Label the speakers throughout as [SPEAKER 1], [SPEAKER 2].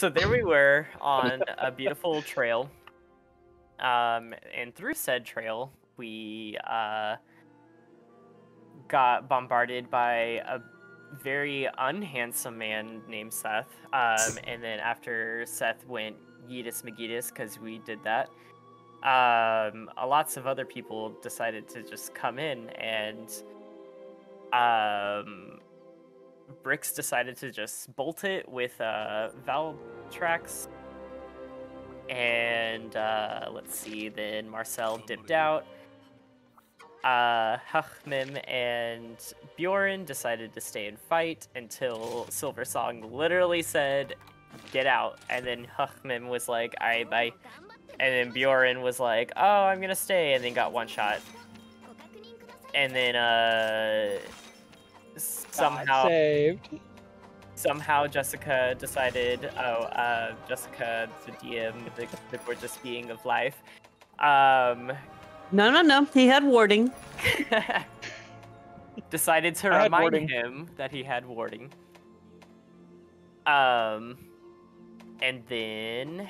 [SPEAKER 1] So there we were on a beautiful trail. And through said trail, we got bombarded by a very unhandsome man named Seth. And then after Seth went Yeetus McGeetus, because we did that, lots of other people decided to just come in, and Bricks decided to just bolt it with valve tracks. And let's see, then Marcel dipped out. Hachmim and Bjorn decided to stay and fight until Silversong literally said, "Get out." And then Hachmim was like, "Alright, bye." And then Bjorn was like, "Oh, I'm gonna stay," and then got one shot. And then somehow Jessica decided, Jessica, the DM, the gorgeous being of life,
[SPEAKER 2] No. He had warding.
[SPEAKER 1] decided to remind him that he had warding. And then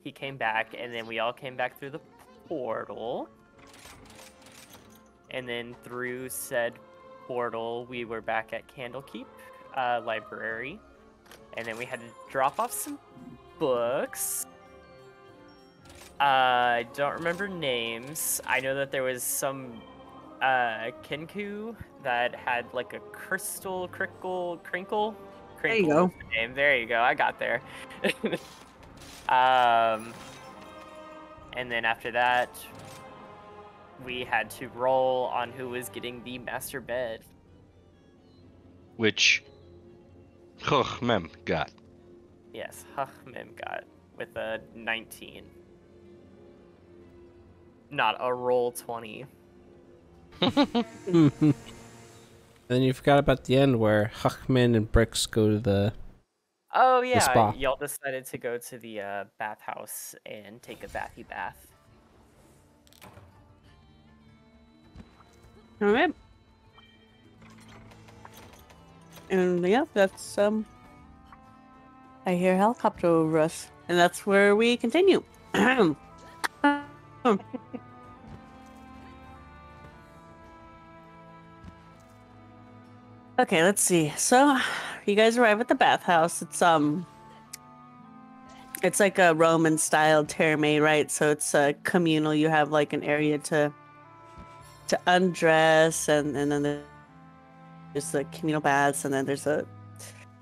[SPEAKER 1] he came back, and then we all came back through the portal. And then through said portal, we were back at Candlekeep library. And then we had to drop off some books. I don't remember names. I know that there was some Kinku that had like a crinkle.
[SPEAKER 2] There you go.
[SPEAKER 1] Name. There you go. I got there. And then after that, we had to roll on who was getting the master bed.
[SPEAKER 3] Which Mem got.
[SPEAKER 1] Yes, Mem got with a 19. Not a roll 20.
[SPEAKER 4] Then you forgot about the end where Huckman and Bricks go to the
[SPEAKER 1] yeah, y'all decided to go to the bathhouse and take a bathy bath.
[SPEAKER 2] All right. And yeah, that's I hear a helicopter over us, and that's where we continue. Okay, let's see. So, you guys arrive at the bathhouse. It's like a Roman-style terme, right? So it's communal. You have like an area to undress, and then there's the communal baths, and then there's the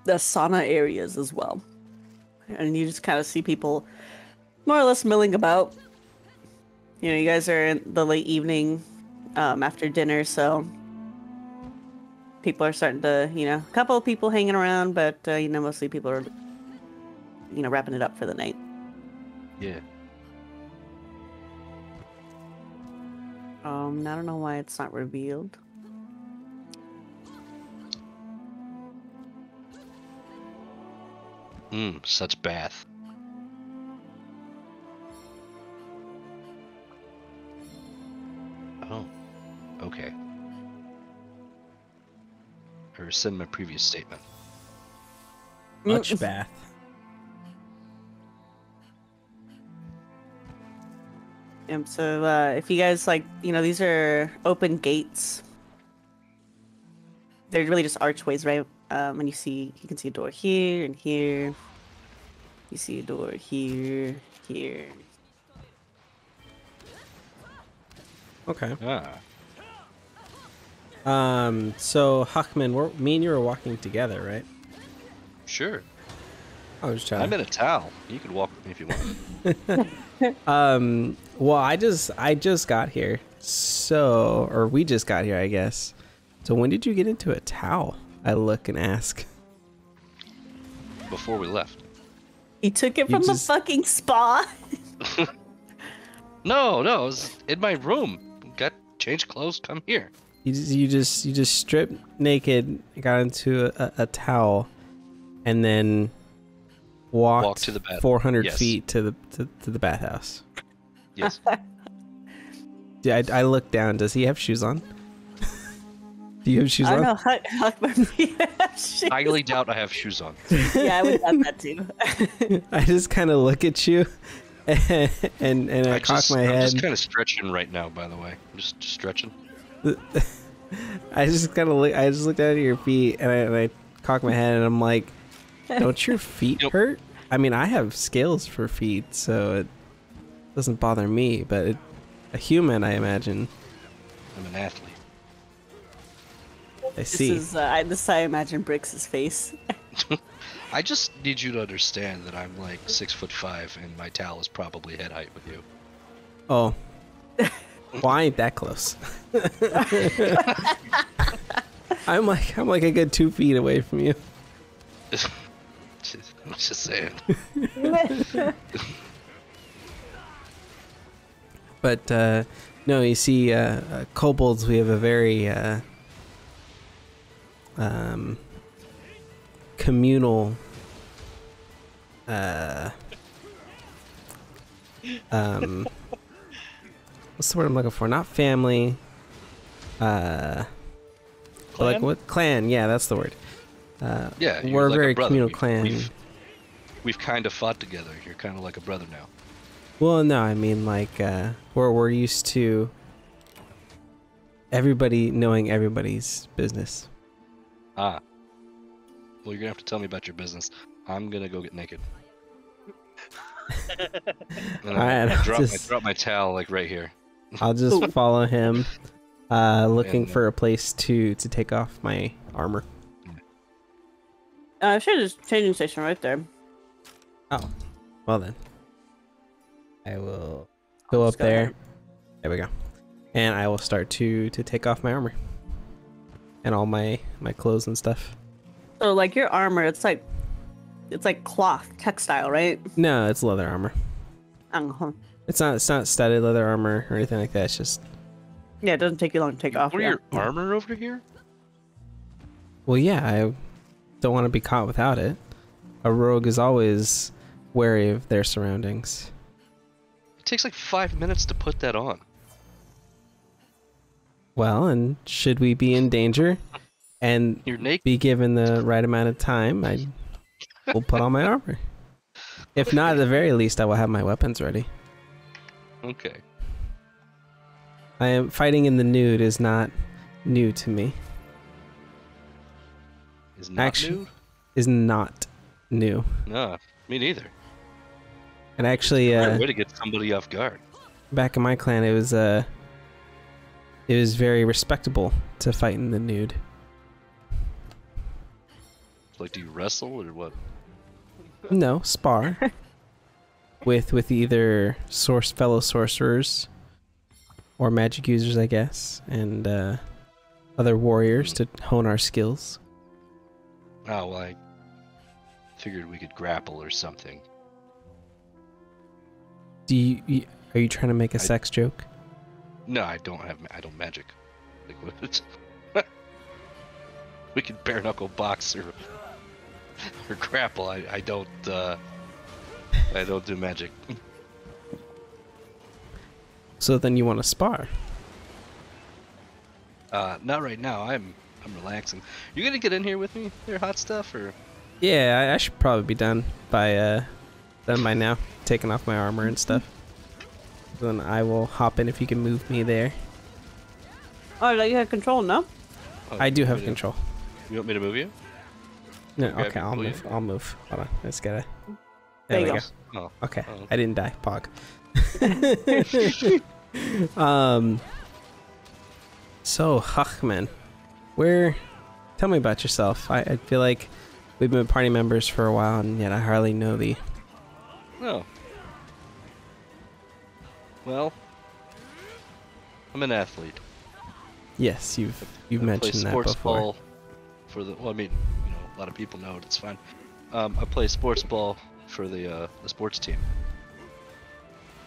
[SPEAKER 2] sauna areas as well. And you just kind of see people more or less milling about. You know, you guys are in the late evening after dinner, so people are starting to, a couple of people hanging around, but, mostly people are, wrapping it up for the night.
[SPEAKER 3] Yeah.
[SPEAKER 2] I don't know why it's not revealed.
[SPEAKER 3] Such bath. Oh, okay. I rescind my previous statement.
[SPEAKER 4] Much bath.
[SPEAKER 2] So if you guys these are open gates. They're really just archways, right? And you can see a door here and here. You see a door here, here.
[SPEAKER 4] Okay.
[SPEAKER 3] Ah.
[SPEAKER 4] So Huckman, me and you were walking together, right?
[SPEAKER 3] Sure.
[SPEAKER 4] I was trying.
[SPEAKER 3] I'm in a towel. You can walk with me if you want.
[SPEAKER 4] Well, I just got here. So, or we just got here, I guess. So when did you get into a towel? I look and ask.
[SPEAKER 3] Before we left.
[SPEAKER 2] You took it from the fucking spa.
[SPEAKER 3] No, it was in my room. Got changed clothes. Come here.
[SPEAKER 4] You just stripped naked, got into a towel, and then walked
[SPEAKER 3] to the bath.
[SPEAKER 4] 400
[SPEAKER 3] Yes.
[SPEAKER 4] feet to the bathhouse.
[SPEAKER 3] Yes.
[SPEAKER 4] Yeah, I looked down. Does he have shoes on? Do you have shoes
[SPEAKER 2] I
[SPEAKER 4] on?
[SPEAKER 2] don't know. Huck might be shoes.
[SPEAKER 3] highly doubt I have shoes on.
[SPEAKER 2] Yeah, I would doubt that too.
[SPEAKER 4] I just kind of look at you, and I cock my
[SPEAKER 3] I'm
[SPEAKER 4] head.
[SPEAKER 3] just kind of stretching right now, by the way. I'm just stretching.
[SPEAKER 4] I just kind of look. I just looked at your feet, and I cock my head, and I'm like, "Don't your feet
[SPEAKER 3] Nope.
[SPEAKER 4] hurt?" I mean, I have scales for feet, so it doesn't bother me. But a human, I imagine.
[SPEAKER 3] I'm an athlete.
[SPEAKER 4] I see.
[SPEAKER 2] This is I imagine Brix's face.
[SPEAKER 3] I just need you to understand that I'm like 6'5" and my towel is probably head height with you.
[SPEAKER 4] Oh, well, I ain't that close. I'm like a good 2 feet away from you.
[SPEAKER 3] I'm just saying.
[SPEAKER 4] But no, you see, kobolds. We have a very communal. What's the word I'm looking for? Not family. But like what clan? Yeah, that's the word.
[SPEAKER 3] Yeah, you're
[SPEAKER 4] we're a
[SPEAKER 3] like
[SPEAKER 4] very
[SPEAKER 3] brother.
[SPEAKER 4] communal clan.
[SPEAKER 3] We've kind of fought together. You're kind of like a brother now.
[SPEAKER 4] Well, no, I mean like we're used to everybody knowing everybody's business.
[SPEAKER 3] Ah. Well, you're gonna have to tell me about your business. I'm gonna go get naked. And
[SPEAKER 4] Alright,
[SPEAKER 3] I
[SPEAKER 4] I'll
[SPEAKER 3] drop my towel like right here.
[SPEAKER 4] I'll just follow him, looking
[SPEAKER 3] And,
[SPEAKER 4] for a place to take off my armor.
[SPEAKER 2] Sure, there's a changing station right there.
[SPEAKER 4] Oh, well then, I will go
[SPEAKER 2] I'll
[SPEAKER 4] up
[SPEAKER 2] just go
[SPEAKER 4] there.
[SPEAKER 2] ahead.
[SPEAKER 4] There we go, and I will start to take off my armor and all my clothes and stuff.
[SPEAKER 2] So like your armor, it's like cloth, textile, right?
[SPEAKER 4] No, it's leather armor. It's not studded leather armor or anything like that. It's just
[SPEAKER 2] Yeah, it doesn't take you long to take off.
[SPEAKER 3] What are
[SPEAKER 2] Yeah.
[SPEAKER 3] your armor over here?
[SPEAKER 4] well, yeah. I don't want to be caught without it. A rogue is always wary of their surroundings.
[SPEAKER 3] It takes like 5 minutes to put that on.
[SPEAKER 4] Well, and should we be in danger and
[SPEAKER 3] You're naked.
[SPEAKER 4] be given the right amount of time, I will put on my armor. If not, at the very least, I will have my weapons ready.
[SPEAKER 3] Okay.
[SPEAKER 4] I am fighting in the nude is not new to me.
[SPEAKER 3] Is not
[SPEAKER 4] Actually-
[SPEAKER 3] nude?
[SPEAKER 4] Is not new.
[SPEAKER 3] No, me neither.
[SPEAKER 4] And actually,
[SPEAKER 3] Right way to get somebody off guard.
[SPEAKER 4] back in my clan, it was very respectable to fight in the nude.
[SPEAKER 3] Like, do you wrestle or what?
[SPEAKER 4] No, spar with either fellow sorcerers or magic users, I guess, and other warriors to hone our skills.
[SPEAKER 3] Oh, well, I figured we could grapple or something.
[SPEAKER 4] Are you trying to make a sex joke?
[SPEAKER 3] No, I don't magic. Like, what? We could bare knuckle box or grapple. I don't do magic.
[SPEAKER 4] So then you want to spar?
[SPEAKER 3] Not right now. I'm relaxing. You gonna get in here with me? There, hot stuff, or?
[SPEAKER 4] Yeah, I should probably be done by now, taking off my armor and stuff. Then I will hop in if you can move me there.
[SPEAKER 2] Oh, you have control, no?
[SPEAKER 3] Oh,
[SPEAKER 4] I do
[SPEAKER 3] you
[SPEAKER 4] have
[SPEAKER 3] want me to-
[SPEAKER 4] control.
[SPEAKER 3] You want me to move you?
[SPEAKER 4] No,
[SPEAKER 3] Okay,
[SPEAKER 4] okay, I'll
[SPEAKER 3] will you?
[SPEAKER 4] move. I'll move. Hold on, let's get it.
[SPEAKER 2] There
[SPEAKER 4] There
[SPEAKER 2] you
[SPEAKER 4] we
[SPEAKER 2] go.
[SPEAKER 4] go.
[SPEAKER 3] Oh,
[SPEAKER 4] Okay,
[SPEAKER 3] Oh.
[SPEAKER 4] I didn't die. Pog. So Hachman, tell me about yourself. I feel like we've been party members for a while, and yet I hardly know thee.
[SPEAKER 3] Oh. Well, I'm an athlete.
[SPEAKER 4] Yes, you've
[SPEAKER 3] I play
[SPEAKER 4] mentioned that
[SPEAKER 3] sports
[SPEAKER 4] before.
[SPEAKER 3] ball for the. Well, I mean, a lot of people know it. It's fine. I play sports ball for the sports team.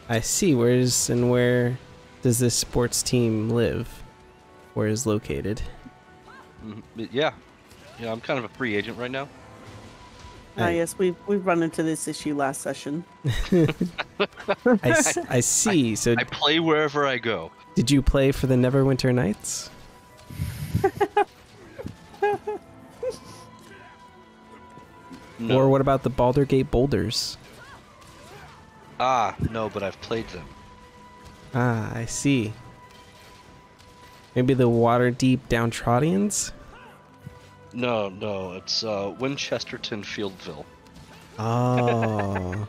[SPEAKER 4] I see. Where does this sports team live? Where is located?
[SPEAKER 3] But yeah, I'm kind of a free agent right now.
[SPEAKER 2] Yes, we've run into this issue last session.
[SPEAKER 4] I see. So
[SPEAKER 3] I play wherever I go.
[SPEAKER 4] did you play for the Neverwinter Nights?
[SPEAKER 3] No.
[SPEAKER 4] Or what about the Baldur Gate boulders?
[SPEAKER 3] Ah, no, but I've played them.
[SPEAKER 4] Ah, I see. Maybe the Waterdeep Downtrodians?
[SPEAKER 3] No, it's Winchesterton Fieldville.
[SPEAKER 4] Oh.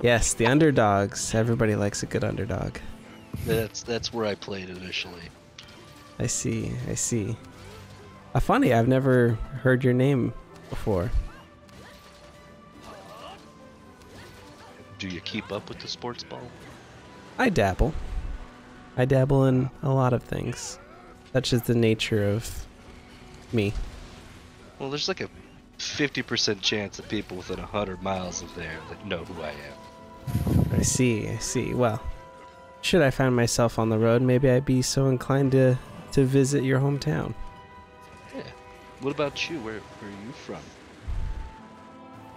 [SPEAKER 4] Yes, the underdogs. Everybody likes a good underdog.
[SPEAKER 3] That's where I played initially.
[SPEAKER 4] I see. Funny, I've never heard your name before.
[SPEAKER 3] Do you keep up with the sports ball?
[SPEAKER 4] I dabble. I dabble in a lot of things. That's just the nature of me.
[SPEAKER 3] Well, there's like a 50% chance that people within 100 miles of there that know who I am.
[SPEAKER 4] I see. Well, should I find myself on the road, maybe I'd be so inclined to visit your hometown.
[SPEAKER 3] Yeah. What about you? Where are you from?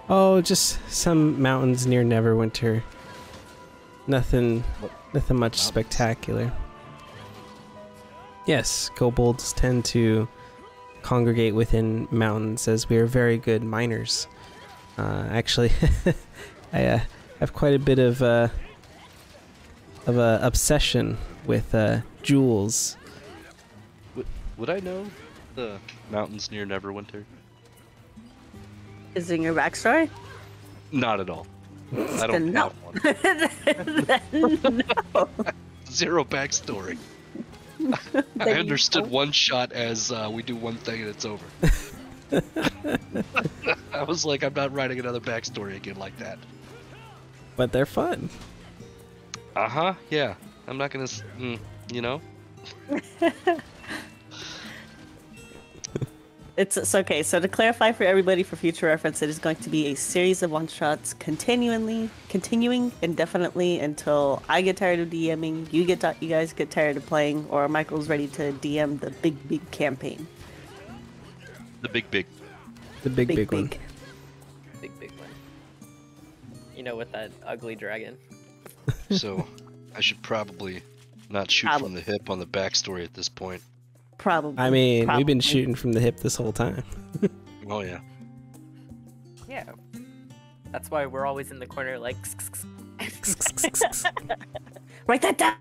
[SPEAKER 4] Oh, just some mountains near Neverwinter. Nothing much
[SPEAKER 3] Mountains?
[SPEAKER 4] spectacular. Yes, kobolds tend to congregate within mountains as we are very good miners. Actually, I have quite a bit of a obsession with jewels.
[SPEAKER 3] Would I know the mountains near Neverwinter?
[SPEAKER 2] Is it in your backstory?
[SPEAKER 3] Not at all. I
[SPEAKER 2] Then
[SPEAKER 3] don't
[SPEAKER 2] no.
[SPEAKER 3] have one.
[SPEAKER 2] Then no.
[SPEAKER 3] Zero backstory. I understood one shot as we do one thing and it's over. I was like, I'm not writing another backstory again like that.
[SPEAKER 4] But they're fun.
[SPEAKER 3] Uh-huh, yeah. I'm not gonna, you know?
[SPEAKER 2] It's okay. So to clarify for everybody for future reference, it is going to be a series of one-shots continuing indefinitely until I get tired of DMing, you guys get tired of playing, or Michael's ready to DM the big campaign.
[SPEAKER 3] The big.
[SPEAKER 4] The big one.
[SPEAKER 1] Big one. You know, with that ugly dragon.
[SPEAKER 3] So, I should probably not shoot from the hip on the backstory at this point.
[SPEAKER 2] Probably.
[SPEAKER 4] I mean, we've been shooting from the hip this whole time.
[SPEAKER 3] Oh, yeah.
[SPEAKER 1] Yeah. That's why we're always in the corner like...
[SPEAKER 2] Write that down!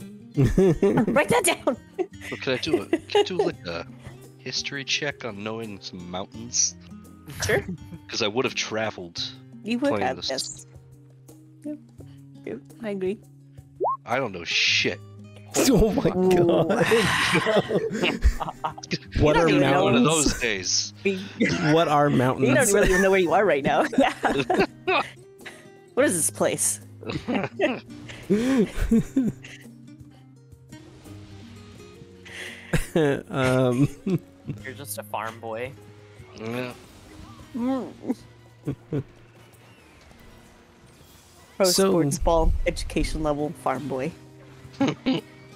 [SPEAKER 2] Write that down!
[SPEAKER 3] So can I do like a history check on knowing some mountains?
[SPEAKER 2] Sure.
[SPEAKER 3] Because I would have traveled.
[SPEAKER 2] You would
[SPEAKER 3] playing
[SPEAKER 2] have,
[SPEAKER 3] this.
[SPEAKER 2] yes. Yep, I agree.
[SPEAKER 3] I don't know shit.
[SPEAKER 4] Oh my god. What are
[SPEAKER 2] don't even know.
[SPEAKER 3] One of
[SPEAKER 4] mountains?
[SPEAKER 3] those days.
[SPEAKER 4] What are
[SPEAKER 2] You
[SPEAKER 4] mountains?
[SPEAKER 2] don't really even know where you are right now. Yeah. What is this place?
[SPEAKER 1] You're just a farm boy.
[SPEAKER 3] Yeah.
[SPEAKER 2] Pro
[SPEAKER 4] So-
[SPEAKER 2] sports ball education level farm boy.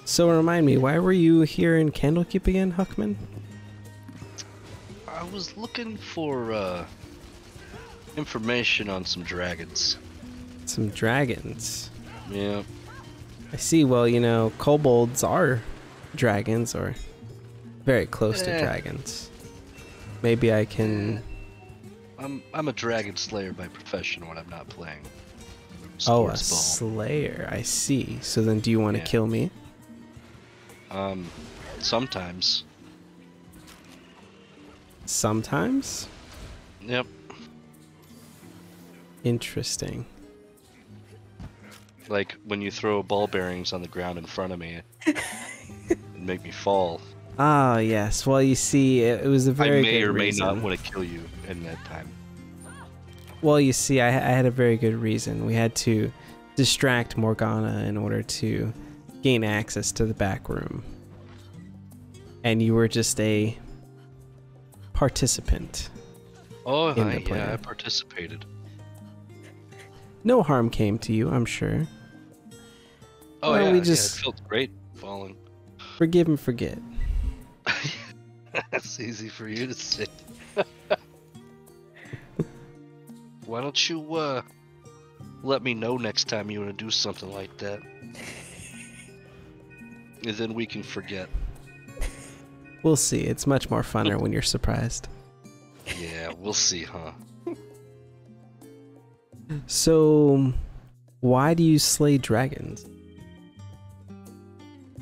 [SPEAKER 4] So remind me, why were you here in Candlekeep again, Huckman?
[SPEAKER 3] I was looking for information on some dragons.
[SPEAKER 4] Some dragons.
[SPEAKER 3] Yeah.
[SPEAKER 4] I see. Well, you know, kobolds are dragons, or very close to dragons. Maybe I can...
[SPEAKER 3] I'm a dragon slayer by profession when I'm not playing.
[SPEAKER 4] Oh, a
[SPEAKER 3] Sports ball.
[SPEAKER 4] slayer. I see. So then do you want to
[SPEAKER 3] Yeah.
[SPEAKER 4] kill me?
[SPEAKER 3] Sometimes.
[SPEAKER 4] Sometimes?
[SPEAKER 3] Yep.
[SPEAKER 4] Interesting.
[SPEAKER 3] Like when you throw ball bearings on the ground in front of me and make me fall.
[SPEAKER 4] Ah, yes. Well, you see, it was a very
[SPEAKER 3] I may
[SPEAKER 4] good
[SPEAKER 3] or may
[SPEAKER 4] reason.
[SPEAKER 3] not want to kill you in that time.
[SPEAKER 4] Well, you see, I had a very good reason. We had to distract Morgana in order to gain access to the back room. And you were just a participant.
[SPEAKER 3] Oh,
[SPEAKER 4] In the
[SPEAKER 3] yeah,
[SPEAKER 4] plan.
[SPEAKER 3] I participated.
[SPEAKER 4] No harm came to you, I'm sure.
[SPEAKER 3] Oh,
[SPEAKER 4] Well,
[SPEAKER 3] yeah,
[SPEAKER 4] we
[SPEAKER 3] yeah,
[SPEAKER 4] just-
[SPEAKER 3] it felt great falling.
[SPEAKER 4] Forgive and forget.
[SPEAKER 3] That's easy for you to say. Why don't you let me know next time you want to do something like that? And then we can forget.
[SPEAKER 4] We'll see. It's much more funner when you're surprised.
[SPEAKER 3] Yeah, we'll see, huh?
[SPEAKER 4] So, why do you slay dragons?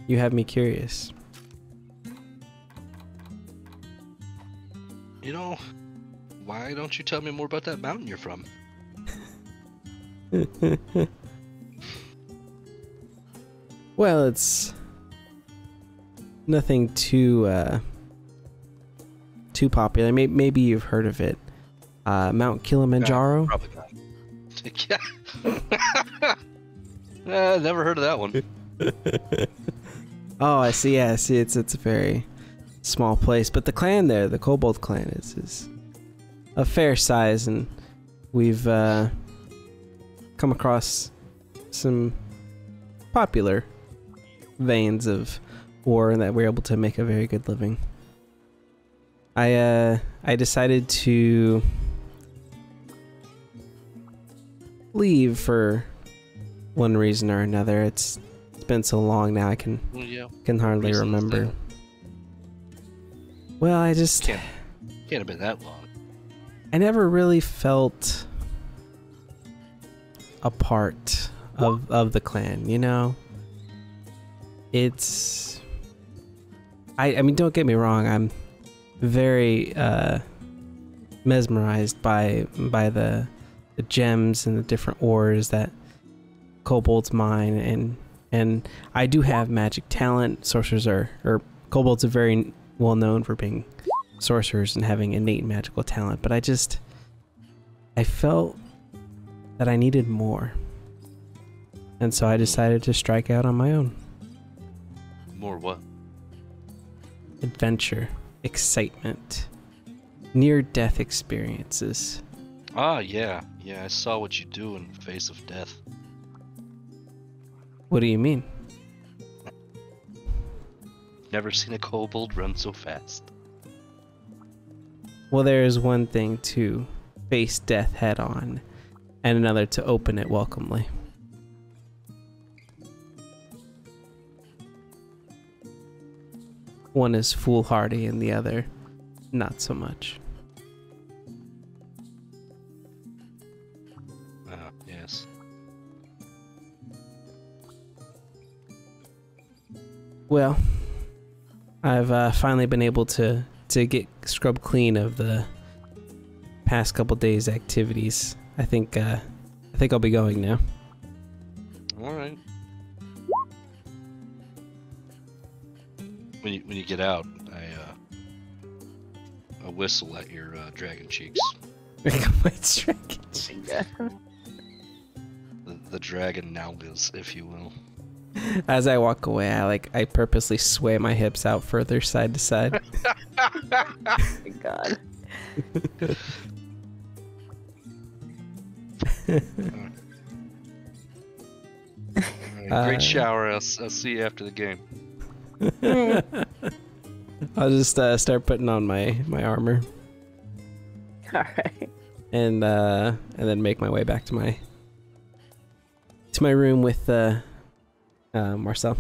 [SPEAKER 4] You have me curious.
[SPEAKER 3] You know, why don't you tell me more about that mountain you're from?
[SPEAKER 4] Well, it's nothing too popular. Maybe you've heard of it. Mount Kilimanjaro.
[SPEAKER 3] Probably not. Never heard of that one.
[SPEAKER 4] Oh, I see. Yeah, I see. It's a very small place, but the clan there, the Kobold clan, is a fair size, and we've come across some popular veins of war that we're able to make a very good living. I decided to leave for one reason or another. It's been so long now I can hardly remember. Well, I just
[SPEAKER 3] can't have been that long.
[SPEAKER 4] I never really felt a part of the clan, you know? It's I mean, don't get me wrong, I'm very mesmerized by the gems and the different ores that kobolds mine, and I do have magic talent. Sorcerers or kobolds are very well known for being sorcerers and having innate magical talent, but I felt that I needed more, and so I decided to strike out on my own.
[SPEAKER 3] More what?
[SPEAKER 4] Adventure, excitement, near-death experiences.
[SPEAKER 3] Ah, yeah, I saw what you do in the face of death.
[SPEAKER 4] What do you mean?
[SPEAKER 3] Never seen a kobold run so fast.
[SPEAKER 4] Well, there is one thing to face death head on, and another to open it welcomely. One is foolhardy and the other not so much.
[SPEAKER 3] Ah, yes.
[SPEAKER 4] Well, I've finally been able to get scrubbed clean of the past couple days' activities. I think I'll be going now.
[SPEAKER 3] All right. When you get out, I whistle at your dragon cheeks. The dragon nalgas, if you will.
[SPEAKER 4] As I walk away, I purposely sway my hips out further side to side.
[SPEAKER 2] Oh my god.
[SPEAKER 3] Great shower. I'll see you after the game.
[SPEAKER 4] I'll just start putting on my armor.
[SPEAKER 2] All right.
[SPEAKER 4] And then make my way back to my room with Marcel.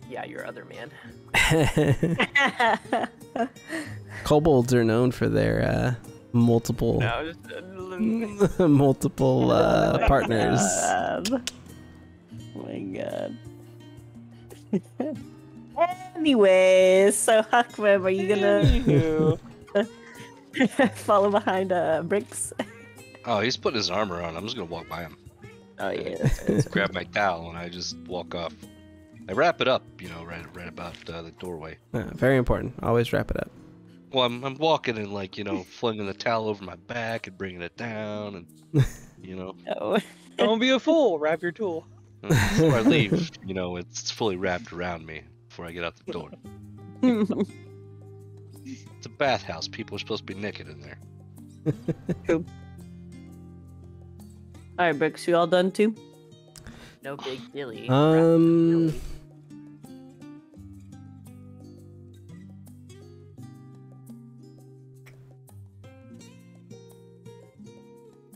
[SPEAKER 1] Yeah, your other man.
[SPEAKER 4] Kobolds are known for their multiple multiple partners.
[SPEAKER 2] Oh my god. Anyways, so Huckman, are you gonna follow behind Bricks?
[SPEAKER 3] Oh, he's putting his armor on. I'm just gonna walk by him.
[SPEAKER 2] Oh yeah. That's right.
[SPEAKER 3] Grab my towel and I just walk off. I wrap it up, right about the doorway.
[SPEAKER 4] Very important. Always wrap it up.
[SPEAKER 3] Well, I'm walking and flinging the towel over my back and bringing it down, and
[SPEAKER 2] Oh.
[SPEAKER 5] Don't be a fool. Wrap your tool.
[SPEAKER 3] before I leave, it's fully wrapped around me before I get out the door. It's a bathhouse. People are supposed to be naked in there.
[SPEAKER 2] Cool. All right, Bricks, you all done too?
[SPEAKER 1] No big dilly.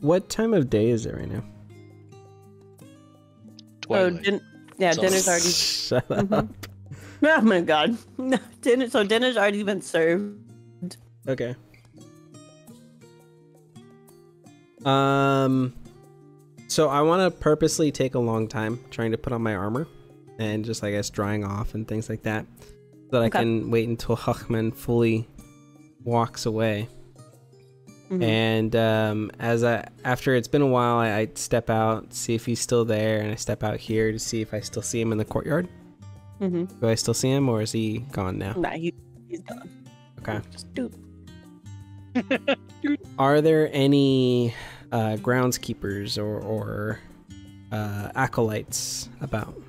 [SPEAKER 4] What time of day is it right now?
[SPEAKER 3] Twilight.
[SPEAKER 2] Dinner's already.
[SPEAKER 4] Shut up.
[SPEAKER 2] Mhm. Oh my god. No, dinner's already been served.
[SPEAKER 4] Okay. So I want to purposely take a long time trying to put on my armor and just, I guess, drying off and things like that, so that I can wait until Huckman fully walks away. And after it's been a while, I step out, see if he's still there, and I step out here to see if I still see him in the courtyard. Do I still see him, or is he gone now?
[SPEAKER 2] Nah, he's gone.
[SPEAKER 4] Okay.
[SPEAKER 2] Just do.
[SPEAKER 4] Are there any groundskeepers or acolytes about?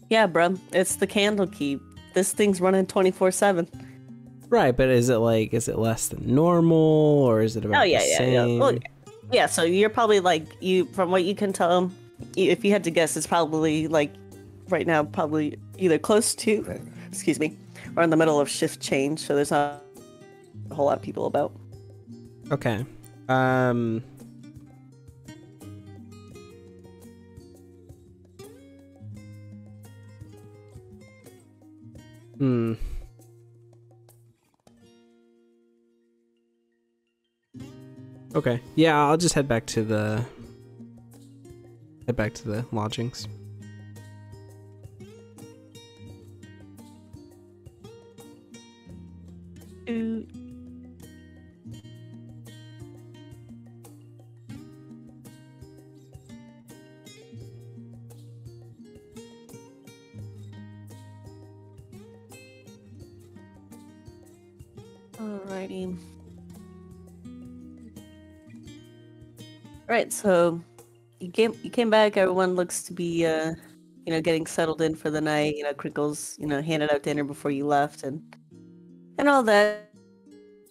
[SPEAKER 2] Yeah, bro. It's the Candlekeep. This thing's running 24/7.
[SPEAKER 4] Right, but is it less than normal, or is it about the same?
[SPEAKER 2] Well, yeah, so you're probably from what you can tell, if you had to guess, it's probably right now, probably either close to, excuse me, or in the middle of shift change, so there's not a whole lot of people about.
[SPEAKER 4] Okay. Okay. Yeah, I'll just head back to the lodgings.
[SPEAKER 2] Alrighty. Right, so you came back. Everyone looks to be getting settled in for the night. Crinkles handed out dinner before you left, and all that.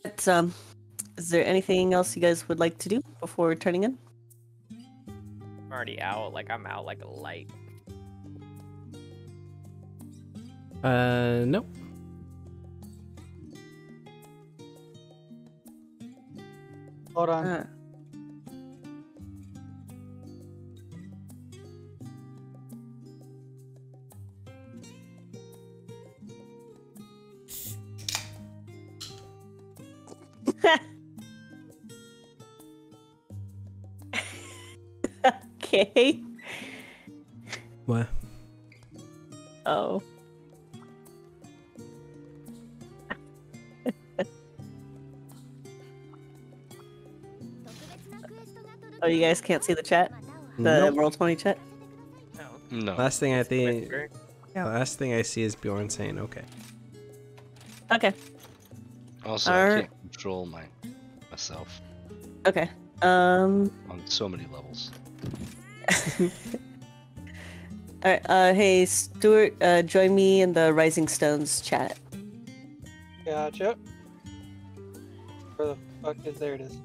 [SPEAKER 2] But, is there anything else you guys would like to do before turning in?
[SPEAKER 1] I'm already out. I'm out like a light.
[SPEAKER 4] Nope.
[SPEAKER 5] Hold on.
[SPEAKER 2] Okay.
[SPEAKER 4] What?
[SPEAKER 2] Oh. Oh, you guys can't see the chat? The
[SPEAKER 4] Nope.
[SPEAKER 2] Roll20 chat?
[SPEAKER 3] No.
[SPEAKER 4] Last thing I think.
[SPEAKER 1] Whisper.
[SPEAKER 4] Yeah, last thing I see is Bjorn saying, "Okay."
[SPEAKER 2] Okay.
[SPEAKER 3] Also, I can't control myself
[SPEAKER 2] Okay.
[SPEAKER 3] on so many levels.
[SPEAKER 2] Alright, hey, Stuart, join me in the Rising Stones chat.
[SPEAKER 5] Gotcha. Where the fuck is there? It is.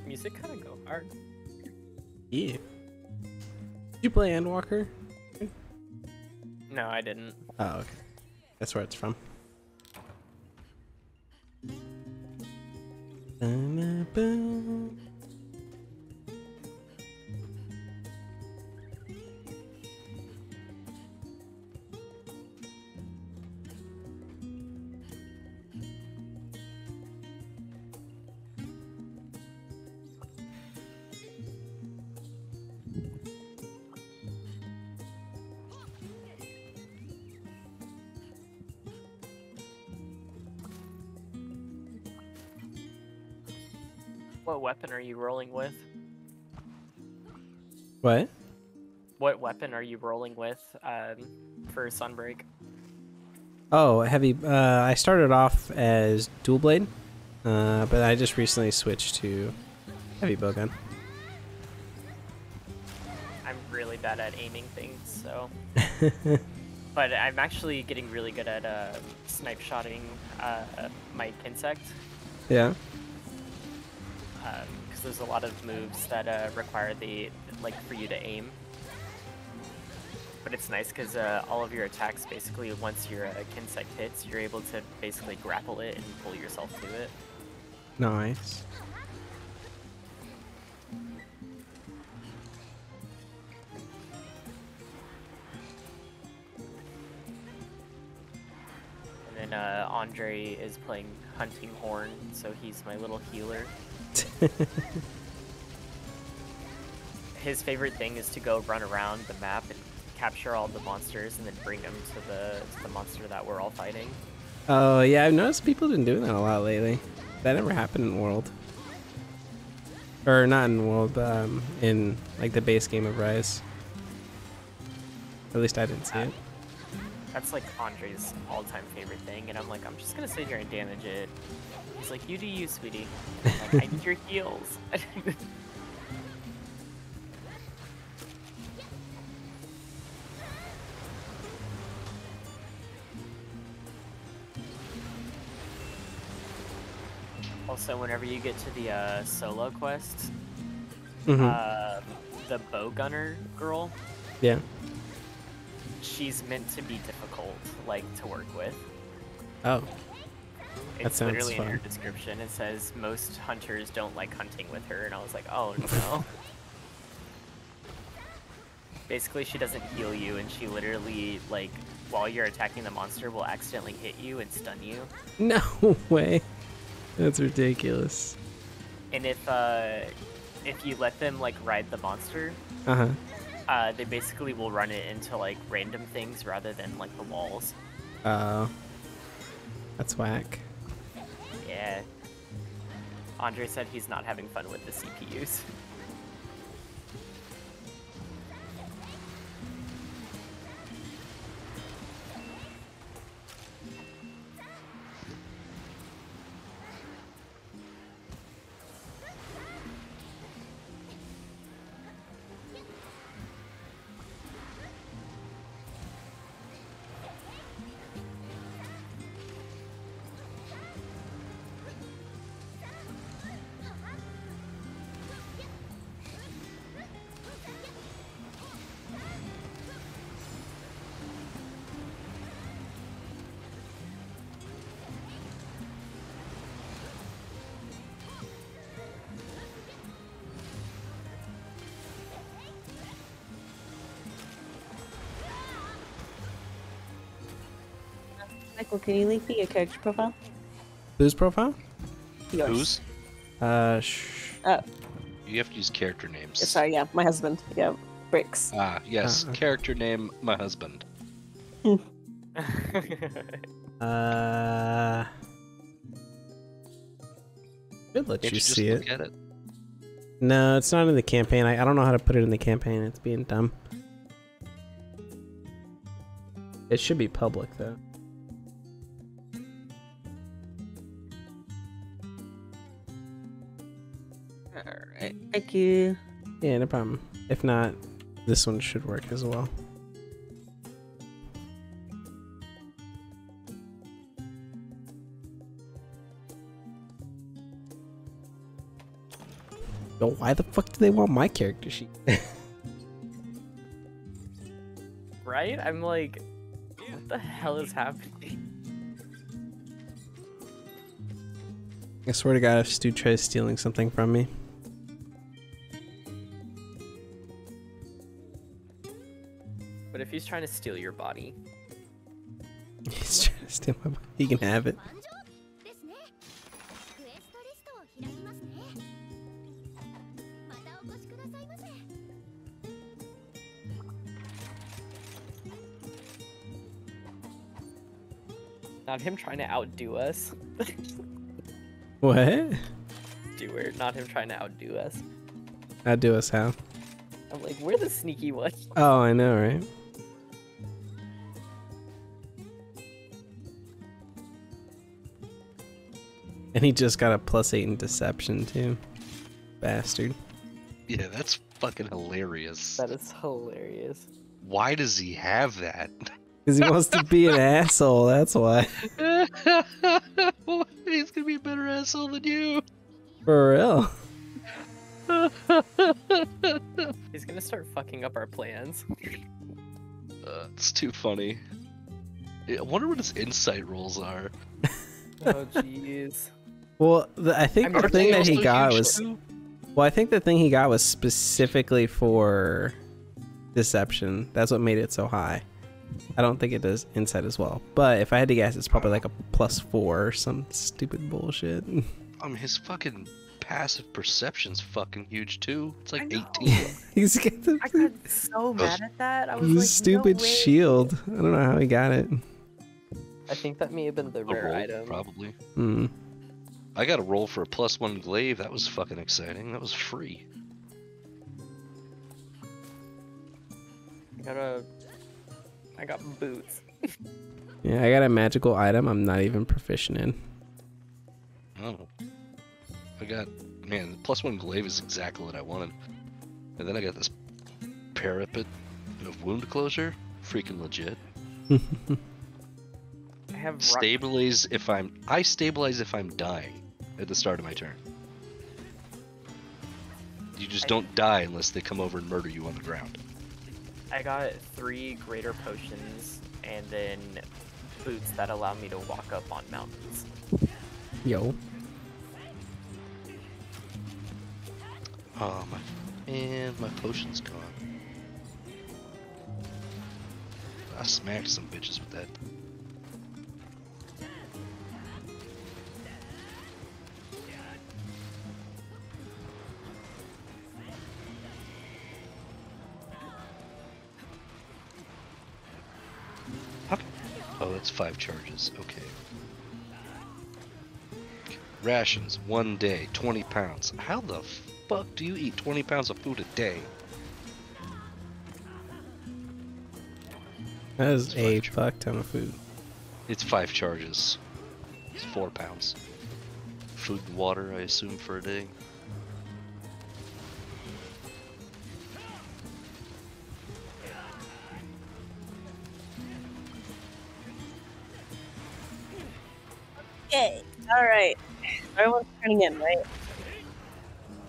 [SPEAKER 1] Music kind of go hard.
[SPEAKER 4] Yeah. Did you play Endwalker?
[SPEAKER 1] No, I didn't.
[SPEAKER 4] Oh, okay. That's where it's from.
[SPEAKER 1] What weapon are you rolling with?
[SPEAKER 4] What?
[SPEAKER 1] What weapon are you rolling with for Sunbreak?
[SPEAKER 4] Oh, heavy. I started off as dual blade, but I just recently switched to heavy bowgun.
[SPEAKER 1] I'm really bad at aiming things, so. But I'm actually getting really good at snipe shotting my insect.
[SPEAKER 4] Yeah.
[SPEAKER 1] Because there's a lot of moves that require for you to aim. But it's nice because all of your attacks, basically, once your Kinsect hits, you're able to basically grapple it and pull yourself to it.
[SPEAKER 4] Nice.
[SPEAKER 1] And then Andre is playing Hunting Horn, so he's my little healer. His favorite thing is to go run around the map and capture all the monsters and then bring them to the monster that we're all fighting.
[SPEAKER 4] Oh yeah, I've noticed people have been doing that a lot lately. That never happened in World. Or not in World, in like the base game of Rise. At least I didn't see it.
[SPEAKER 1] That's like Andre's all-time favorite thing, and I'm like, I'm just gonna sit here and damage it. He's like, you do you, sweetie. I'm like, I need your heals. Also, whenever you get to the solo quest, the bow gunner girl,
[SPEAKER 4] Yeah.
[SPEAKER 1] she's meant to be difficult, like, to work with.
[SPEAKER 4] Oh.
[SPEAKER 1] It's
[SPEAKER 4] sounds
[SPEAKER 1] literally in her
[SPEAKER 4] fun.
[SPEAKER 1] description. It says most hunters don't like hunting with her, and I was like, oh no. Basically, she doesn't heal you, and she literally, like, while you're attacking the monster, will accidentally hit you and stun you.
[SPEAKER 4] No way. That's ridiculous.
[SPEAKER 1] And if you let them, like, ride the monster, they basically will run it into, like, random things rather than, like, the walls.
[SPEAKER 4] Oh. That's whack.
[SPEAKER 1] Yeah. Andre said he's not having fun with the CPUs.
[SPEAKER 2] Michael, can you link me your character profile?
[SPEAKER 4] Whose profile?
[SPEAKER 2] Yours.
[SPEAKER 3] Whose?
[SPEAKER 2] Oh,
[SPEAKER 3] You have to use character names.
[SPEAKER 2] sorry, yeah, my husband. Yeah, Bricks.
[SPEAKER 3] Ah, yes. Character name, my husband.
[SPEAKER 4] Should let
[SPEAKER 3] Can't
[SPEAKER 4] you
[SPEAKER 3] you just
[SPEAKER 4] see
[SPEAKER 3] look
[SPEAKER 4] it.
[SPEAKER 3] at it?
[SPEAKER 4] No, it's not in the campaign. I don't know how to put it in the campaign. It's being dumb. It should be public though.
[SPEAKER 2] Alright, thank you.
[SPEAKER 4] Yeah, no problem. If not, this one should work as well. Yo, why the fuck do they want my character sheet?
[SPEAKER 1] Right? I'm like, what the hell is happening?
[SPEAKER 4] I swear to God, if Stu tries stealing something from me.
[SPEAKER 1] But if he's trying to steal your body,
[SPEAKER 4] He's trying to steal my body. He can have it.
[SPEAKER 1] not him trying to outdo us.
[SPEAKER 4] What?
[SPEAKER 1] Doer, not him trying to outdo us.
[SPEAKER 4] Outdo us how?
[SPEAKER 1] I'm like, we're the sneaky one.
[SPEAKER 4] Oh, I know, right? And he just got a +8 in deception too. Bastard.
[SPEAKER 3] Yeah, that's fucking hilarious.
[SPEAKER 1] That is hilarious.
[SPEAKER 3] Why does he have that?
[SPEAKER 4] Because he wants to be an asshole, that's why.
[SPEAKER 3] He's gonna be a better asshole than you.
[SPEAKER 4] For real.
[SPEAKER 1] He's gonna start fucking up our plans.
[SPEAKER 3] It's too funny. I wonder what his insight rolls are.
[SPEAKER 1] Oh jeez.
[SPEAKER 4] Well, I think the
[SPEAKER 1] Aren't
[SPEAKER 4] thing
[SPEAKER 1] they
[SPEAKER 4] that he
[SPEAKER 3] also
[SPEAKER 4] got
[SPEAKER 3] huge,
[SPEAKER 4] was
[SPEAKER 3] too?
[SPEAKER 4] well, I think the thing he got was specifically for deception. That's what made it so high. I don't think it does insight as well. But if I had to guess, it's probably like a +4 or some stupid bullshit.
[SPEAKER 3] I mean, his fucking passive perception's fucking huge too. It's
[SPEAKER 1] I
[SPEAKER 3] like
[SPEAKER 1] know.
[SPEAKER 3] 18.
[SPEAKER 4] He's got the
[SPEAKER 1] I got so mad at that. I was
[SPEAKER 4] his
[SPEAKER 1] like,
[SPEAKER 4] stupid
[SPEAKER 1] no way.
[SPEAKER 4] shield. I don't know how he got it.
[SPEAKER 1] I think that may have been the
[SPEAKER 3] A
[SPEAKER 1] rare
[SPEAKER 3] roll,
[SPEAKER 1] item.
[SPEAKER 3] probably.
[SPEAKER 4] Hmm.
[SPEAKER 3] I got a roll for a +1 glaive. That was fucking exciting. That was free.
[SPEAKER 1] I got boots.
[SPEAKER 4] Yeah, I got a magical item I'm not even proficient in.
[SPEAKER 3] Oh. I got, man, the +1 glaive is exactly what I wanted. And then I got this parapet of wound closure. Freaking legit.
[SPEAKER 1] I have
[SPEAKER 3] Stabilize if I stabilize if I'm dying at the start of my turn. You just don't die unless they come over and murder you on the ground.
[SPEAKER 1] I got 3 greater potions and then boots that allow me to walk up on mountains.
[SPEAKER 4] Yo.
[SPEAKER 3] Oh my potion's gone. I smacked some bitches with that. Oh, that's 5 charges. Okay. Rations, 1 day, 20 pounds. How the fuck do you eat 20 pounds of food a day?
[SPEAKER 4] That is
[SPEAKER 3] It's
[SPEAKER 4] a
[SPEAKER 3] 5
[SPEAKER 4] fuck ton of food.
[SPEAKER 3] It's 5 charges. It's 4 pounds. Food and water, I assume, for a day.
[SPEAKER 2] Okay. All right. Everyone's turning in,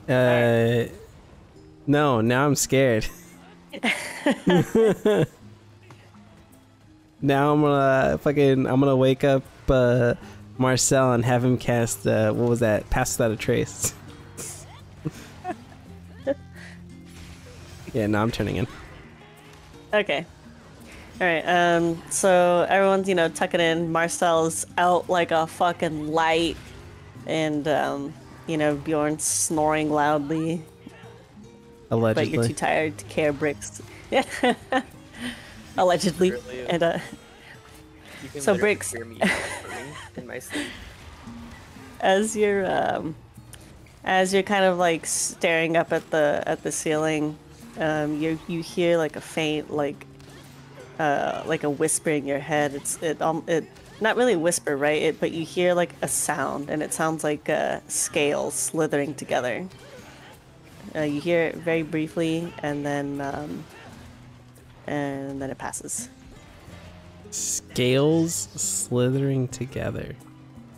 [SPEAKER 2] right?
[SPEAKER 4] No, now I'm scared. Now I'm gonna wake up Marcel and have him cast what was that? Pass Without a Trace. Yeah, now I'm turning in.
[SPEAKER 2] Okay. All right. So everyone's tucking in. Marcel's out like a fucking light, and Bjorn's snoring loudly.
[SPEAKER 4] Allegedly.
[SPEAKER 2] But you're too tired to care, Bricks. Yeah. Allegedly.
[SPEAKER 1] Really?
[SPEAKER 2] And
[SPEAKER 1] You can
[SPEAKER 2] So
[SPEAKER 1] literally
[SPEAKER 2] Bricks-
[SPEAKER 1] hear me whispering in my sleep.
[SPEAKER 2] as you're kind of like staring up at the ceiling, you hear like a faint like a whisper in your head. It not really a whisper, right? But you hear like a sound, and it sounds like scales slithering together. You hear it very briefly, and then it passes.
[SPEAKER 4] Scales slithering together.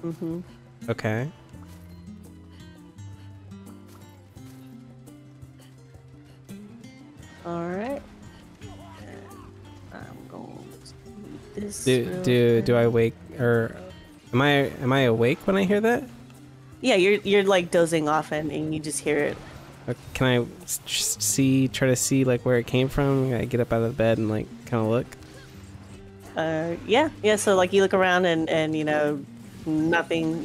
[SPEAKER 2] Mm-hmm.
[SPEAKER 4] Okay.
[SPEAKER 2] All right. I'm going to do this.
[SPEAKER 4] Do I wake or am I awake when I hear that?
[SPEAKER 2] Yeah, you're like dozing off, and you just hear it.
[SPEAKER 4] Can I try to see like where it came from? I get up out of the bed and like kind of look.
[SPEAKER 2] Yeah. So like you look around, and nothing.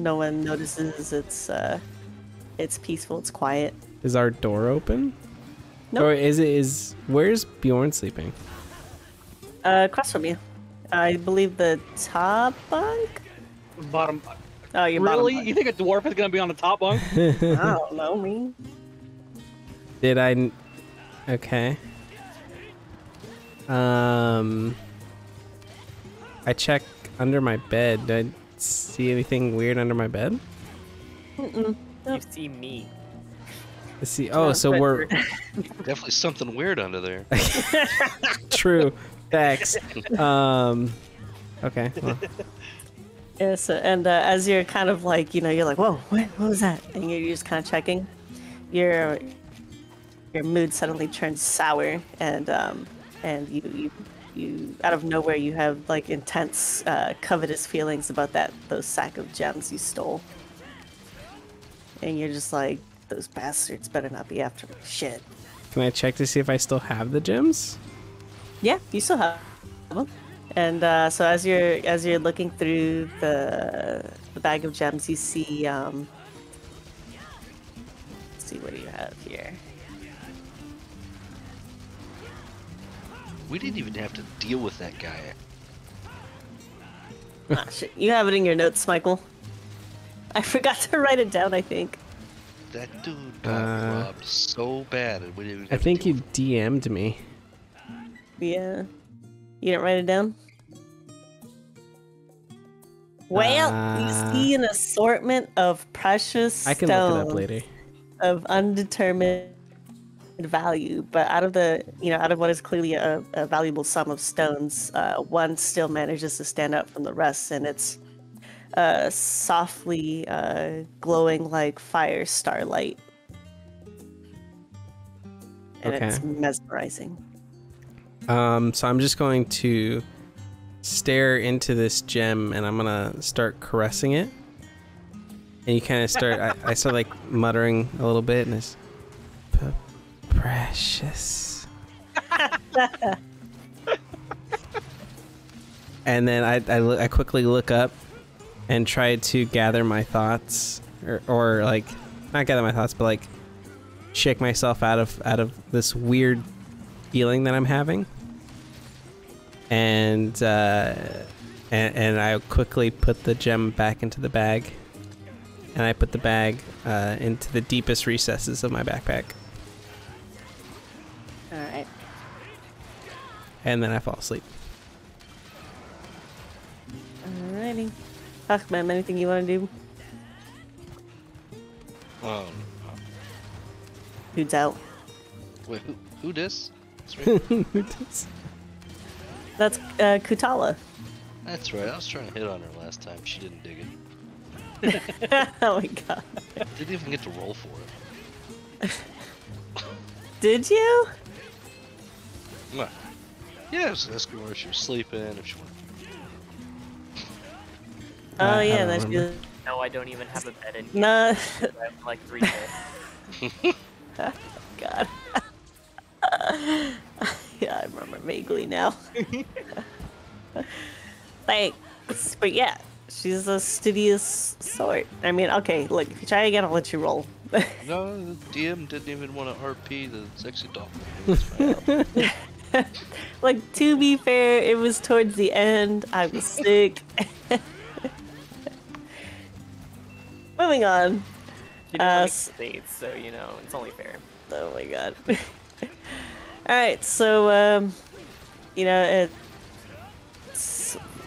[SPEAKER 2] No one notices. It's peaceful. It's quiet.
[SPEAKER 4] Is our door open?
[SPEAKER 2] Nope.
[SPEAKER 4] Or where's Bjorn sleeping?
[SPEAKER 2] Across from you. I believe the top bunk.
[SPEAKER 5] Bottom.
[SPEAKER 2] Oh, your
[SPEAKER 5] Really?
[SPEAKER 2] bottom
[SPEAKER 5] You think a dwarf is gonna be on the top bunk?
[SPEAKER 2] bunk. I don't know, me.
[SPEAKER 4] Did I? Okay. I check under my bed. Did I see anything weird under my bed?
[SPEAKER 2] Mm-mm.
[SPEAKER 1] You see me.
[SPEAKER 4] Let's see. Oh, so we're
[SPEAKER 3] Definitely something weird under there.
[SPEAKER 4] true. Facts. Okay. Well,
[SPEAKER 2] Yeah. So, and as you're kind of like, you're like, whoa, what was that? And you're just kind of checking. Your mood suddenly turns sour, and you you out of nowhere you have like intense, covetous feelings about those sack of gems you stole, and you're just like, those bastards better not be after me. Shit.
[SPEAKER 4] Can I check to see if I still have the gems?
[SPEAKER 2] Yeah, you still have them. And so as you're looking through the bag of gems, you see let's see, what do you have here?
[SPEAKER 3] We didn't even have to deal with that guy.
[SPEAKER 2] Ah, shit. You have it in your notes, Michael. I forgot to write it down, I think.
[SPEAKER 3] That dude got robbed so bad, and we didn't even
[SPEAKER 4] I
[SPEAKER 3] have to
[SPEAKER 4] think
[SPEAKER 3] deal
[SPEAKER 4] you
[SPEAKER 3] with
[SPEAKER 4] DM'd me.
[SPEAKER 2] Yeah. You didn't write it down? Well, you see an assortment of precious
[SPEAKER 4] I can
[SPEAKER 2] stones
[SPEAKER 4] look it up later.
[SPEAKER 2] of undetermined value, but out of what is clearly a valuable sum of stones, one still manages to stand out from the rest, and it's softly glowing like fire starlight. And
[SPEAKER 4] Okay.
[SPEAKER 2] it's mesmerizing.
[SPEAKER 4] So I'm just going to stare into this gem, and I'm gonna start caressing it. And you kind of start. I start like muttering a little bit, and it's precious. And then I quickly look up and try to gather my thoughts, or like not gather my thoughts, but like shake myself out of this weird feeling that I'm having. And I quickly put the gem back into the bag, and I put the bag into the deepest recesses of my backpack.
[SPEAKER 2] All right.
[SPEAKER 4] And then I fall asleep.
[SPEAKER 2] Alrighty. Ahmed, anything you want to do? Dude's out.
[SPEAKER 3] Wait, who this? That's right.
[SPEAKER 2] That's Kutala.
[SPEAKER 3] That's right. I was trying to hit on her last time. She didn't dig it.
[SPEAKER 2] Oh my god.
[SPEAKER 3] Didn't even get to roll for it.
[SPEAKER 2] Did you?
[SPEAKER 3] What? Yeah, I was asking where she was sleeping, if she wanted.
[SPEAKER 2] Oh
[SPEAKER 4] I
[SPEAKER 2] yeah,
[SPEAKER 4] don't
[SPEAKER 2] that's
[SPEAKER 4] remember.
[SPEAKER 2] good.
[SPEAKER 1] No, I don't even have a bed in here.
[SPEAKER 2] No.
[SPEAKER 1] I have like 3 beds.
[SPEAKER 2] God. Yeah, I remember vaguely now. Thanks. But yeah, she's a studious sort. I mean, okay, look, if you try again, I'll let you roll.
[SPEAKER 3] No, the DM didn't even want to RP the sexy dolphin. It was fine.
[SPEAKER 2] Like, to be fair, it was towards the end. I was sick. Moving on.
[SPEAKER 1] She didn't want to get dates, so you know, it's only fair.
[SPEAKER 2] Oh my god. Alright, so,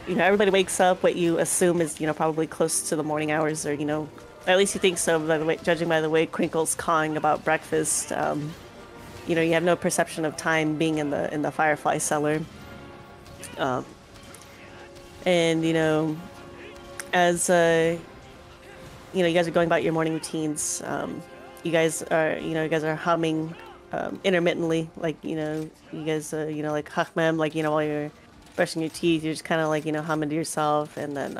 [SPEAKER 2] everybody wakes up, what you assume is, probably close to the morning hours, or, at least you think so, by the way, judging by the way Crinkle's cawing about breakfast. You have no perception of time being in the Firefly cellar. And, as, you guys are going about your morning routines, you guys are humming intermittently, like, you guys, like Hachmem, like, while you're brushing your teeth, you're just kind of like, humming to yourself, and then,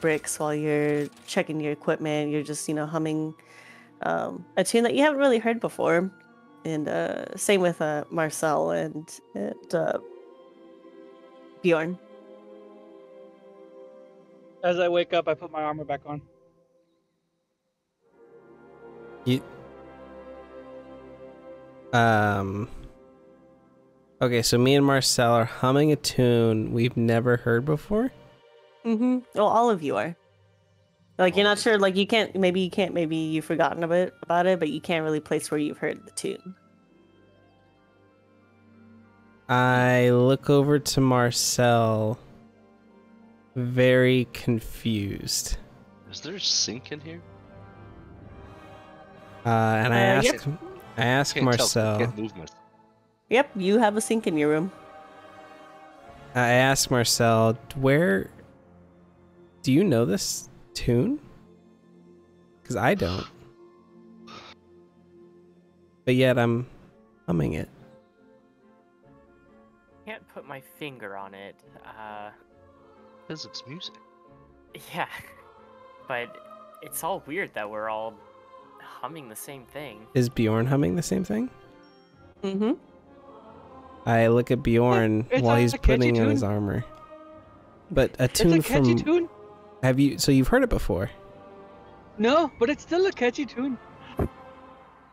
[SPEAKER 2] Bricks, while you're checking your equipment, you're just, humming a tune that you haven't really heard before. And same with Marcel and Bjorn.
[SPEAKER 5] As I wake up, I put my armor back on.
[SPEAKER 4] Okay, so me and Marcel are humming a tune we've never heard before.
[SPEAKER 2] Mm-hmm. Well, all of you are. Like, you're not sure, like, maybe you've forgotten a bit about it, but you can't really place where you've heard the tune.
[SPEAKER 4] I look over to Marcel, very confused.
[SPEAKER 3] Is there a sink in here?
[SPEAKER 4] And
[SPEAKER 2] Yep.
[SPEAKER 4] I ask
[SPEAKER 3] Can't tell,
[SPEAKER 4] Marcel.
[SPEAKER 3] I can't move myself.
[SPEAKER 2] Yep, you have a sink in your room.
[SPEAKER 4] I ask Marcel, where do you know this tune? Because I don't. But yet I'm humming it.
[SPEAKER 1] Can't put my finger on it.
[SPEAKER 3] Because it's music.
[SPEAKER 1] Yeah, but it's all weird that we're all humming the same thing.
[SPEAKER 4] Is Bjorn humming the same thing?
[SPEAKER 2] Mm-hmm.
[SPEAKER 4] I look at Bjorn
[SPEAKER 5] It's
[SPEAKER 4] while
[SPEAKER 5] a
[SPEAKER 4] he's
[SPEAKER 5] catchy
[SPEAKER 4] putting on his
[SPEAKER 5] tune.
[SPEAKER 4] armor. But a
[SPEAKER 5] It's
[SPEAKER 4] tune
[SPEAKER 5] a catchy
[SPEAKER 4] from
[SPEAKER 5] tune.
[SPEAKER 4] have you? So you've heard it before?
[SPEAKER 5] No, but it's still a catchy tune.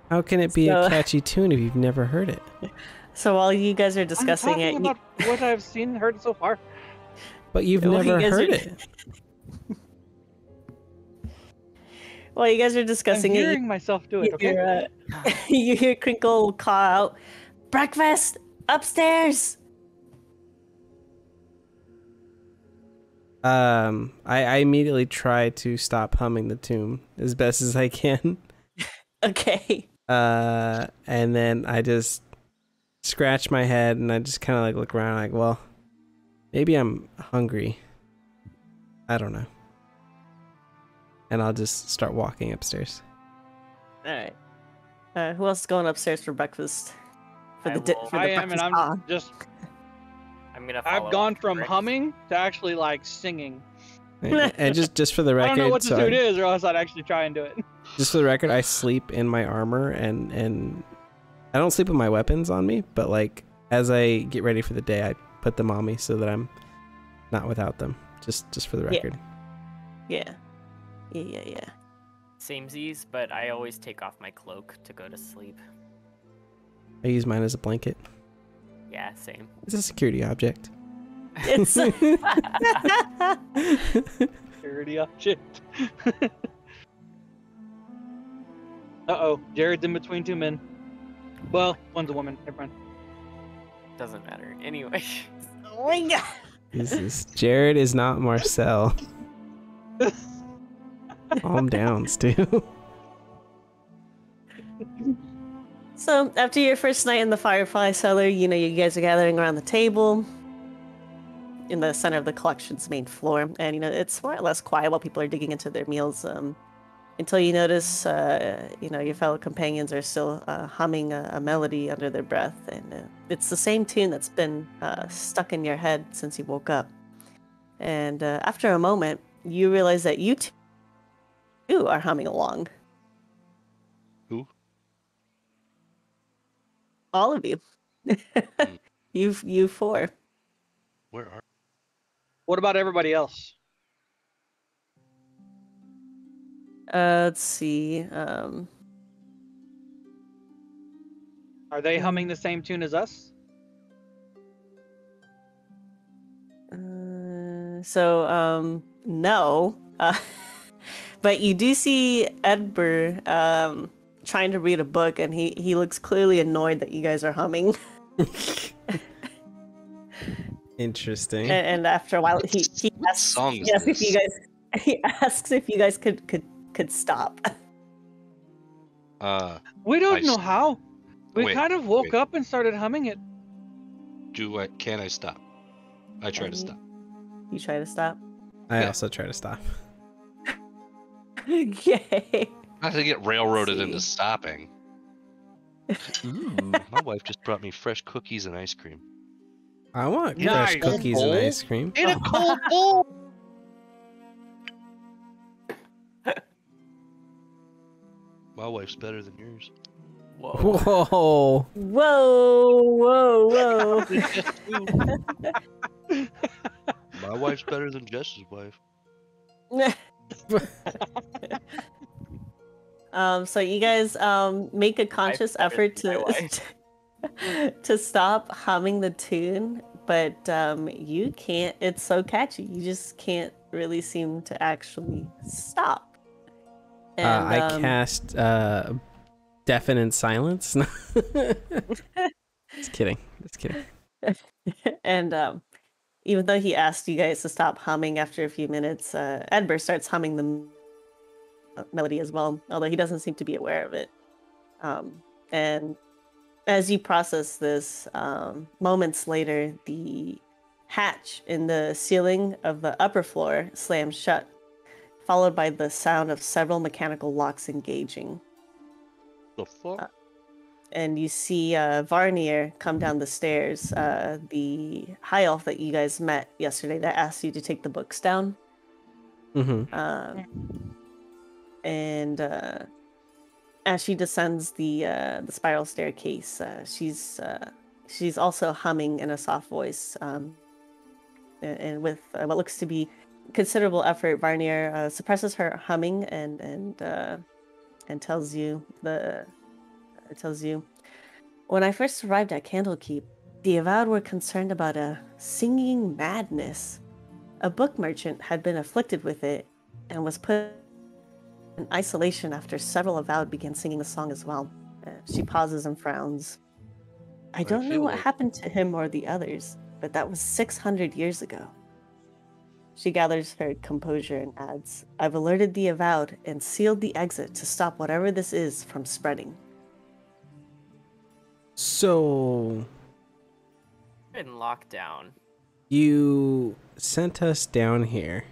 [SPEAKER 4] How can it be a
[SPEAKER 2] So-
[SPEAKER 4] catchy tune if you've never heard it?
[SPEAKER 2] So while you guys are
[SPEAKER 5] I'm
[SPEAKER 2] discussing
[SPEAKER 5] talking
[SPEAKER 2] it,
[SPEAKER 5] about what I've seen and heard so far.
[SPEAKER 4] But you've
[SPEAKER 2] Well, you
[SPEAKER 4] never
[SPEAKER 2] guys
[SPEAKER 4] heard
[SPEAKER 2] are-
[SPEAKER 4] it.
[SPEAKER 2] while you guys are
[SPEAKER 5] I'm
[SPEAKER 2] discussing it,
[SPEAKER 5] hearing myself do it.
[SPEAKER 2] you
[SPEAKER 5] Okay.
[SPEAKER 2] hear, you hear Crinkle call out, "Breakfast upstairs!"
[SPEAKER 4] I immediately try to stop humming the tune as best as I can.
[SPEAKER 2] Okay.
[SPEAKER 4] And then I just scratch my head and I just kind of like look around like, well, maybe I'm hungry. I don't know. And I'll just start walking upstairs.
[SPEAKER 2] All right. Who else is going upstairs for breakfast? For
[SPEAKER 1] I
[SPEAKER 2] the
[SPEAKER 1] will-
[SPEAKER 2] for the
[SPEAKER 5] I am, and
[SPEAKER 2] breakfast
[SPEAKER 5] I'm
[SPEAKER 2] on?
[SPEAKER 5] just.
[SPEAKER 1] I'm gonna. Follow
[SPEAKER 5] I've gone
[SPEAKER 1] up
[SPEAKER 5] from
[SPEAKER 1] Rick.
[SPEAKER 5] humming to actually like singing.
[SPEAKER 4] And just for the
[SPEAKER 5] I
[SPEAKER 4] record,
[SPEAKER 5] don't know what the
[SPEAKER 4] so
[SPEAKER 5] tune is, or else I'd actually try and do it.
[SPEAKER 4] just for the record, I sleep in my armor and I don't sleep with my weapons on me, but like as I get ready for the day, I put them on me so that I'm not without them. Just for the
[SPEAKER 2] Yeah.
[SPEAKER 4] record.
[SPEAKER 2] Yeah. Yeah.
[SPEAKER 1] Samesies, but I always take off my cloak to go to sleep.
[SPEAKER 4] I use mine as a blanket.
[SPEAKER 1] Yeah, same.
[SPEAKER 4] It's a security object.
[SPEAKER 2] It's
[SPEAKER 5] Security object. Uh-oh, Jared's in between two men. Well, one's a woman. Never mind.
[SPEAKER 1] Doesn't matter. Anyway.
[SPEAKER 2] oh my god.
[SPEAKER 4] Jesus. Jared is not Marcel. Calm down, Stu.
[SPEAKER 2] So after your first night in the Firefly Cellar, you guys are gathering around the table in the center of the collection's main floor, and it's more or less quiet while people are digging into their meals. Until you notice, your fellow companions are still humming a melody under their breath, and it's the same tune that's been stuck in your head since you woke up. And after a moment, you realize that you too are humming along.
[SPEAKER 3] Who?
[SPEAKER 2] All of you. you four.
[SPEAKER 3] Where are?
[SPEAKER 5] What about everybody else?
[SPEAKER 2] Let's see.
[SPEAKER 5] Are they humming the same tune as us?
[SPEAKER 2] No. But you do see Edbur trying to read a book, and he looks clearly annoyed that you guys are humming.
[SPEAKER 4] Interesting.
[SPEAKER 2] And after a while, he asks,
[SPEAKER 3] song is
[SPEAKER 2] if you
[SPEAKER 3] this?
[SPEAKER 2] guys. He asks if you guys could stop.
[SPEAKER 5] We don't
[SPEAKER 3] I
[SPEAKER 5] know
[SPEAKER 3] s-
[SPEAKER 5] how. We
[SPEAKER 3] Wait,
[SPEAKER 5] kind of woke
[SPEAKER 3] wait.
[SPEAKER 5] up and started humming it.
[SPEAKER 3] Can I stop? I try to stop.
[SPEAKER 2] You try to stop.
[SPEAKER 4] I
[SPEAKER 3] Yeah.
[SPEAKER 4] also try to stop.
[SPEAKER 2] Okay.
[SPEAKER 3] Not to get railroaded
[SPEAKER 2] see.
[SPEAKER 3] into stopping. Ooh, my wife just brought me fresh cookies and ice cream.
[SPEAKER 4] I want
[SPEAKER 5] Nice.
[SPEAKER 4] fresh cookies and
[SPEAKER 3] Bowl?
[SPEAKER 4] ice cream.
[SPEAKER 5] In a cold bowl.
[SPEAKER 3] My wife's better than yours.
[SPEAKER 1] Whoa.
[SPEAKER 4] Whoa.
[SPEAKER 2] Whoa.
[SPEAKER 3] My wife's better than Jess's wife.
[SPEAKER 2] So you guys make a conscious
[SPEAKER 1] better
[SPEAKER 2] effort
[SPEAKER 1] than my
[SPEAKER 2] to
[SPEAKER 1] wife.
[SPEAKER 2] to stop humming the tune, but you can't. It's so catchy. You just can't really seem to actually stop. And,
[SPEAKER 4] I cast deafened silence. Just kidding.
[SPEAKER 2] and even though he asked you guys to stop humming after a few minutes, Edbur starts humming the melody as well, although he doesn't seem to be aware of it. And as you process this, moments later, the hatch in the ceiling of the upper floor slams shut, followed by the sound of several mechanical locks engaging.
[SPEAKER 3] The fuck?
[SPEAKER 2] and you see Varnier come down the stairs, the high elf that you guys met yesterday that asked you to take the books down.
[SPEAKER 4] Mm-hmm.
[SPEAKER 2] And as she descends the spiral staircase, she's also humming in a soft voice, and with what looks to be considerable effort, Varnier suppresses her humming and tells you when I first arrived at Candlekeep, the Avowed were concerned about a singing madness. A book merchant had been afflicted with it and was put in isolation after several Avowed began singing the song as well. She pauses and frowns. I don't know
[SPEAKER 3] feel
[SPEAKER 2] what
[SPEAKER 3] like-
[SPEAKER 2] happened to him or the others, but that was 600 years ago. She gathers her composure and adds, I've alerted the Avowed and sealed the exit to stop whatever this is from spreading.
[SPEAKER 4] So
[SPEAKER 1] In lockdown.
[SPEAKER 4] you sent us down here.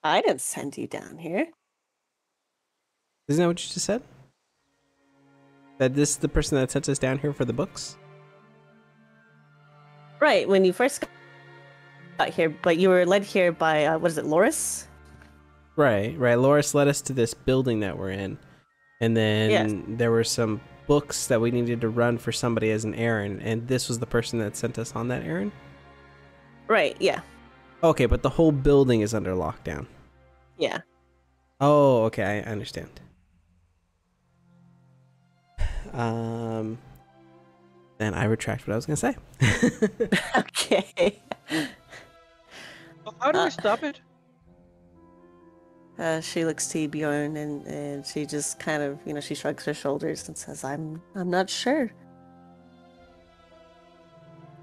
[SPEAKER 2] I didn't send you down here.
[SPEAKER 4] Isn't that what you just said? That this is the person that sent us down here for the books?
[SPEAKER 2] Right, when you first got here, but you were led here by, what is it, Loris?
[SPEAKER 4] Right. Loris led us to this building that we're in. And then
[SPEAKER 2] Yes.
[SPEAKER 4] there were some books that we needed to run for somebody as an errand. And this was the person that sent us on that errand?
[SPEAKER 2] Right, yeah.
[SPEAKER 4] Okay, but the whole building is under lockdown.
[SPEAKER 2] Yeah.
[SPEAKER 4] Oh, okay, I understand. Then I retract what I was gonna say.
[SPEAKER 2] Okay.
[SPEAKER 5] How do we stop it?
[SPEAKER 2] She looks to Bjorn and she just kind of, she shrugs her shoulders and says, I'm not sure.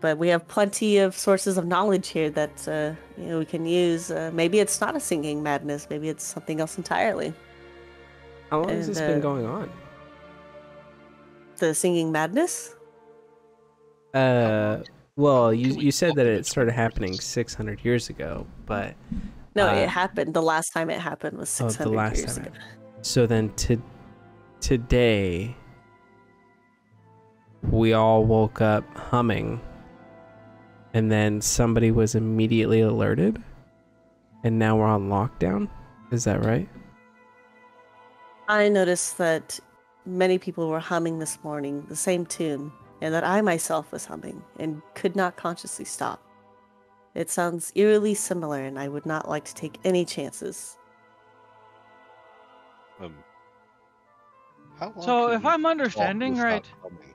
[SPEAKER 2] But we have plenty of sources of knowledge here that, we can use. Maybe it's not a singing madness. Maybe it's something else entirely.
[SPEAKER 4] How long has
[SPEAKER 2] And,
[SPEAKER 4] this been going on?
[SPEAKER 2] The singing madness?
[SPEAKER 4] Well, you said that it started happening 600 years ago, but
[SPEAKER 2] No, it happened. The last time it happened was 600 years ago.
[SPEAKER 4] So then today we all woke up humming, and then somebody was immediately alerted, and now we're on lockdown. Is that right?
[SPEAKER 2] I noticed that many people were humming this morning, the same tune, and that I myself was humming and could not consciously stop. It sounds eerily similar, and I would not like to take any chances.
[SPEAKER 3] How long
[SPEAKER 5] So,
[SPEAKER 3] can
[SPEAKER 5] if
[SPEAKER 3] we
[SPEAKER 5] I'm
[SPEAKER 3] talk
[SPEAKER 5] understanding
[SPEAKER 3] without
[SPEAKER 5] right,
[SPEAKER 3] humming?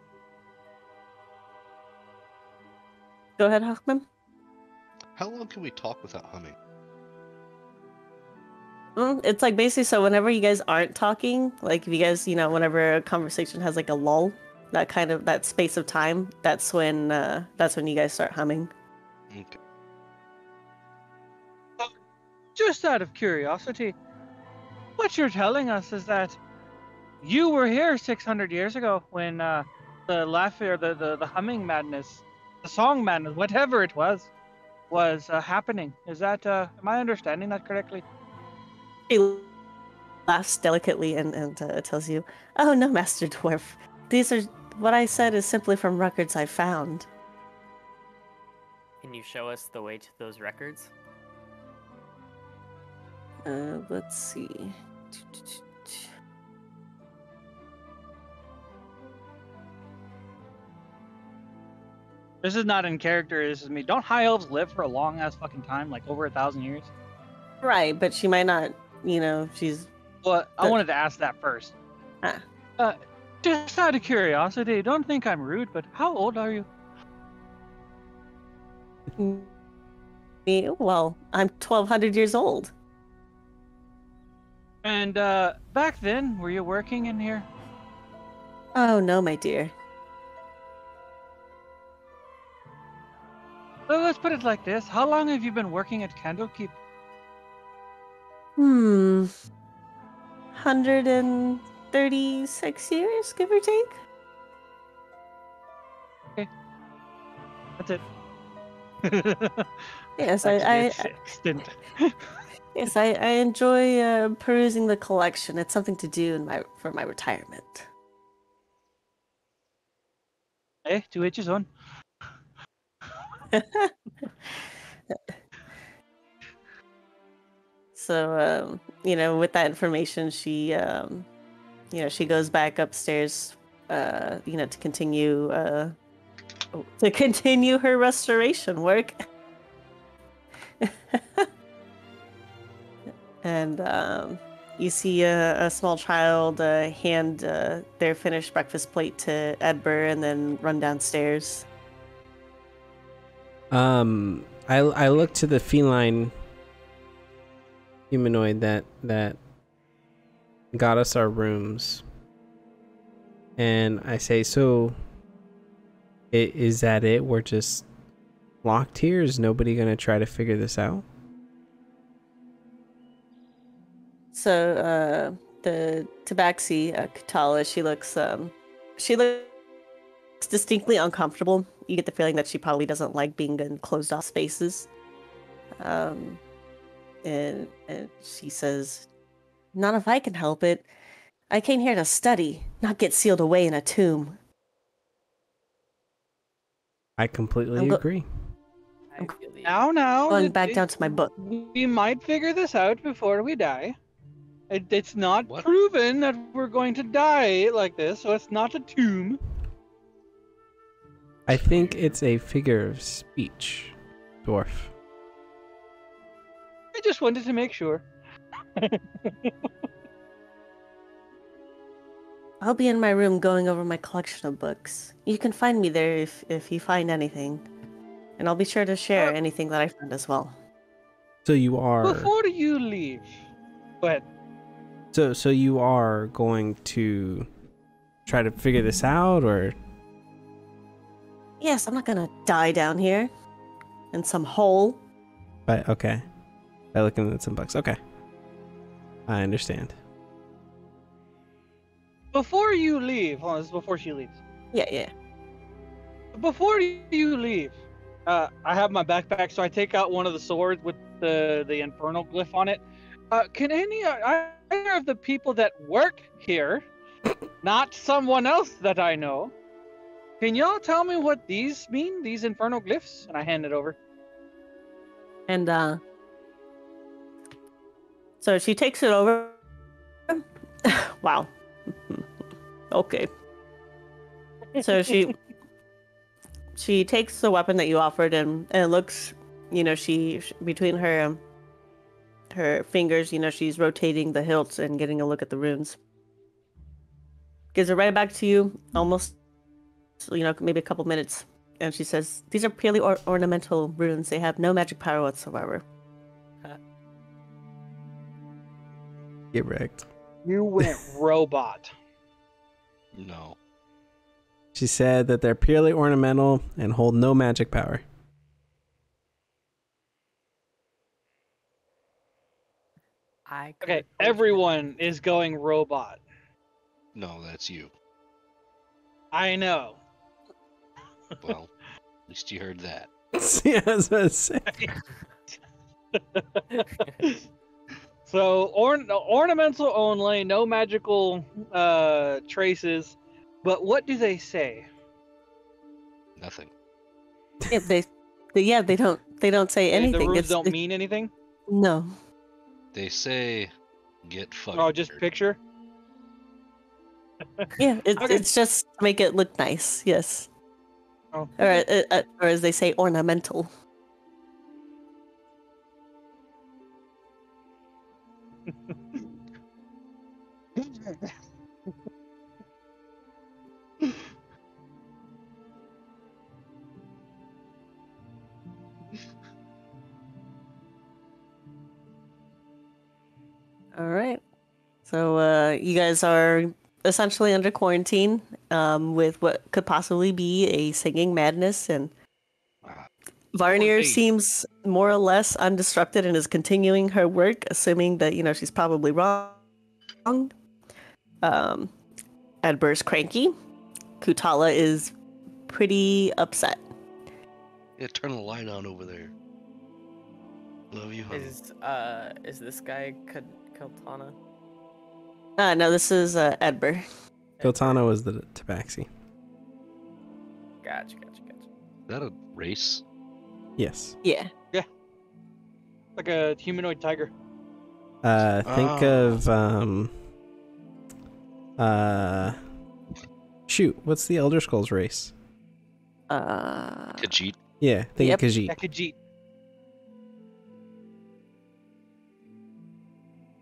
[SPEAKER 2] Go ahead, Hochman.
[SPEAKER 3] How long can we talk without humming?
[SPEAKER 2] It's like basically, so whenever you guys aren't talking, like if you guys, whenever a conversation has like a lull, that space of time, that's when you guys start humming.
[SPEAKER 3] Okay.
[SPEAKER 5] just out of curiosity, what you're telling us is that you were here 600 years ago when the laugh or the humming madness, the song madness, whatever it was happening. Is that, am I understanding that correctly?
[SPEAKER 2] He laughs delicately and tells you, "Oh no, Master Dwarf. These are what I said is simply from records I found."
[SPEAKER 1] Can you show us the way to those records?
[SPEAKER 2] Let's see.
[SPEAKER 5] This is not in character. This is me. Don't high elves live for a long ass fucking time, like over 1,000 years?
[SPEAKER 2] Right, but she might not. She's.
[SPEAKER 5] Well, I
[SPEAKER 2] But-
[SPEAKER 5] wanted to ask that first.
[SPEAKER 2] Ah.
[SPEAKER 5] Just out of curiosity, don't think I'm rude, but how old are you?
[SPEAKER 2] Me? Well, I'm 1,200 years old.
[SPEAKER 5] And back then, were you working in here?
[SPEAKER 2] Oh no, my dear.
[SPEAKER 5] Well, let's put it like this. How long have you been working at Candlekeep?
[SPEAKER 2] 136 years, give or take.
[SPEAKER 5] That's it.
[SPEAKER 2] Yes,
[SPEAKER 5] Actually, it's stint.
[SPEAKER 2] Yes, I enjoy perusing the collection. It's something to do for my retirement.
[SPEAKER 5] Hey, to each his own.
[SPEAKER 2] So, with that information, she goes back upstairs, to continue her restoration work. And you see a small child hand their finished breakfast plate to Edbur and then run downstairs.
[SPEAKER 4] I look to the feline humanoid that got us our rooms, and I say, so is that it? We're just locked here? Is nobody gonna try to figure this out?
[SPEAKER 2] So the Tabaxi, Katala, she looks distinctly uncomfortable. You get the feeling that she probably doesn't like being in closed off spaces. And she says, "Not if I can help it. I came here to study, not get sealed away in a tomb."
[SPEAKER 4] I completely
[SPEAKER 2] I'm go-
[SPEAKER 4] agree.
[SPEAKER 1] I feel you.
[SPEAKER 5] Now,
[SPEAKER 2] Going back down to my book.
[SPEAKER 5] We might figure this out before we die. It's not
[SPEAKER 3] What?
[SPEAKER 5] proven that we're going to die like this, so it's not a tomb.
[SPEAKER 4] I think it's a figure of speech, dwarf.
[SPEAKER 5] I just wanted to make sure.
[SPEAKER 2] I'll be in my room going over my collection of books. You can find me there if you find anything. And I'll be sure to share anything that I find as well.
[SPEAKER 4] So you are
[SPEAKER 5] Before you leave, go ahead.
[SPEAKER 4] so you are going to try to figure this out, or
[SPEAKER 2] Yes, I'm not gonna die down here in some hole.
[SPEAKER 4] by looking at some books. Okay, I understand.
[SPEAKER 5] Before you leave, hold on, this is before she leaves.
[SPEAKER 2] Yeah.
[SPEAKER 5] Before you leave, I have my backpack, so I take out one of the swords with the infernal glyph on it. Can either of the people that work here, not someone else that I know, can y'all tell me what these mean? These infernal glyphs? And I hand it over.
[SPEAKER 2] And so she takes it over. Wow. Okay. So she takes the weapon that you offered and looks, she between her fingers, she's rotating the hilts and getting a look at the runes. Gives it right back to you, almost, maybe a couple minutes. And she says, "These are purely ornamental runes. They have no magic power whatsoever."
[SPEAKER 4] Get wrecked.
[SPEAKER 5] You went robot.
[SPEAKER 3] No.
[SPEAKER 4] She said that they're purely ornamental and hold no magic power.
[SPEAKER 5] Okay, everyone is going robot.
[SPEAKER 3] No, that's you.
[SPEAKER 5] I know.
[SPEAKER 3] Well, at least you heard that.
[SPEAKER 4] Yeah, I was about to say.
[SPEAKER 5] So ornamental only, no magical traces. But what do they say?
[SPEAKER 3] Nothing.
[SPEAKER 2] Yeah, they don't say anything.
[SPEAKER 5] The runes don't mean anything.
[SPEAKER 2] No.
[SPEAKER 3] They say, get fucked.
[SPEAKER 5] Oh, just picture.
[SPEAKER 2] Yeah,
[SPEAKER 5] Okay.
[SPEAKER 2] it's just to make it look nice. Yes.
[SPEAKER 5] Oh.
[SPEAKER 2] Or as they say, ornamental. All right. So you guys are essentially under quarantine with what could possibly be a singing madness, and Varnier seems more or less undistracted and is continuing her work, assuming that she's probably wrong. Edbur's cranky. Kutala is pretty upset.
[SPEAKER 3] Yeah, turn the light on over there. Love you, honey.
[SPEAKER 1] Is this guy Keltana?
[SPEAKER 2] No, this is Edbur.
[SPEAKER 4] Gotana was the tabaxi.
[SPEAKER 1] Gotcha.
[SPEAKER 3] Is that a race?
[SPEAKER 4] Yes.
[SPEAKER 2] Yeah.
[SPEAKER 5] Like a humanoid tiger.
[SPEAKER 4] Think
[SPEAKER 3] Oh.
[SPEAKER 4] of shoot, what's the Elder Scrolls race?
[SPEAKER 3] Khajiit.
[SPEAKER 4] Yeah, think
[SPEAKER 2] Yep.
[SPEAKER 4] of Khajiit.
[SPEAKER 5] Khajiit.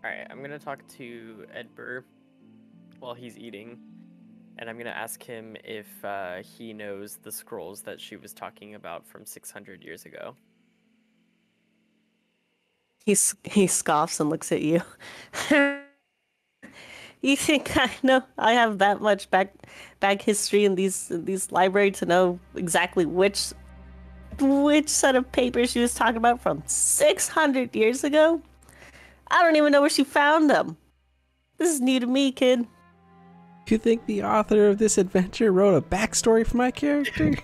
[SPEAKER 1] All right, I'm gonna talk to Edbur while he's eating, and I'm gonna ask him if he knows the scrolls that she was talking about from 600 years ago.
[SPEAKER 2] He scoffs and looks at you. You think I know? I have that much back history in these library to know exactly which set of papers she was talking about from 600 years ago? I don't even know where she found them. This is new to me, kid.
[SPEAKER 4] You think the author of this adventure wrote a backstory for my character?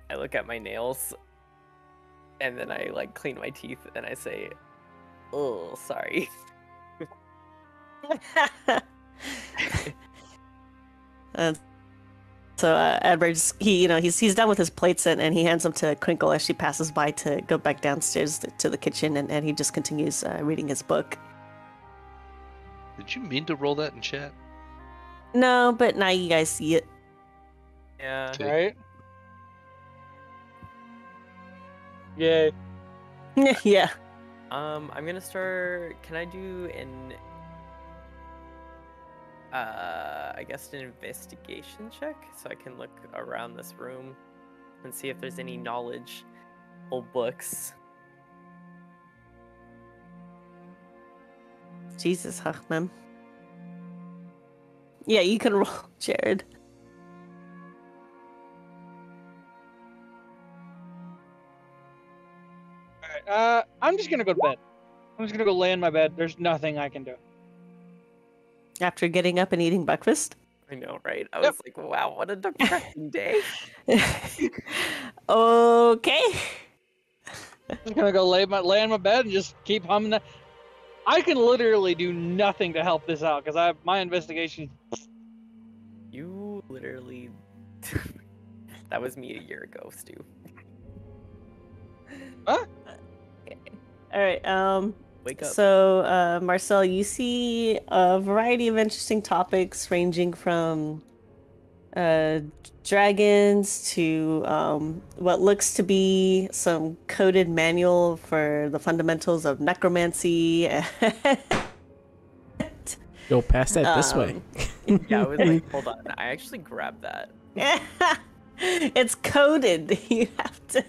[SPEAKER 1] I look at my nails, and then I like clean my teeth, and I say, "Oh, sorry."
[SPEAKER 2] And so Edward's he's done with his plates and he hands them to Crinkle as she passes by to go back downstairs to the kitchen, and he just continues reading his book.
[SPEAKER 3] Did you mean to roll that in chat?
[SPEAKER 2] No, but now you guys see it.
[SPEAKER 1] Yeah.
[SPEAKER 3] Okay.
[SPEAKER 5] Right? Yay.
[SPEAKER 2] Yeah.
[SPEAKER 1] I'm gonna start. Can I do an I guess an investigation check so I can look around this room and see if there's any knowledge or books.
[SPEAKER 2] Jesus, Hachman. Yeah, you can roll, Jared.
[SPEAKER 5] Alright, I'm just gonna go to bed. I'm just gonna go lay in my bed. There's nothing I can do.
[SPEAKER 2] After getting up and eating breakfast.
[SPEAKER 1] I know, right? I
[SPEAKER 5] Yep.
[SPEAKER 1] was like, wow, what a depressing day.
[SPEAKER 2] Okay.
[SPEAKER 5] I'm just gonna go lay in my bed and just keep humming that. I can literally do nothing to help this out because my investigation.
[SPEAKER 1] You literally. That was me a year ago, Stu.
[SPEAKER 5] Huh?
[SPEAKER 2] All right.
[SPEAKER 1] Wake up.
[SPEAKER 2] So, Marcel, you see a variety of interesting topics ranging from dragons to what looks to be some coded manual for the fundamentals of necromancy.
[SPEAKER 4] You'll pass that this way.
[SPEAKER 1] Yeah, I was like, hold on. I actually grabbed that.
[SPEAKER 2] It's coded. You have to.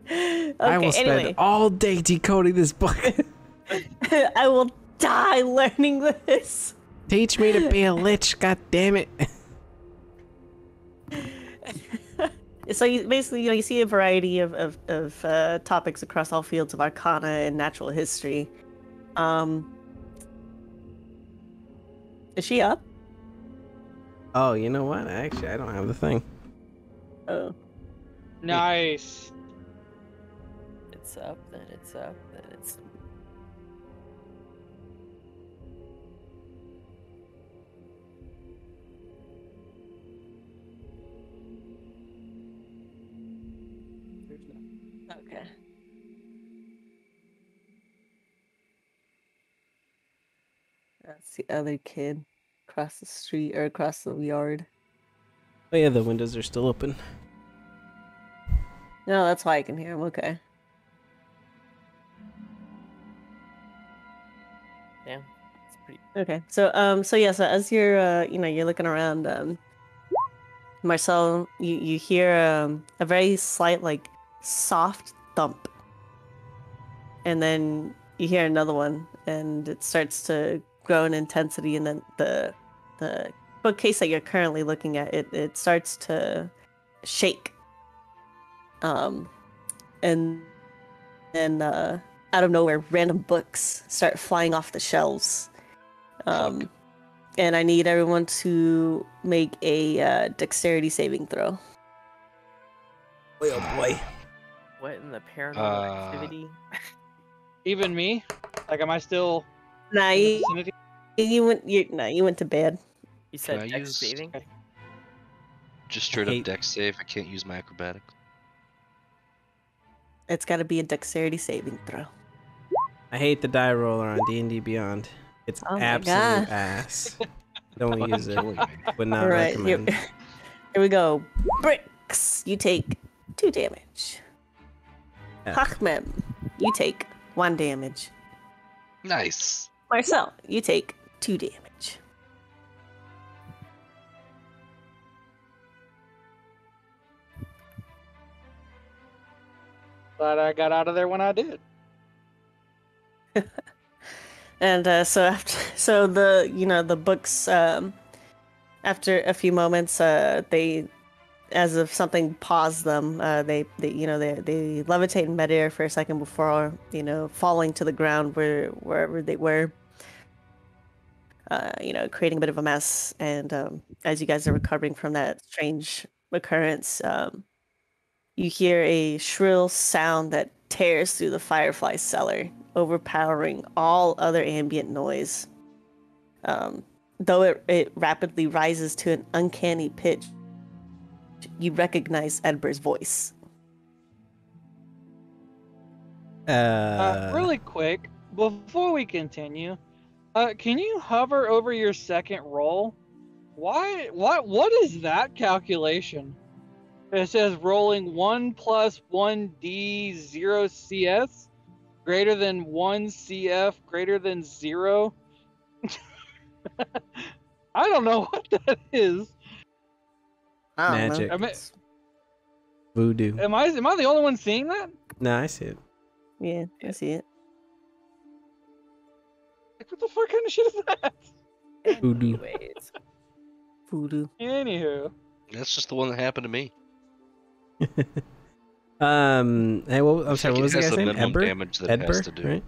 [SPEAKER 2] Okay,
[SPEAKER 4] I will spend
[SPEAKER 2] anyway.
[SPEAKER 4] all day decoding this book.
[SPEAKER 2] I will die learning this.
[SPEAKER 4] Teach me to be a lich, god damn it.
[SPEAKER 2] So you basically, you see a variety of topics across all fields of arcana and natural history. Is she up?
[SPEAKER 4] Oh, you know what? Actually, I don't have the thing.
[SPEAKER 2] Oh.
[SPEAKER 5] Nice.
[SPEAKER 1] It's up, then it's up, then it's.
[SPEAKER 2] Okay. That's the other kid across the street or across the yard.
[SPEAKER 4] Oh yeah, the windows are still open.
[SPEAKER 2] No, that's why I can hear him. Okay.
[SPEAKER 1] Yeah, it's pretty.
[SPEAKER 2] Okay. So so as you're you're looking around, Marcel, you hear a very slight like soft thump. And then you hear another one and it starts to grow in intensity, and then the bookcase that you're currently looking at, it starts to shake. And then out of nowhere, random books start flying off the shelves. And I need everyone to make a dexterity saving throw.
[SPEAKER 4] Oh boy.
[SPEAKER 1] What in the paranormal activity?
[SPEAKER 5] Even me? Like, am I still
[SPEAKER 2] Nah,
[SPEAKER 5] in the
[SPEAKER 2] you,
[SPEAKER 5] vicinity?
[SPEAKER 2] You went to bed.
[SPEAKER 1] You
[SPEAKER 3] Can
[SPEAKER 1] said
[SPEAKER 3] I
[SPEAKER 1] dex
[SPEAKER 3] use-
[SPEAKER 1] saving?
[SPEAKER 3] Just straight up
[SPEAKER 4] hate-
[SPEAKER 3] dex save. I can't use my acrobatics.
[SPEAKER 2] It's got to be a dexterity saving throw.
[SPEAKER 4] I hate the die roller on D&D Beyond. It's
[SPEAKER 2] Oh my
[SPEAKER 4] absolute
[SPEAKER 2] God.
[SPEAKER 4] ass. Don't
[SPEAKER 3] Fucking
[SPEAKER 4] use it.
[SPEAKER 3] killing me.
[SPEAKER 4] Would not
[SPEAKER 2] All right, here,
[SPEAKER 4] recommend.
[SPEAKER 2] here we go. Bricks, you take 2 damage.
[SPEAKER 4] Yeah.
[SPEAKER 2] Hachmem, you take 1 damage.
[SPEAKER 3] Nice.
[SPEAKER 2] Marcel, you take 2 damage.
[SPEAKER 5] Glad I got out of there when I did.
[SPEAKER 2] And so the books after a few moments they, as if something paused them, they levitate in midair for a second before falling to the ground wherever they were, creating a bit of a mess. And as you guys are recovering from that strange occurrence, you hear a shrill sound that tears through the firefly cellar, overpowering all other ambient noise. Though it rapidly rises to an uncanny pitch, you recognize Edber's voice.
[SPEAKER 5] Really quick, before we continue, can you hover over your second roll? What is that calculation? It says rolling 1 plus 1d 0 CS greater than 1 CF greater than 0. I don't know what that is.
[SPEAKER 2] I don't know.
[SPEAKER 4] Magic.
[SPEAKER 5] I mean,
[SPEAKER 4] Voodoo.
[SPEAKER 5] am I the only one seeing that?
[SPEAKER 4] No, I see it.
[SPEAKER 2] Yeah, I see it.
[SPEAKER 5] Like, what the fuck kind of shit is that?
[SPEAKER 4] Voodoo.
[SPEAKER 1] Anyways,
[SPEAKER 2] Voodoo.
[SPEAKER 5] Anywho,
[SPEAKER 3] That's just the one that happened to me.
[SPEAKER 4] Hey, I'm
[SPEAKER 3] Looks
[SPEAKER 4] sorry.
[SPEAKER 3] like
[SPEAKER 4] What was
[SPEAKER 3] it
[SPEAKER 4] the
[SPEAKER 3] has
[SPEAKER 4] guy's
[SPEAKER 3] the
[SPEAKER 4] name?
[SPEAKER 3] minimum
[SPEAKER 4] Edber.
[SPEAKER 3] damage that it has to
[SPEAKER 4] Edber,
[SPEAKER 3] do.
[SPEAKER 4] right?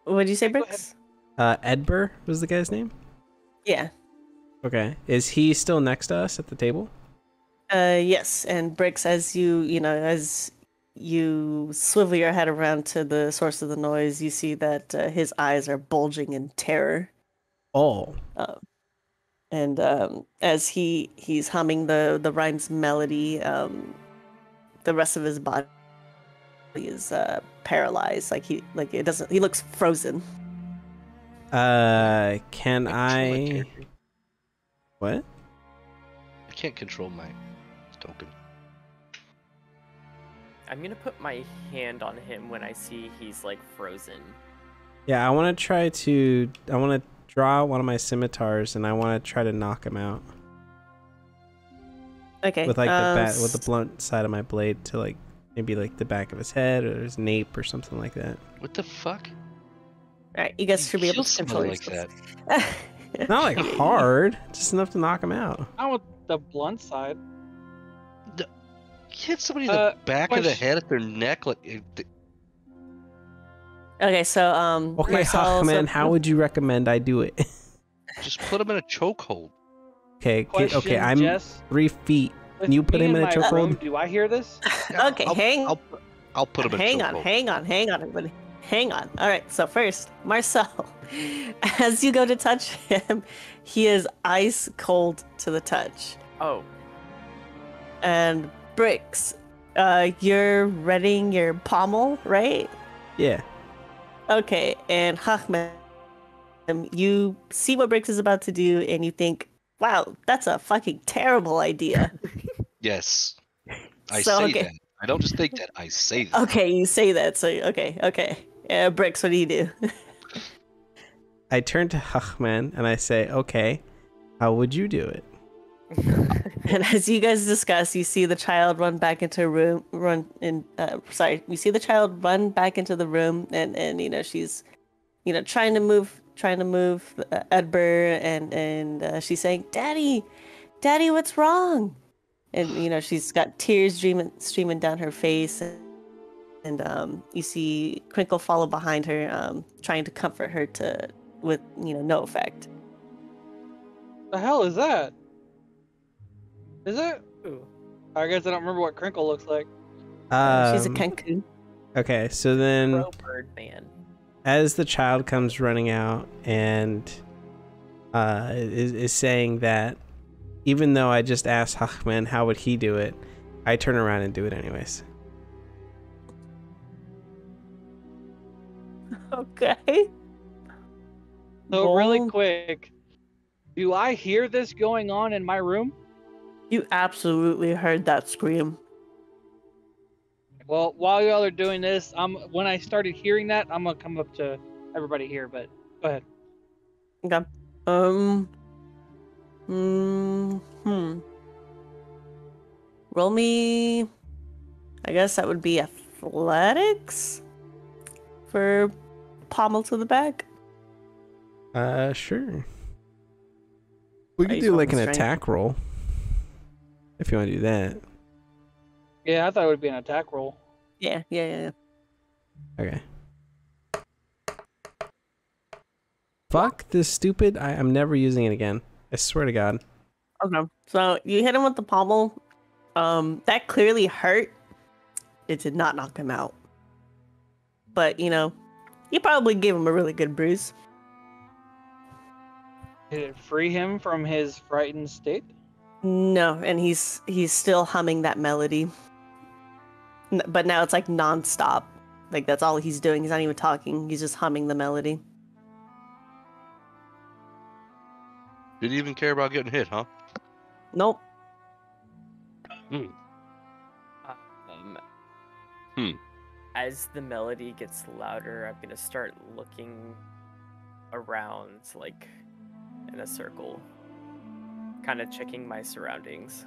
[SPEAKER 2] What did you say,
[SPEAKER 5] Go ahead.
[SPEAKER 2] Brooks?
[SPEAKER 4] Edber was the guy's name.
[SPEAKER 2] Yeah.
[SPEAKER 4] Okay. Is he still next to us at the table?
[SPEAKER 2] Yes, and Bricks, as as you swivel your head around to the source of the noise, you see that his eyes are bulging in terror.
[SPEAKER 4] Oh.
[SPEAKER 2] And as he's humming the rhyme's melody, the rest of his body is paralyzed. He looks frozen.
[SPEAKER 4] Can
[SPEAKER 3] Control my
[SPEAKER 4] I?
[SPEAKER 3] character.
[SPEAKER 4] What?
[SPEAKER 3] I can't control my token.
[SPEAKER 1] I'm gonna put my hand on him when I see he's like frozen.
[SPEAKER 4] Yeah, I want to try to. I want to draw one of my scimitars and I want to try to knock him out
[SPEAKER 2] Okay.
[SPEAKER 4] with like with the blunt side of my blade to like maybe like the back of his head or his nape or something like that.
[SPEAKER 3] What the fuck?
[SPEAKER 2] All right, you guys should be able
[SPEAKER 3] Kill
[SPEAKER 2] to control
[SPEAKER 3] somebody like
[SPEAKER 2] yourselves.
[SPEAKER 3] that.
[SPEAKER 4] Not like hard, just enough to knock him out.
[SPEAKER 5] not with the blunt side.
[SPEAKER 3] You hit somebody in the back of the
[SPEAKER 5] question.
[SPEAKER 3] head at their neck, like
[SPEAKER 2] Okay, so
[SPEAKER 4] Okay,
[SPEAKER 2] Marcel,
[SPEAKER 4] man,
[SPEAKER 2] so-
[SPEAKER 4] how would you recommend I do it?
[SPEAKER 3] just put them in a chokehold.
[SPEAKER 4] Okay,
[SPEAKER 5] Question,
[SPEAKER 4] okay, I'm
[SPEAKER 5] Jess,
[SPEAKER 4] 3 feet.
[SPEAKER 5] with
[SPEAKER 4] Can you put
[SPEAKER 5] me
[SPEAKER 4] him in a
[SPEAKER 5] my
[SPEAKER 4] chokehold?
[SPEAKER 5] room, do I hear this?
[SPEAKER 2] Okay,
[SPEAKER 3] I'll put them in a
[SPEAKER 2] hang
[SPEAKER 3] chokehold.
[SPEAKER 2] on, everybody. Hang on. All right, so first, Marcel, as you go to touch him, he is ice cold to the touch.
[SPEAKER 1] Oh,
[SPEAKER 2] And Bricks, you're readying your pommel, right?
[SPEAKER 4] Yeah.
[SPEAKER 2] Okay, and Hachman, you see what Bricks is about to do, and you think, wow, that's a fucking terrible idea.
[SPEAKER 3] Yes. I
[SPEAKER 2] So,
[SPEAKER 3] say
[SPEAKER 2] okay.
[SPEAKER 3] that. I don't just think that. I say that.
[SPEAKER 2] Okay, you say that, so okay. Bricks, what do you do?
[SPEAKER 4] I turn to Hachman and I say, okay, how would you do it?
[SPEAKER 2] And as you guys discuss, you see the child run back into a room. You see the child run back into the room, and she's, trying to move Edber, and she's saying, "Daddy, what's wrong?" And she's got tears streaming down her face, and you see Crinkle follow behind her, trying to comfort her with no effect.
[SPEAKER 5] The hell is that? Is it?
[SPEAKER 1] ooh.
[SPEAKER 5] I guess I don't remember what Crinkle looks like.
[SPEAKER 2] She's a
[SPEAKER 4] Um,
[SPEAKER 2] Cancun.
[SPEAKER 4] Okay, so then
[SPEAKER 1] Pro bird man.
[SPEAKER 4] as the child comes running out and is saying that even though I just asked Hachman how would he do it, I turn around and do it anyways.
[SPEAKER 2] Okay.
[SPEAKER 5] So really
[SPEAKER 2] Roll.
[SPEAKER 5] quick, do I hear this going on in my room?
[SPEAKER 2] You absolutely heard that scream.
[SPEAKER 5] Well, while y'all are doing this, when I started hearing that, I'm gonna come up to everybody here. But go ahead.
[SPEAKER 2] Okay. Hmm. Roll me. I guess that would be athletics for pommel to the back.
[SPEAKER 4] Sure. We
[SPEAKER 2] I
[SPEAKER 4] could
[SPEAKER 2] just
[SPEAKER 4] do
[SPEAKER 2] want
[SPEAKER 4] like
[SPEAKER 2] the
[SPEAKER 4] an
[SPEAKER 2] strength.
[SPEAKER 4] attack roll if you want to do that.
[SPEAKER 5] Yeah, I thought it would be an attack roll.
[SPEAKER 2] Yeah.
[SPEAKER 4] Okay. Fuck this stupid. I'm never using it again. I swear to God.
[SPEAKER 2] Okay. So you hit him with the pommel. That clearly hurt. It did not knock him out. But, you probably gave him a really good bruise.
[SPEAKER 5] Did it free him from his frightened state?
[SPEAKER 2] No, and he's still humming that melody. But now it's like nonstop. Like that's all he's doing. He's not even talking. He's just humming the melody.
[SPEAKER 3] Didn't even care about getting hit, huh?
[SPEAKER 2] Nope.
[SPEAKER 1] Um,
[SPEAKER 3] Hmm.
[SPEAKER 1] As the melody gets louder, I'm gonna start looking around, like, in a circle. Kind of checking my surroundings.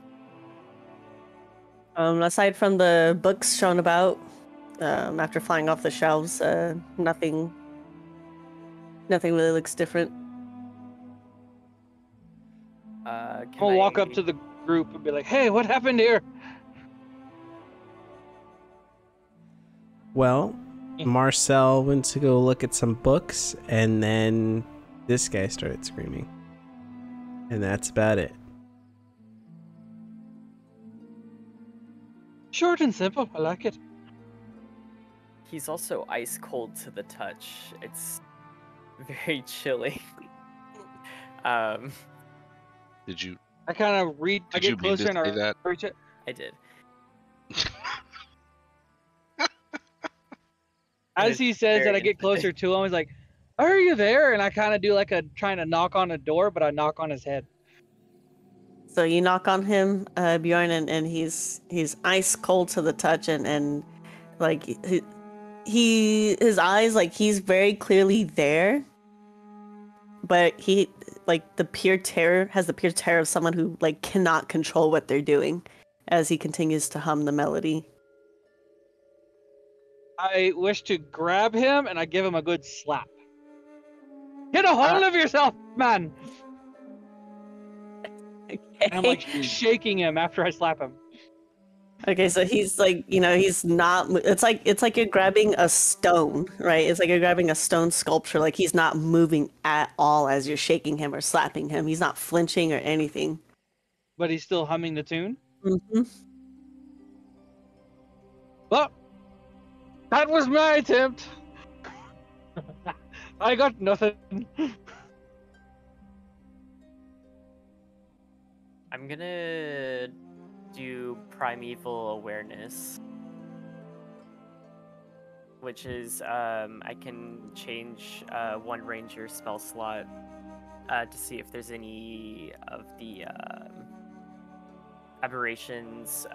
[SPEAKER 2] Aside from the books shown about, after flying off the shelves, nothing really looks different.
[SPEAKER 5] I'm gonna walk up to the group and be like, "Hey, what happened here?"
[SPEAKER 4] Well, Marcel went to go look at some books, and then this guy started screaming. And that's about it.
[SPEAKER 5] Short and simple. I like it.
[SPEAKER 1] He's also ice cold to the touch. It's very chilly.
[SPEAKER 3] Did you?
[SPEAKER 5] I kind of read. I
[SPEAKER 3] Did you
[SPEAKER 5] get
[SPEAKER 3] mean to
[SPEAKER 5] closer and
[SPEAKER 3] say
[SPEAKER 5] I
[SPEAKER 3] that?
[SPEAKER 5] reach it.
[SPEAKER 1] I did.
[SPEAKER 5] As he says
[SPEAKER 1] very
[SPEAKER 5] that, I get closer to him. He's like, "Are you there?" And I kind of do like a trying to knock on a door, but I knock on his head.
[SPEAKER 2] So you knock on him, Bjorn, and he's ice cold to the touch, and like his eyes, like he's very clearly there, but he like the pure terror of someone who like cannot control what they're doing, as he continues to hum the melody.
[SPEAKER 5] I wish to grab him and I give him a good slap. Get a hold of yourself, man!
[SPEAKER 2] Okay.
[SPEAKER 5] And I'm like shaking him after I slap him.
[SPEAKER 2] Okay, so he's like, he's not. It's like you're grabbing a stone, right? It's like you're grabbing a stone sculpture. Like he's not moving at all as you're shaking him or slapping him. He's not flinching or anything.
[SPEAKER 5] But he's still humming the tune.
[SPEAKER 2] Mm-hmm.
[SPEAKER 5] Well, that was my attempt. I got nothing.
[SPEAKER 1] I'm gonna do Primeval Awareness, which is I can change one ranger spell slot to see if there's any of the aberrations,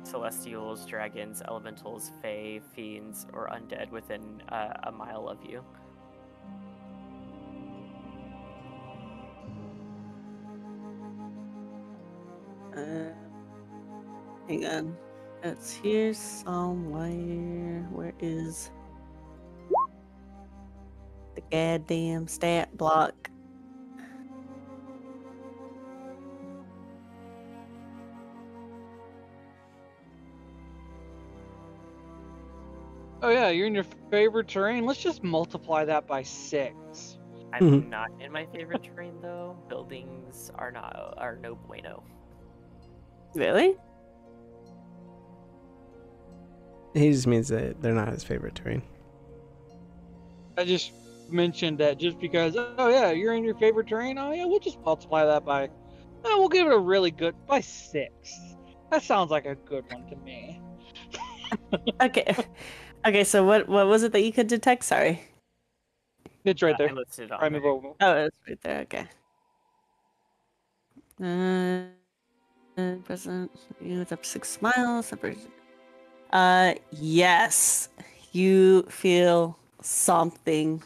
[SPEAKER 1] celestials, dragons, elementals, fae, fiends, or undead within a mile of you.
[SPEAKER 2] Hang on. It's here somewhere. Where is the goddamn stat block?
[SPEAKER 5] Oh yeah, you're in your favorite terrain. Let's just multiply that by 6.
[SPEAKER 1] I'm not in my favorite terrain though. Buildings are no bueno.
[SPEAKER 2] Really?
[SPEAKER 4] He just means that they're not his favorite terrain.
[SPEAKER 5] I just mentioned that just because, oh yeah, you're in your favorite terrain. Oh yeah, we'll just multiply that by, we'll give it a really good, by 6. That sounds like a good one to me.
[SPEAKER 2] Okay. Okay, so what was it that you could detect? Sorry.
[SPEAKER 5] It's right
[SPEAKER 1] I
[SPEAKER 5] there.
[SPEAKER 1] listed on
[SPEAKER 5] Primeval.
[SPEAKER 2] Oh, it's right there. Okay. Present. It's up 6 miles. Yes. You feel something.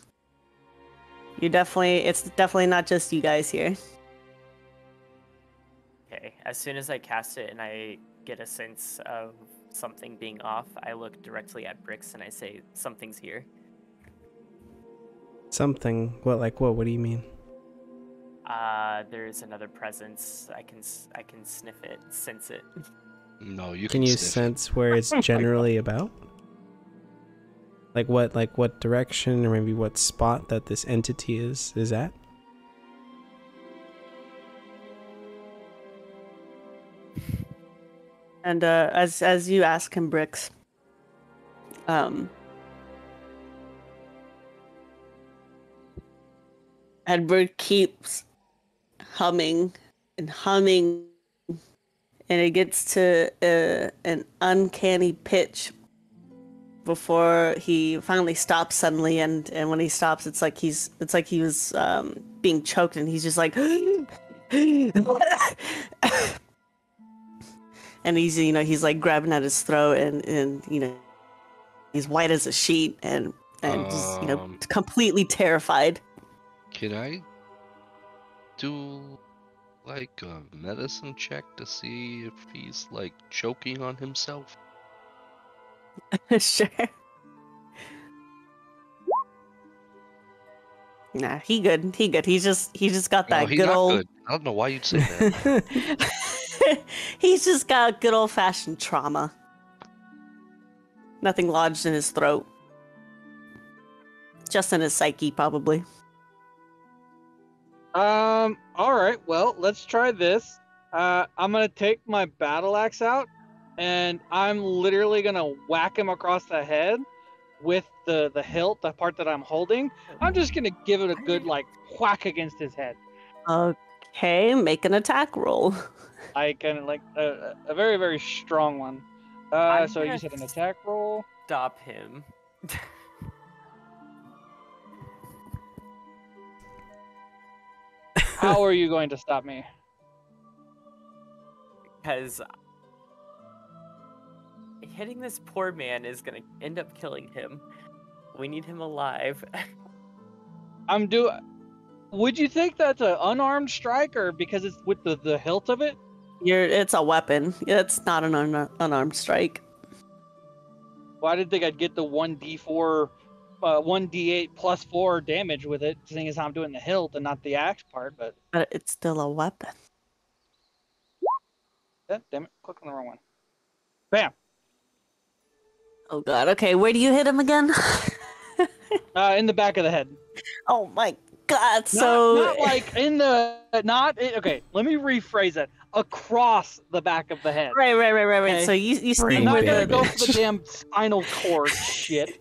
[SPEAKER 2] It's definitely not just you guys here.
[SPEAKER 1] Okay, as soon as I cast it and I get a sense of something being off, I look directly at Brix and I say, something's here.
[SPEAKER 4] Something. What? Like what? What do you mean?
[SPEAKER 1] There's another presence. I can sniff it, sense it.
[SPEAKER 3] No, you
[SPEAKER 4] Can
[SPEAKER 3] can
[SPEAKER 4] you
[SPEAKER 3] sniff it.
[SPEAKER 4] sense where it's generally about? Like what direction or maybe what spot that this entity is at?
[SPEAKER 2] And as you ask him, Brix, Edward keeps humming and humming, and it gets to an uncanny pitch before he finally stops suddenly. And when he stops, it's like he was being choked, and he's just like, and he's like grabbing at his throat, and he's white as a sheet, and just completely terrified.
[SPEAKER 3] Can I do like a medicine check to see if he's like choking on himself?
[SPEAKER 2] Sure. Nah, he good. He's just got
[SPEAKER 3] No,
[SPEAKER 2] that
[SPEAKER 3] he's
[SPEAKER 2] good
[SPEAKER 3] not
[SPEAKER 2] old.
[SPEAKER 3] good. I don't know why you'd say that.
[SPEAKER 2] He's just got good old fashioned trauma. Nothing lodged in his throat. Just in his psyche, probably.
[SPEAKER 5] All right. Well, let's try this. I'm gonna take my battle axe out, and I'm literally gonna whack him across the head with the hilt, the part that I'm holding. I'm just gonna give it a good like whack against his head.
[SPEAKER 2] Okay, make an attack roll.
[SPEAKER 5] I can like a very very strong one.
[SPEAKER 1] I'm
[SPEAKER 5] So you
[SPEAKER 1] gonna
[SPEAKER 5] said an attack roll.
[SPEAKER 1] Stop him.
[SPEAKER 5] How are you going to stop me?
[SPEAKER 1] Because hitting this poor man is gonna end up killing him. We need him alive.
[SPEAKER 5] Would you think that's an unarmed strike, or because it's with the hilt of it?
[SPEAKER 2] It's a weapon. It's not an unarmed strike.
[SPEAKER 5] Well, I didn't think I'd get the 1d4, 1d8 plus 4 damage with it, seeing as how I'm doing the hilt and not the axe part, but
[SPEAKER 2] It's still a weapon.
[SPEAKER 5] damn it, click on the wrong one. Bam!
[SPEAKER 2] Oh god. Okay, where do you hit him again?
[SPEAKER 5] In the back of the head.
[SPEAKER 2] Oh my god. So
[SPEAKER 5] Not like in the, okay, let me rephrase that. Across the back of the head.
[SPEAKER 2] Right.
[SPEAKER 5] Okay.
[SPEAKER 2] So you see
[SPEAKER 4] Brain
[SPEAKER 5] I'm not
[SPEAKER 2] where
[SPEAKER 5] gonna
[SPEAKER 2] the
[SPEAKER 5] go for the damn spinal cord shit.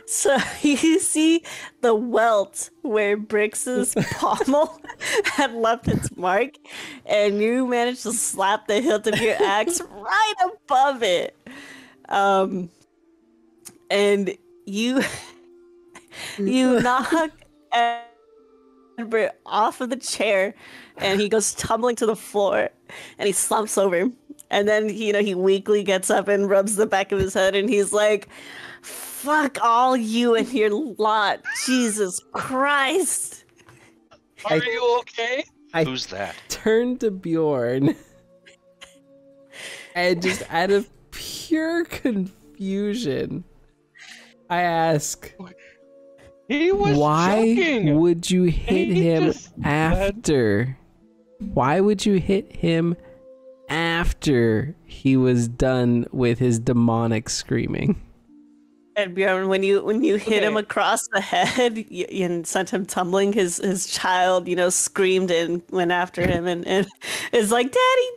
[SPEAKER 2] So you see the welt where Brix's pommel had left its mark, and you managed to slap the hilt of your axe right above it. And you knock Edward off of the chair, and he goes tumbling to the floor, and he slumps over. And then he weakly gets up and rubs the back of his head, and he's like, "Fuck all you and your lot, Jesus Christ!"
[SPEAKER 5] Are you okay?
[SPEAKER 4] I
[SPEAKER 3] Who's that?
[SPEAKER 4] turned to Bjorn and just out of pure confusion, I ask,
[SPEAKER 5] He was
[SPEAKER 4] why
[SPEAKER 5] joking.
[SPEAKER 4] would you hit
[SPEAKER 5] He
[SPEAKER 4] him
[SPEAKER 5] just said-
[SPEAKER 4] after? Why would you hit him after he was done with his demonic screaming?
[SPEAKER 2] And Bjorn, when you hit him
[SPEAKER 5] Okay.
[SPEAKER 2] across the head and sent him tumbling, his child, screamed and went after him and is like, Daddy,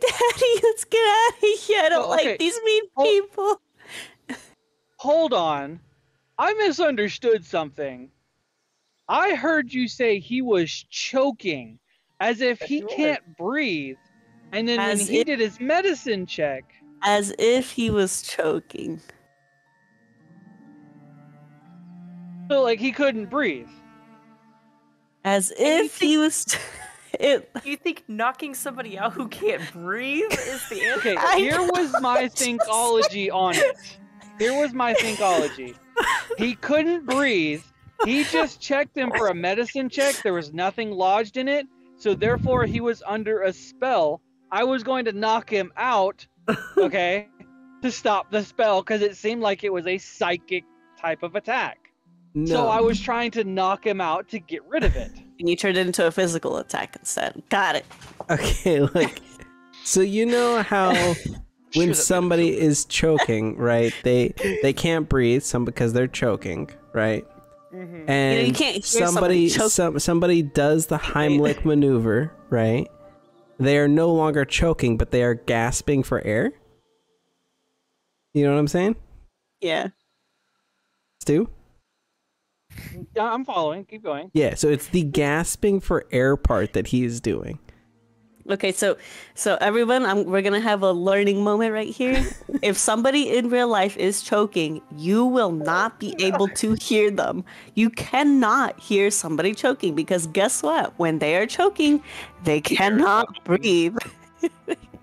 [SPEAKER 2] let's get out of here. I don't
[SPEAKER 5] Oh, okay.
[SPEAKER 2] like these mean
[SPEAKER 5] Oh.
[SPEAKER 2] people.
[SPEAKER 5] Hold on. I misunderstood something. I heard you say he was choking, as if
[SPEAKER 1] Yes,
[SPEAKER 5] he
[SPEAKER 1] he was.
[SPEAKER 5] can't breathe. And then when
[SPEAKER 2] As
[SPEAKER 5] he
[SPEAKER 2] if-
[SPEAKER 5] did his medicine check,
[SPEAKER 2] As if he was choking.
[SPEAKER 5] so like he couldn't breathe.
[SPEAKER 2] As
[SPEAKER 1] you
[SPEAKER 2] if he was. It.
[SPEAKER 1] You think knocking somebody out who can't breathe is the answer?
[SPEAKER 5] Okay,
[SPEAKER 2] I
[SPEAKER 5] here was my
[SPEAKER 2] just-
[SPEAKER 5] thinkology on it. Here was my thinkology. He couldn't breathe. He just checked him for a medicine check. There was nothing lodged in it. So therefore he was under a spell. I was going to knock him out, okay, to stop the spell because it seemed like it was a psychic type of attack.
[SPEAKER 4] No.
[SPEAKER 5] So I was trying to knock him out to get rid of it.
[SPEAKER 2] And you turned it into a physical attack instead. Got it.
[SPEAKER 4] Okay, like, so you know how when
[SPEAKER 3] that
[SPEAKER 4] somebody
[SPEAKER 3] made him
[SPEAKER 4] is choking, right? They can't breathe, because they're choking, right?
[SPEAKER 1] Mm-hmm.
[SPEAKER 4] And
[SPEAKER 2] you can't hear
[SPEAKER 4] somebody
[SPEAKER 2] somebody choke-
[SPEAKER 4] somebody does the Heimlich maneuver, right? They are no longer choking, but they are gasping for air. You know what I'm saying,
[SPEAKER 2] Yeah.
[SPEAKER 4] Stu?
[SPEAKER 5] Yeah, I'm following. Keep going.
[SPEAKER 4] Yeah, so it's the gasping for air part that he is doing.
[SPEAKER 2] Okay, so everyone, we're gonna have a learning moment right here. If somebody in real life is choking, you will not be able to hear them. You cannot hear somebody choking because guess what? When they are choking, they cannot breathe.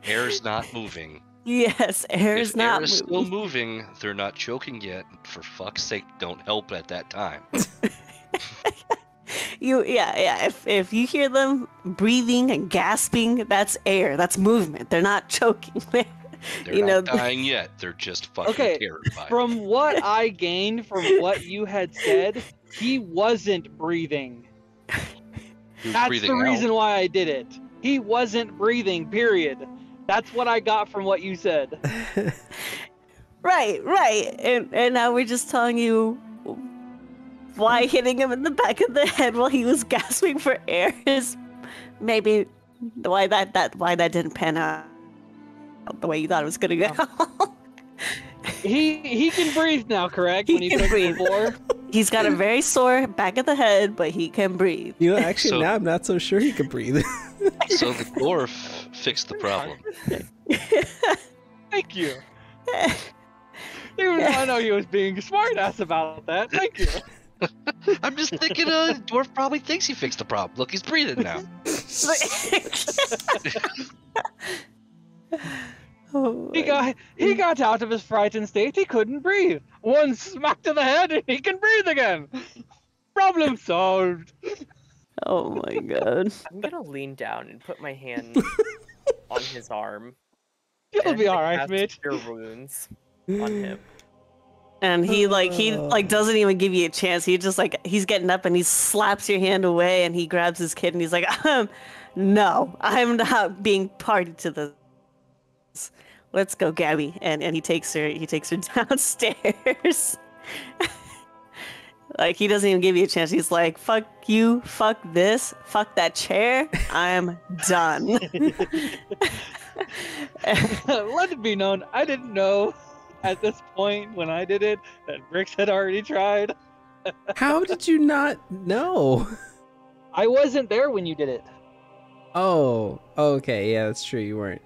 [SPEAKER 3] Air's not moving.
[SPEAKER 2] Yes, air
[SPEAKER 3] If
[SPEAKER 2] is not
[SPEAKER 3] air is still
[SPEAKER 2] moving.
[SPEAKER 3] moving, they're not choking yet. For fuck's sake, don't help at that time.
[SPEAKER 2] Yeah. If you hear them breathing and gasping, that's air. That's movement. They're not choking.
[SPEAKER 3] They're
[SPEAKER 2] You know,
[SPEAKER 3] not dying yet. They're just fucking
[SPEAKER 5] Okay,
[SPEAKER 3] terrified.
[SPEAKER 5] From what I gained from what you had said, he wasn't breathing.
[SPEAKER 3] He was
[SPEAKER 5] That's
[SPEAKER 3] breathing
[SPEAKER 5] the
[SPEAKER 3] out.
[SPEAKER 5] reason why I did it. He wasn't breathing, period. That's what I got from what you said.
[SPEAKER 2] right. And now we're just telling you why hitting him in the back of the head while he was gasping for air is maybe why that didn't pan out the way you thought it was gonna go.
[SPEAKER 5] He can breathe now, correct?
[SPEAKER 2] He
[SPEAKER 5] When he
[SPEAKER 2] can
[SPEAKER 5] took
[SPEAKER 2] breathe.
[SPEAKER 5] before.
[SPEAKER 2] He's got a very sore back of the head, but he can breathe.
[SPEAKER 4] You know, actually,
[SPEAKER 3] So-
[SPEAKER 4] now I'm not so sure he can breathe.
[SPEAKER 3] So the dwarf fixed the problem.
[SPEAKER 5] Thank you. Even though I know he was being smart ass about that. Thank you.
[SPEAKER 3] I'm just thinking, dwarf probably thinks he fixed the problem. Look, he's breathing now.
[SPEAKER 2] Oh
[SPEAKER 5] He got out of his frightened state. He couldn't breathe. One smack to the head, and he can breathe again. Problem solved.
[SPEAKER 2] oh my god.
[SPEAKER 1] I'm gonna lean down and put my hand on his arm.
[SPEAKER 5] You'll
[SPEAKER 1] and
[SPEAKER 5] be all right,
[SPEAKER 1] cast
[SPEAKER 5] Mitch.
[SPEAKER 1] Cure wounds on him.
[SPEAKER 2] And he doesn't even give you a chance. He just he's getting up and he slaps your hand away and he grabs his kid and he's like, no, I'm not being party to this. Let's go, Gabby. And he takes her downstairs. Like he doesn't even give you a chance. He's like, fuck you, fuck this, fuck that chair. I'm done.
[SPEAKER 5] Let it be known, I didn't know at this point when I did it that Bricks had already tried.
[SPEAKER 4] How did you not know?
[SPEAKER 5] I wasn't there when you did it.
[SPEAKER 4] Oh, okay, yeah, that's true. You weren't.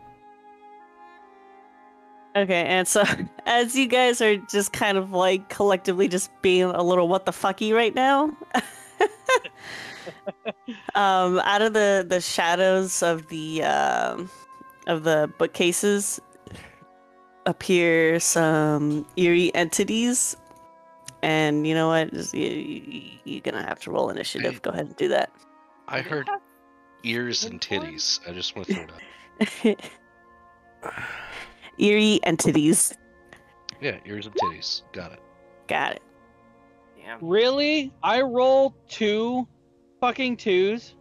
[SPEAKER 2] Okay, and so as you guys are just kind of like collectively just being a little what the fucky right now, out of the shadows of the bookcases appear some eerie entities, and you know what? You're gonna have to roll initiative. Go ahead and do that.
[SPEAKER 3] I heard ears and titties. I just want to throw it out.
[SPEAKER 2] Eerie entities.
[SPEAKER 3] Yeah, ears and titties. Got it.
[SPEAKER 2] Got it.
[SPEAKER 1] Damn.
[SPEAKER 5] Really? I rolled 2 fucking 2s?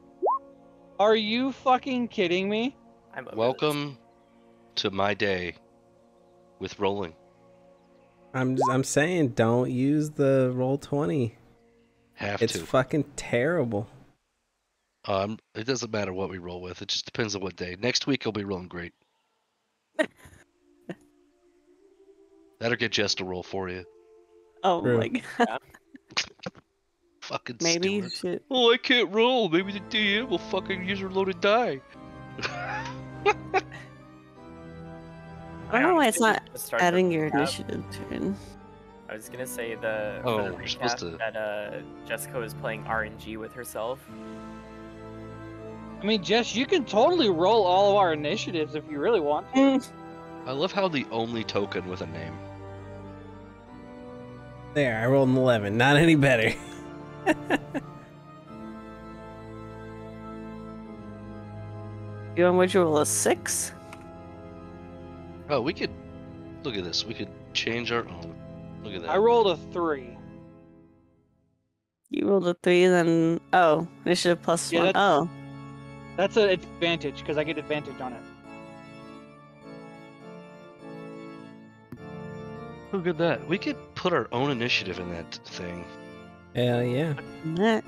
[SPEAKER 5] Are you fucking kidding me?
[SPEAKER 1] I'm over this.
[SPEAKER 3] Welcome to my day with rolling.
[SPEAKER 4] I'm saying don't use the roll 20.
[SPEAKER 3] Have
[SPEAKER 4] It's
[SPEAKER 3] to.
[SPEAKER 4] fucking terrible.
[SPEAKER 3] It doesn't matter what we roll with. It just depends on what day. Next week I'll be rolling great. That'll get Jess to roll for you.
[SPEAKER 2] Oh
[SPEAKER 4] True.
[SPEAKER 2] my god.
[SPEAKER 3] Fucking
[SPEAKER 2] Maybe you
[SPEAKER 3] stupid.
[SPEAKER 2] should.
[SPEAKER 3] Oh, I can't roll. Maybe the DM will fucking use her loaded die.
[SPEAKER 2] I don't know why it's not
[SPEAKER 1] To start the
[SPEAKER 2] adding your
[SPEAKER 1] recap,
[SPEAKER 2] initiative turn.
[SPEAKER 1] I was gonna say for
[SPEAKER 3] Oh,
[SPEAKER 1] the
[SPEAKER 3] you're supposed
[SPEAKER 1] recap
[SPEAKER 3] to-
[SPEAKER 1] that Jessica was playing RNG with herself.
[SPEAKER 5] I mean, Jess, you can totally roll all of our initiatives if you really want to.
[SPEAKER 2] Mm,
[SPEAKER 3] I love how the only token with a name.
[SPEAKER 4] There, I rolled an 11. Not any better.
[SPEAKER 2] you want to roll a 6?
[SPEAKER 3] Oh, we could look at this. We could change our own. Look at that.
[SPEAKER 5] I rolled a 3.
[SPEAKER 2] You rolled a 3, then initiative plus
[SPEAKER 5] Yeah,
[SPEAKER 2] 1.
[SPEAKER 5] that's-
[SPEAKER 2] Oh,
[SPEAKER 5] That's an advantage because I get advantage on it.
[SPEAKER 3] Look at that. We could put our own initiative in that thing.
[SPEAKER 4] Hell yeah.
[SPEAKER 2] that.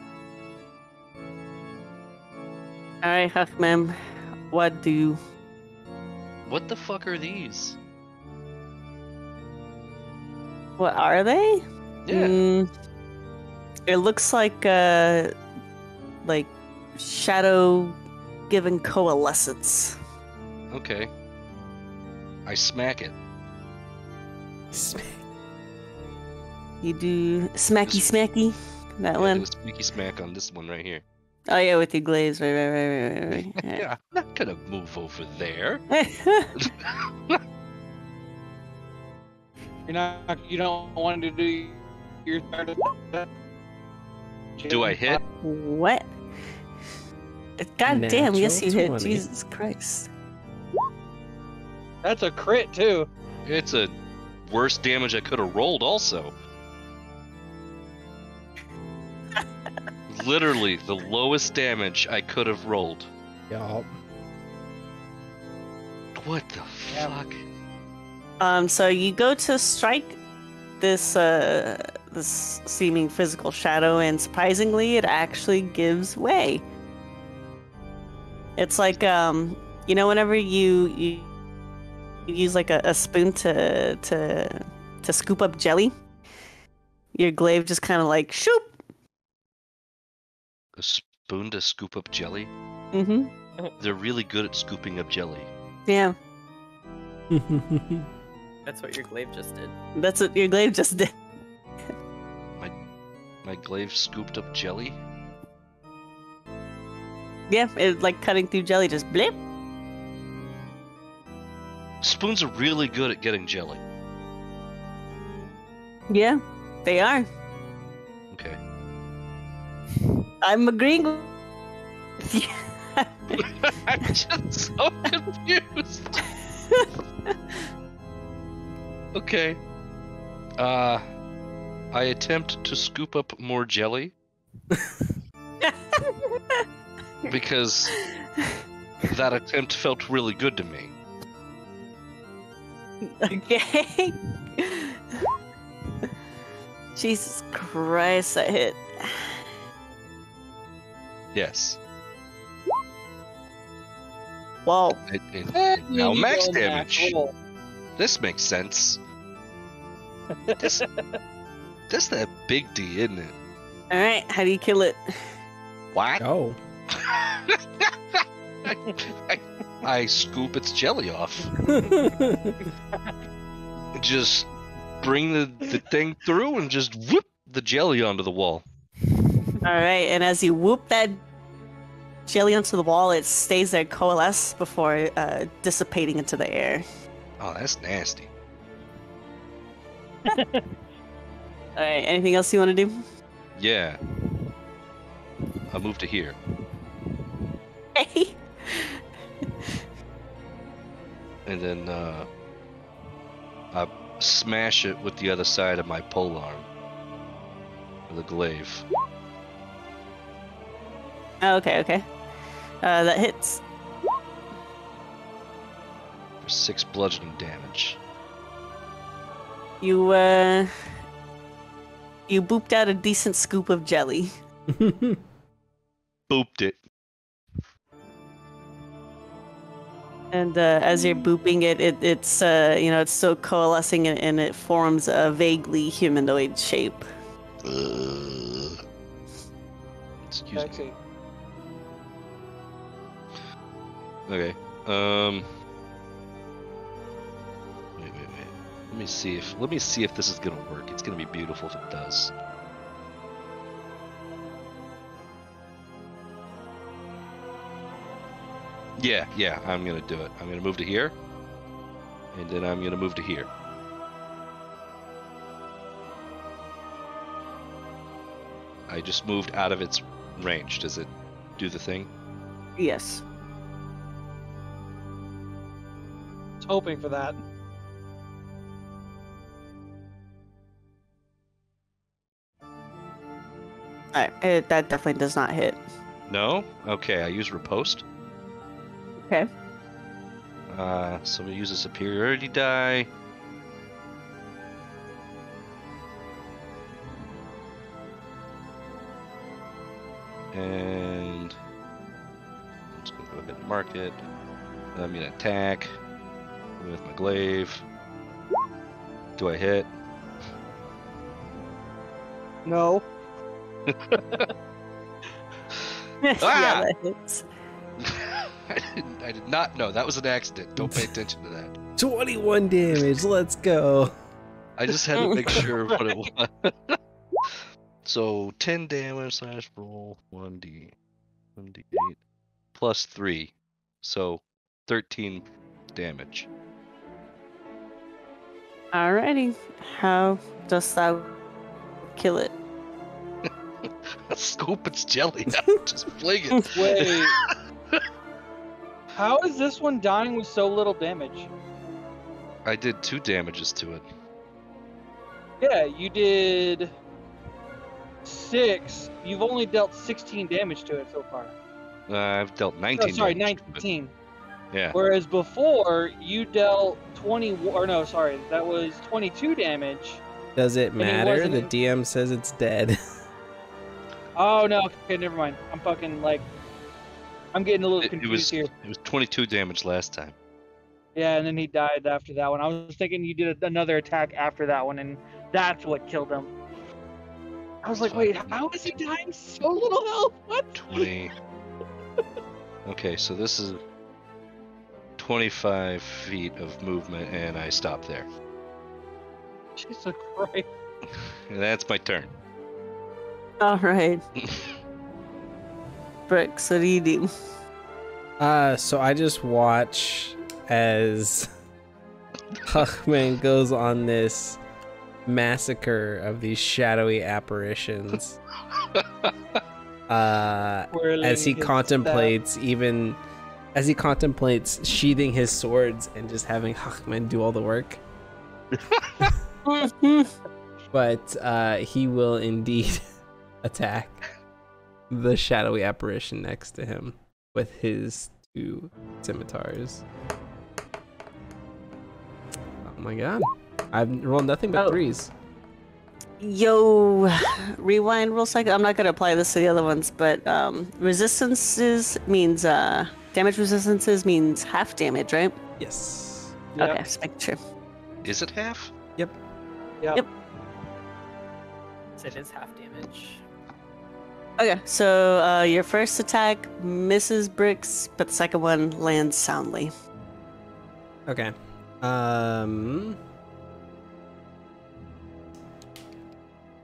[SPEAKER 2] All right, Huckman, what do?
[SPEAKER 3] What the fuck are these?
[SPEAKER 2] What are they?
[SPEAKER 3] Yeah.
[SPEAKER 2] It looks like shadow given coalescence.
[SPEAKER 3] Okay. I smack it.
[SPEAKER 2] You do smacky smacky. That
[SPEAKER 3] Yeah,
[SPEAKER 2] one.
[SPEAKER 3] do a sneaky smack on this one right here.
[SPEAKER 2] Oh yeah, with your glaze. Right.
[SPEAKER 3] Yeah, I'm not gonna move over there.
[SPEAKER 5] You don't want to do your third.
[SPEAKER 3] Do I hit?
[SPEAKER 2] What? God damn! Yes, you
[SPEAKER 4] Natural
[SPEAKER 2] hit.
[SPEAKER 4] 20.
[SPEAKER 2] Jesus Christ.
[SPEAKER 5] That's a crit too.
[SPEAKER 3] It's a worse damage I could have rolled also. Literally the lowest damage I could have rolled.
[SPEAKER 4] Yup.
[SPEAKER 3] What the
[SPEAKER 5] Yeah.
[SPEAKER 3] fuck?
[SPEAKER 2] So you go to strike this this seeming physical shadow, and surprisingly, it actually gives way. It's like whenever you use like a spoon to scoop up jelly, your glaive just kind of like shoop.
[SPEAKER 3] A spoon to scoop up jelly?
[SPEAKER 2] Mm-hmm.
[SPEAKER 3] They're really good at scooping up jelly.
[SPEAKER 2] Yeah,
[SPEAKER 1] That's what your glaive just did.
[SPEAKER 2] that's what your glaive just did.
[SPEAKER 3] My glaive scooped up jelly?
[SPEAKER 2] Yeah, it's like cutting through jelly, just blip.
[SPEAKER 3] Spoons are really good at getting jelly.
[SPEAKER 2] Yeah, they are.
[SPEAKER 3] Okay.
[SPEAKER 2] I'm agreeing with you.
[SPEAKER 3] I'm just so confused. Okay. I attempt to scoop up more jelly because that attempt felt really good to me.
[SPEAKER 2] Okay. Jesus Christ, that hit.
[SPEAKER 3] Yes.
[SPEAKER 2] Whoa.
[SPEAKER 3] Now
[SPEAKER 5] You
[SPEAKER 3] max
[SPEAKER 5] roll
[SPEAKER 3] damage.
[SPEAKER 5] roll.
[SPEAKER 3] This makes sense. That's that big D, isn't it?
[SPEAKER 2] Alright, how do you kill it?
[SPEAKER 3] What?
[SPEAKER 4] Oh.
[SPEAKER 3] I scoop its jelly off. Just bring the thing through and just whoop the jelly onto the wall.
[SPEAKER 2] Alright, and as you whoop that jelly onto the wall, it stays there coalesce before dissipating into the air.
[SPEAKER 3] Oh, that's nasty.
[SPEAKER 2] Alright, anything else you want to do?
[SPEAKER 3] Yeah. I'll move to here.
[SPEAKER 2] Hey.
[SPEAKER 3] And then I smash it with the other side of my polearm. With a glaive.
[SPEAKER 2] Okay. That hits.
[SPEAKER 3] For 6 bludgeoning damage.
[SPEAKER 2] You booped out a decent scoop of jelly.
[SPEAKER 3] Booped it.
[SPEAKER 2] And as you're booping it, it's it's still coalescing and it forms a vaguely humanoid shape.
[SPEAKER 3] Ugh. Excuse me.
[SPEAKER 5] Sexy.
[SPEAKER 3] Okay. Wait. Let me see if this is gonna work. It's gonna be beautiful if it does. Yeah, I'm gonna do it. I'm gonna move to here, and then I'm gonna move to here. I just moved out of its range. Does it do the thing?
[SPEAKER 2] Yes.
[SPEAKER 5] I was hoping for that.
[SPEAKER 2] Alright, that definitely does not hit.
[SPEAKER 3] No? Okay, I use riposte.
[SPEAKER 2] Okay.
[SPEAKER 3] So we use a superiority die. And I'm just gonna go ahead and mark it. And I'm gonna attack with my glaive. Do I hit?
[SPEAKER 5] No.
[SPEAKER 2] Yeah,
[SPEAKER 3] Ah!
[SPEAKER 2] that hits.
[SPEAKER 3] I did not know. That was an accident. Don't pay attention to that.
[SPEAKER 4] 21 damage. Let's go.
[SPEAKER 3] I just had to make sure what it was. So 10 damage slash roll 1d8 plus 3. So 13 damage.
[SPEAKER 2] Alrighty. How does that kill it?
[SPEAKER 3] Scoop its jelly out. Just fling it.
[SPEAKER 5] Wait. How is this one dying with so little damage?
[SPEAKER 3] I did 2 damages to it.
[SPEAKER 5] Yeah, you did 6. You've only dealt 16 damage to it so far.
[SPEAKER 3] I've dealt 19
[SPEAKER 5] No, sorry,
[SPEAKER 3] damage to it.
[SPEAKER 5] 19.
[SPEAKER 3] Yeah.
[SPEAKER 5] Whereas before, you dealt 20, or no, sorry, that was 22 damage.
[SPEAKER 4] Does it
[SPEAKER 5] it
[SPEAKER 4] matter? The
[SPEAKER 5] wasn't-
[SPEAKER 4] DM says it's dead.
[SPEAKER 5] Oh, no, okay, never mind. I'm fucking, like, I'm getting a little
[SPEAKER 3] It
[SPEAKER 5] confused
[SPEAKER 3] was
[SPEAKER 5] here.
[SPEAKER 3] 22 damage last time.
[SPEAKER 5] Yeah, and then he died after that one. I was thinking you did another attack after that one, and that's what killed him. I was like, wait, how is he dying so little health? What?
[SPEAKER 3] 20. Okay, so this is 25 feet of movement, and I stop there.
[SPEAKER 5] Jesus Christ.
[SPEAKER 3] And that's my turn.
[SPEAKER 2] Alright. Bricks, what do you do?
[SPEAKER 4] So I just watch as Huckman goes on this massacre of these shadowy apparitions. As he contemplates, sheathing his swords and just having Huckman do all the work. But he will indeed attack the shadowy apparition next to him with his 2 scimitars. Oh my god. I've rolled nothing but 3s.
[SPEAKER 2] Yo, rewind real second. I'm not gonna apply this to the other ones, but resistances means damage resistances means half damage, right?
[SPEAKER 4] Yes.
[SPEAKER 5] Yep.
[SPEAKER 2] Okay, just making sure.
[SPEAKER 3] Is it half?
[SPEAKER 4] Yep.
[SPEAKER 2] Yep.
[SPEAKER 1] So it is half damage.
[SPEAKER 2] Okay, so your first attack misses Bricks, but the second one lands soundly.
[SPEAKER 4] Okay.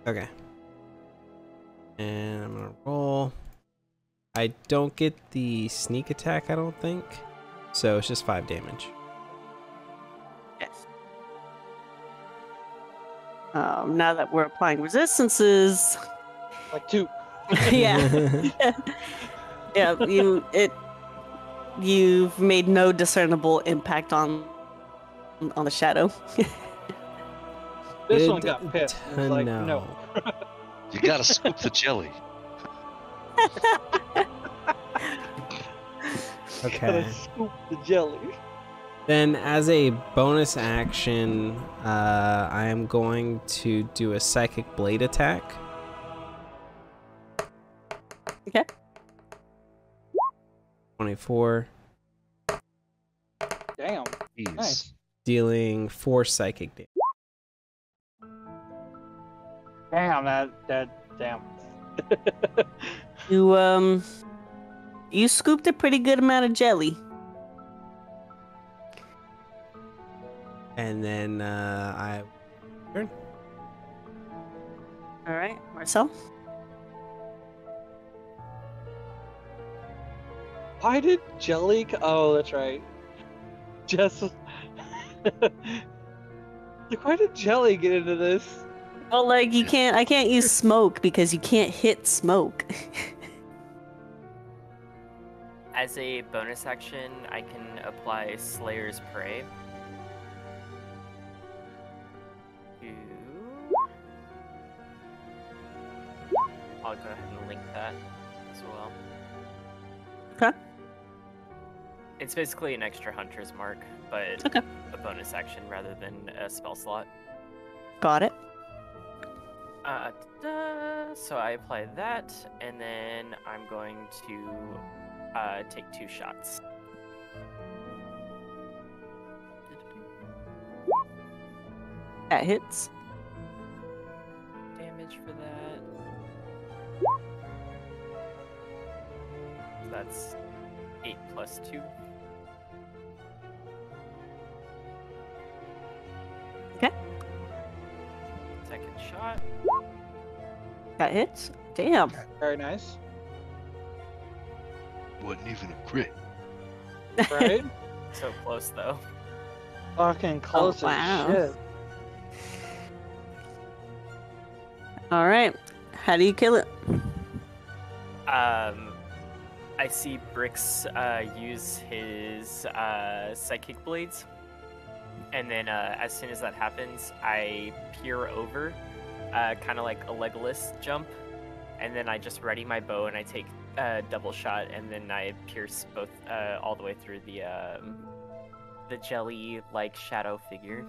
[SPEAKER 4] Okay. And I'm gonna roll. I don't get the sneak attack, I don't think. So it's just 5 damage.
[SPEAKER 2] Yes. Now that we're applying resistances,
[SPEAKER 5] Like 2.
[SPEAKER 2] yeah, yeah, you've made no discernible impact on the shadow.
[SPEAKER 5] This
[SPEAKER 4] Good
[SPEAKER 5] one got pissed. It was
[SPEAKER 4] to
[SPEAKER 5] like,
[SPEAKER 4] know.
[SPEAKER 5] no.
[SPEAKER 3] You gotta scoop the jelly.
[SPEAKER 4] Okay.
[SPEAKER 5] Gotta scoop the jelly.
[SPEAKER 4] Then, as a bonus action, I am going to do a psychic blade attack.
[SPEAKER 2] Okay.
[SPEAKER 4] 24,
[SPEAKER 5] Damn.
[SPEAKER 3] Jeez.
[SPEAKER 5] Nice.
[SPEAKER 4] dealing 4 psychic damage.
[SPEAKER 5] Damn, that damn.
[SPEAKER 2] You scooped a pretty good amount of jelly.
[SPEAKER 4] And then I turn.
[SPEAKER 2] All right, Marcel.
[SPEAKER 5] Why did Jelly? Oh, that's right. Jess. Like, why did Jelly get into this?
[SPEAKER 2] Well, like I can't use smoke because you can't hit smoke.
[SPEAKER 1] As a bonus action, I can apply Slayer's Prey. I'll go ahead and link that as well.
[SPEAKER 2] Okay.
[SPEAKER 1] It's basically an extra hunter's mark, but
[SPEAKER 2] Okay.
[SPEAKER 1] a bonus action rather than a spell slot.
[SPEAKER 2] Got it.
[SPEAKER 1] So I apply that, and then I'm going to take 2 shots.
[SPEAKER 2] That hits.
[SPEAKER 1] Damage for that. So that's 8 plus 2.
[SPEAKER 2] Okay.
[SPEAKER 1] Second shot.
[SPEAKER 2] That hits. Damn.
[SPEAKER 5] Very nice.
[SPEAKER 3] Wasn't even a crit.
[SPEAKER 5] Right?
[SPEAKER 1] So close though.
[SPEAKER 5] Fucking close
[SPEAKER 2] Oh, wow.
[SPEAKER 5] as shit.
[SPEAKER 2] All right. How do you kill it?
[SPEAKER 1] I see Brix use his psychic blades, and then as soon as that happens, I peer over, kind of like a Legolas jump, and then I just ready my bow and I take a double shot, and then I pierce both all the way through the jelly-like shadow figure.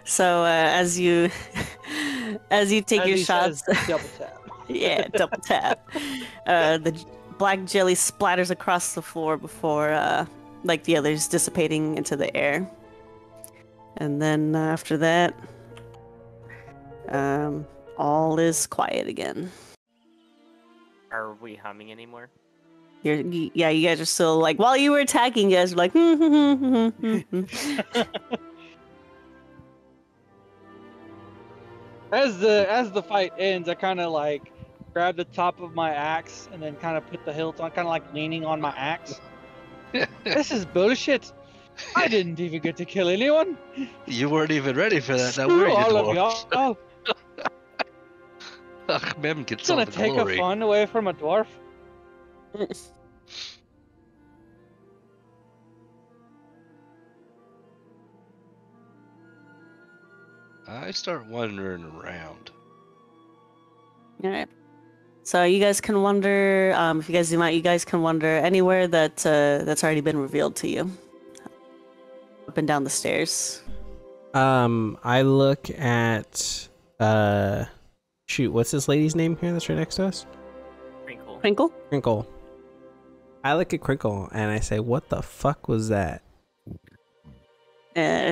[SPEAKER 2] So as you take
[SPEAKER 5] As
[SPEAKER 2] your
[SPEAKER 5] he
[SPEAKER 2] shots,
[SPEAKER 5] says, double tap.
[SPEAKER 2] yeah, double tap. The black jelly splatters across the floor before, like the others, dissipating into the air. And then after that, all is quiet again.
[SPEAKER 1] Are we humming anymore?
[SPEAKER 2] Yeah, you guys are still like, while you were attacking, you guys were like,
[SPEAKER 5] As the fight ends, I kind of like grab the top of my axe and then kind of put the hilt on, kind of like leaning on my axe. This is bullshit. I didn't even get to kill anyone.
[SPEAKER 3] You weren't even ready for that. Now
[SPEAKER 5] Screw
[SPEAKER 3] were you,
[SPEAKER 5] all of
[SPEAKER 3] dwarf?
[SPEAKER 5] y'all.
[SPEAKER 3] Mem gets
[SPEAKER 5] It's
[SPEAKER 3] all
[SPEAKER 5] gonna
[SPEAKER 3] the
[SPEAKER 5] take
[SPEAKER 3] glory.
[SPEAKER 5] a fun away from a dwarf.
[SPEAKER 3] I start wandering around.
[SPEAKER 2] All right. So you guys can wander. If you guys zoom out, you guys can wander anywhere that that's already been revealed to you. Up and down the stairs.
[SPEAKER 4] I look at shoot, what's this lady's name here that's right next to us?
[SPEAKER 1] Crinkle.
[SPEAKER 2] Crinkle.
[SPEAKER 4] Crinkle. I look at Crinkle and I say, "What the fuck was that?"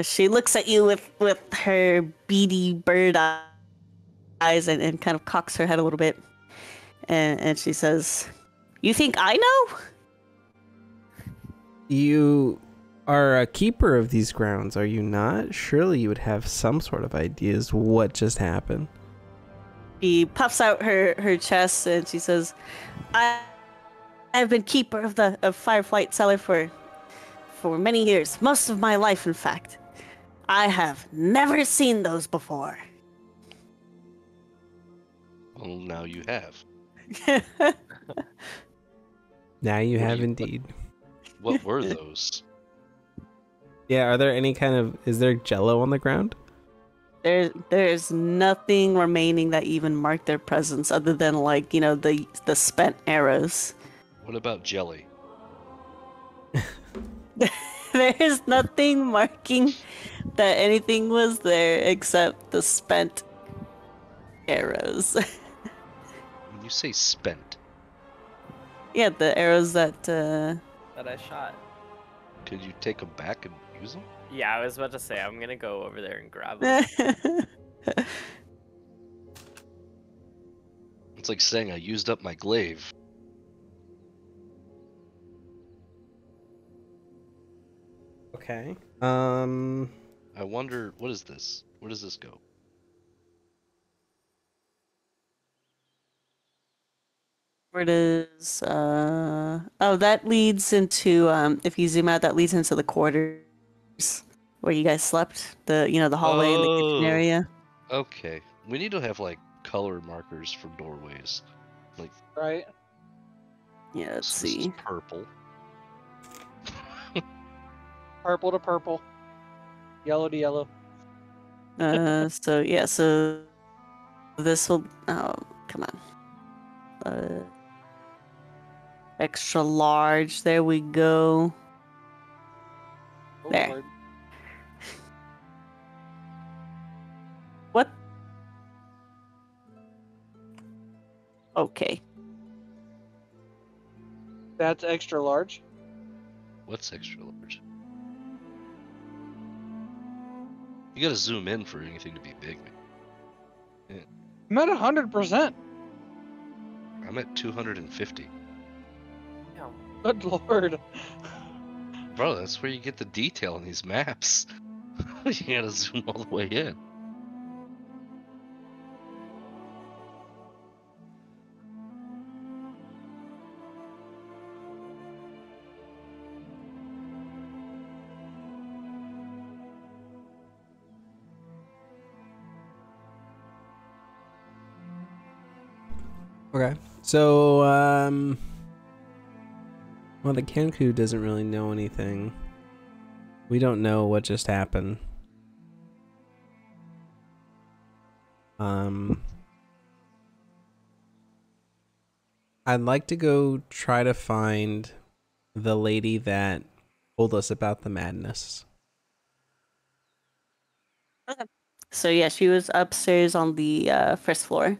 [SPEAKER 2] She looks at you with her beady bird eyes and kind of cocks her head a little bit, and she says, "You think I know?"
[SPEAKER 4] You are a keeper of these grounds, are you not? Surely you would have some sort of ideas what just happened.
[SPEAKER 2] She puffs out her chest and she says, I've been keeper of the Fireflight Cellar for many years, most of my life, in fact. I have never seen those before."
[SPEAKER 3] Well, now you have.
[SPEAKER 4] Now you
[SPEAKER 3] What do
[SPEAKER 4] have
[SPEAKER 3] you-
[SPEAKER 4] indeed.
[SPEAKER 3] What were those?
[SPEAKER 4] Yeah, are there any kind of, is there jello on the ground?
[SPEAKER 2] There's nothing remaining that even mark their presence other than, like, you know, the spent arrows.
[SPEAKER 3] What about jelly?
[SPEAKER 2] There's nothing marking that anything was there except the spent arrows.
[SPEAKER 3] When you say spent,
[SPEAKER 2] Yeah, the arrows that
[SPEAKER 1] That I shot.
[SPEAKER 3] could you take them back and use them?
[SPEAKER 1] Yeah, I was about to say, I'm gonna go over there and grab them.
[SPEAKER 3] It's like saying I used up my glaive.
[SPEAKER 4] Okay.
[SPEAKER 3] I wonder, what is this? Where does this go?
[SPEAKER 2] Where does oh, that leads into if you zoom out, that leads into the quarters where you guys slept. The hallway and the kitchen
[SPEAKER 3] Oh,
[SPEAKER 2] area.
[SPEAKER 3] okay. We need to have like color markers for doorways. Like,
[SPEAKER 5] Right?
[SPEAKER 2] Yeah, let's
[SPEAKER 3] so this is
[SPEAKER 2] see.
[SPEAKER 3] purple.
[SPEAKER 5] Purple to purple. Yellow to yellow.
[SPEAKER 2] So yeah, so this will come on. Extra large. There we go.
[SPEAKER 5] Oh,
[SPEAKER 2] There.
[SPEAKER 5] Lord.
[SPEAKER 2] What? Okay.
[SPEAKER 5] That's extra large.
[SPEAKER 3] What's extra large? You gotta zoom in for anything to be big, man.
[SPEAKER 5] I'm at 100%.
[SPEAKER 3] I'm at 250.
[SPEAKER 1] No.
[SPEAKER 5] Good Lord.
[SPEAKER 3] Bro, that's where you get the detail in these maps. You gotta zoom all the way in.
[SPEAKER 4] Okay. So, well, the Kenku doesn't really know anything. We don't know what just happened. I'd like to go try to find the lady that told us about the madness.
[SPEAKER 2] So yeah, she was upstairs on the first floor.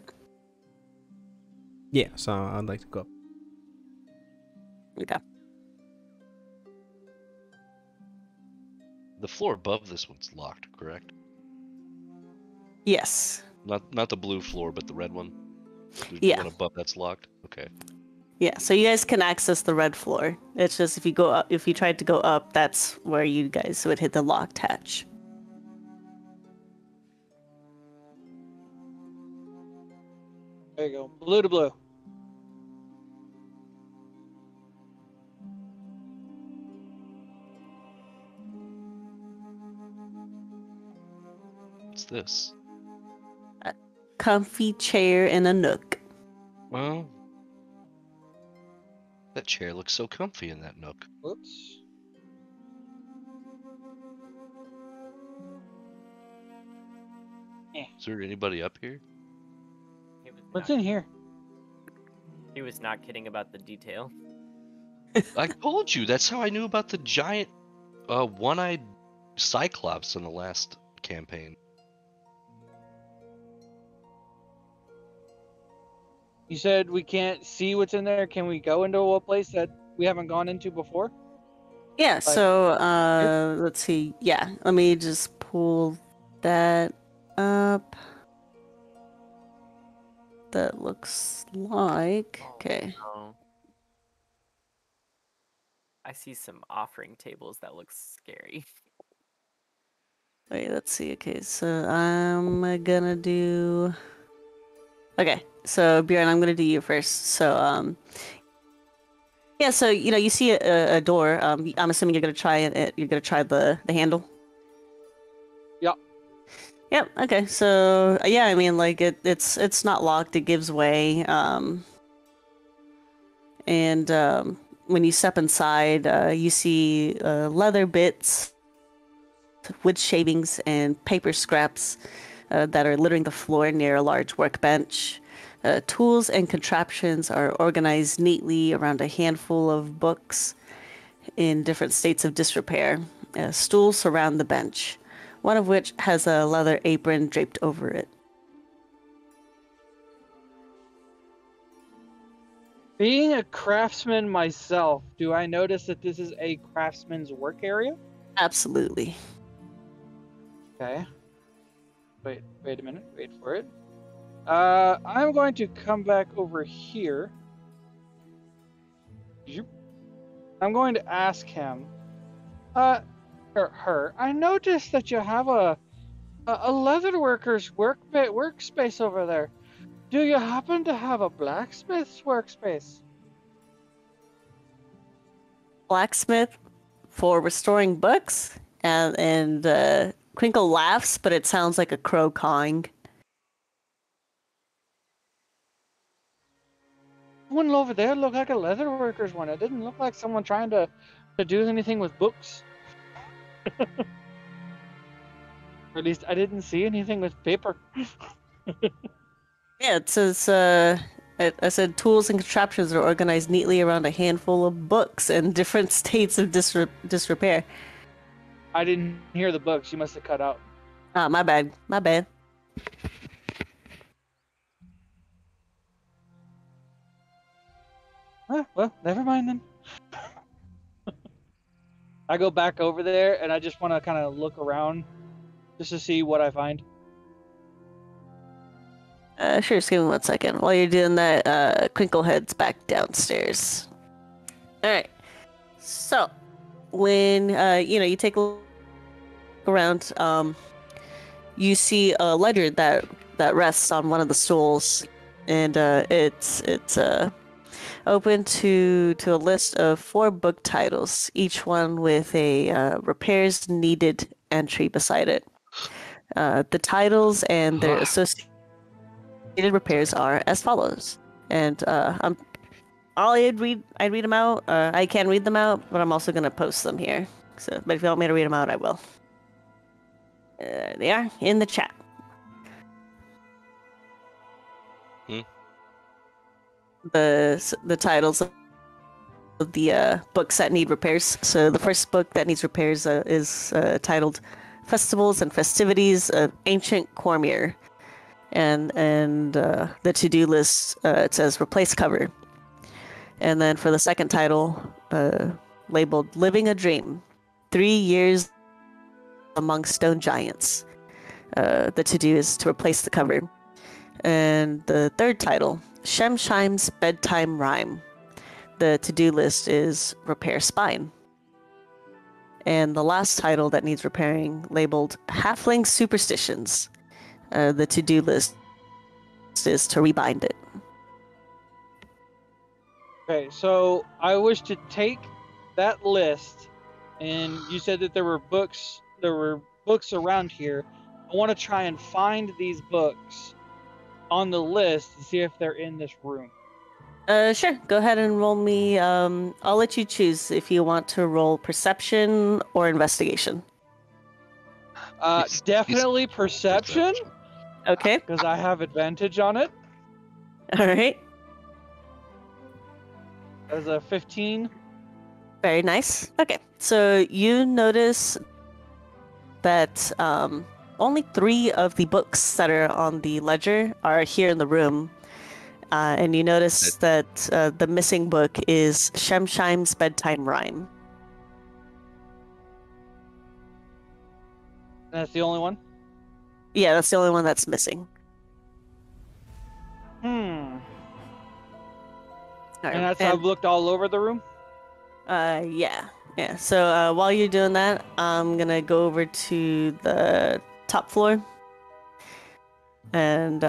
[SPEAKER 4] Yeah, so I'd like to go up.
[SPEAKER 2] Okay.
[SPEAKER 3] The floor above this one's locked, correct?
[SPEAKER 2] Yes.
[SPEAKER 3] Not the blue floor, but the red one. The
[SPEAKER 2] Yeah.
[SPEAKER 3] one above that's locked. Okay.
[SPEAKER 2] Yeah. So you guys can access the red floor. It's just if you go up, if you tried to go up, that's where you guys would hit the locked hatch.
[SPEAKER 5] There you go. Blue to blue.
[SPEAKER 3] What's this?
[SPEAKER 2] A comfy chair in a nook.
[SPEAKER 3] Well, that chair looks so comfy in that nook.
[SPEAKER 5] Whoops.
[SPEAKER 3] Is there anybody up here?
[SPEAKER 1] He was
[SPEAKER 5] What's
[SPEAKER 1] not,
[SPEAKER 5] in here?
[SPEAKER 1] he was not kidding about the detail.
[SPEAKER 3] I told you, that's how I knew about the giant one-eyed cyclops in the last campaign.
[SPEAKER 5] You said we can't see what's in there. Can we go into a place that we haven't gone into before?
[SPEAKER 2] Yeah. So let's see. Yeah. Let me just pull that up. That looks like okay.
[SPEAKER 1] Oh. I see some offering tables that look scary.
[SPEAKER 2] Wait, let's see. Okay, so I'm gonna do. Okay, so Bjorn, I'm gonna do you first. So yeah. So you see a door. I'm assuming you're gonna try it. You're gonna try the handle.
[SPEAKER 5] Yep.
[SPEAKER 2] Yep. Okay. So yeah, I mean, like it's not locked. It gives way. And when you step inside, you see leather bits, wood shavings, and paper scraps that are littering the floor near a large workbench. Tools and contraptions are organized neatly around a handful of books in different states of disrepair. Stools surround the bench, one of which has a leather apron draped over it.
[SPEAKER 5] Being a craftsman myself, do I notice that this is a craftsman's work area?
[SPEAKER 2] Absolutely.
[SPEAKER 5] Okay. Wait a minute. Wait for it. I'm going to come back over here. I'm going to ask him, or her. I noticed that you have a leatherworker's workspace over there. Do you happen to have a blacksmith's workspace?
[SPEAKER 2] Blacksmith for restoring books, and Crinkle laughs, but it sounds like a crow cawing.
[SPEAKER 5] One over there looked like a leatherworker's one. It didn't look like someone trying to do anything with books. Or at least I didn't see anything with paper.
[SPEAKER 2] Yeah, it says, I said tools and contraptions are organized neatly around a handful of books in different states of disrepair.
[SPEAKER 5] I didn't hear the books. You must have cut out.
[SPEAKER 2] Ah, my bad. My bad.
[SPEAKER 5] Well, never mind then. I go back over there and I just want to kind of look around just to see what I find.
[SPEAKER 2] Sure, just give me 1 second. While you're doing that, Crinkle heads back downstairs. Alright. So, when, you take a look around, you see a ledger that rests on one of the stools, and it's open to a list of 4 book titles, each one with a repairs needed entry beside it. The titles and their associated repairs are as follows, and I'd read them out. I can read them out, but I'm also gonna post them here. So, but if you want me to read them out, I will. They are in the chat. The titles of the books that need repairs. So the first book that needs repairs is titled "Festivals and Festivities of Ancient Cormier," and the to-do list it says "Replace cover." And then for the second title, labeled "Living a Dream: 3 Years Among Stone Giants," the to-do is to replace the cover. And the third title, Shemshime's Bedtime Rhyme. The to-do list is repair spine. And the last title that needs repairing, labeled Halfling Superstitions. The to-do list is to rebind it.
[SPEAKER 5] Okay, so I wish to take that list, and you said that there were books around here. I want to try and find these books on the list to see if they're in this room.
[SPEAKER 2] Sure. Go ahead and roll me. I'll let you choose if you want to roll perception or investigation.
[SPEAKER 5] Definitely perception.
[SPEAKER 2] Okay.
[SPEAKER 5] Because I have advantage on it.
[SPEAKER 2] All right.
[SPEAKER 5] As a 15.
[SPEAKER 2] Very nice. Okay. So you notice that only 3 of the books that are on the ledger are here in the room. And you notice that the missing book is Shemshime's Bedtime Rhyme.
[SPEAKER 5] That's the only one?
[SPEAKER 2] Yeah, that's the only one that's missing.
[SPEAKER 5] And
[SPEAKER 2] Right.
[SPEAKER 5] that's I've looked all over the room?
[SPEAKER 2] Yeah. So while you're doing that, I'm gonna go over to the top floor. And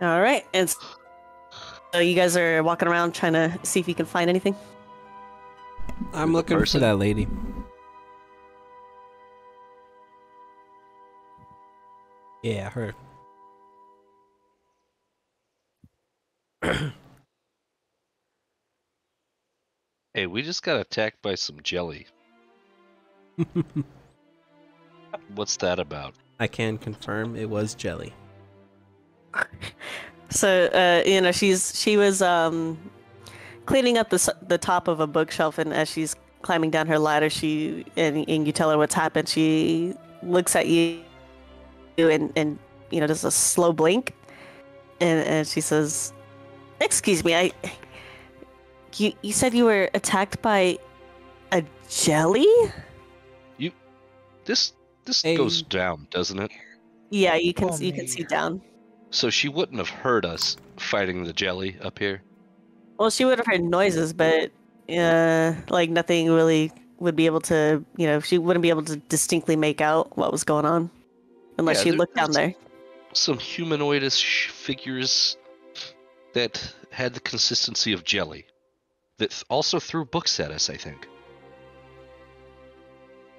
[SPEAKER 2] all right, and so you guys are walking around trying to see if you can find anything.
[SPEAKER 4] I'm looking for that lady. Yeah, her.
[SPEAKER 3] Hey, we just got attacked by some jelly. What's that about?
[SPEAKER 4] I can confirm it was jelly.
[SPEAKER 2] So she was cleaning up the top of a bookshelf, and as she's climbing down her ladder, and you tell her what's happened. She looks at you and does a slow blink, and she says, "Excuse me, you said you were attacked by a jelly?"
[SPEAKER 3] This
[SPEAKER 4] Hey.
[SPEAKER 3] goes down, doesn't it?
[SPEAKER 2] Yeah, you
[SPEAKER 5] Oh,
[SPEAKER 2] can see down.
[SPEAKER 3] So she wouldn't have heard us fighting the jelly up here.
[SPEAKER 2] Well, she would have heard noises, but like nothing really would be able to, she wouldn't be able to distinctly make out what was going on unless
[SPEAKER 3] Yeah,
[SPEAKER 2] she looked down there.
[SPEAKER 3] Some humanoidish figures that had the consistency of jelly that also threw books at us, I think.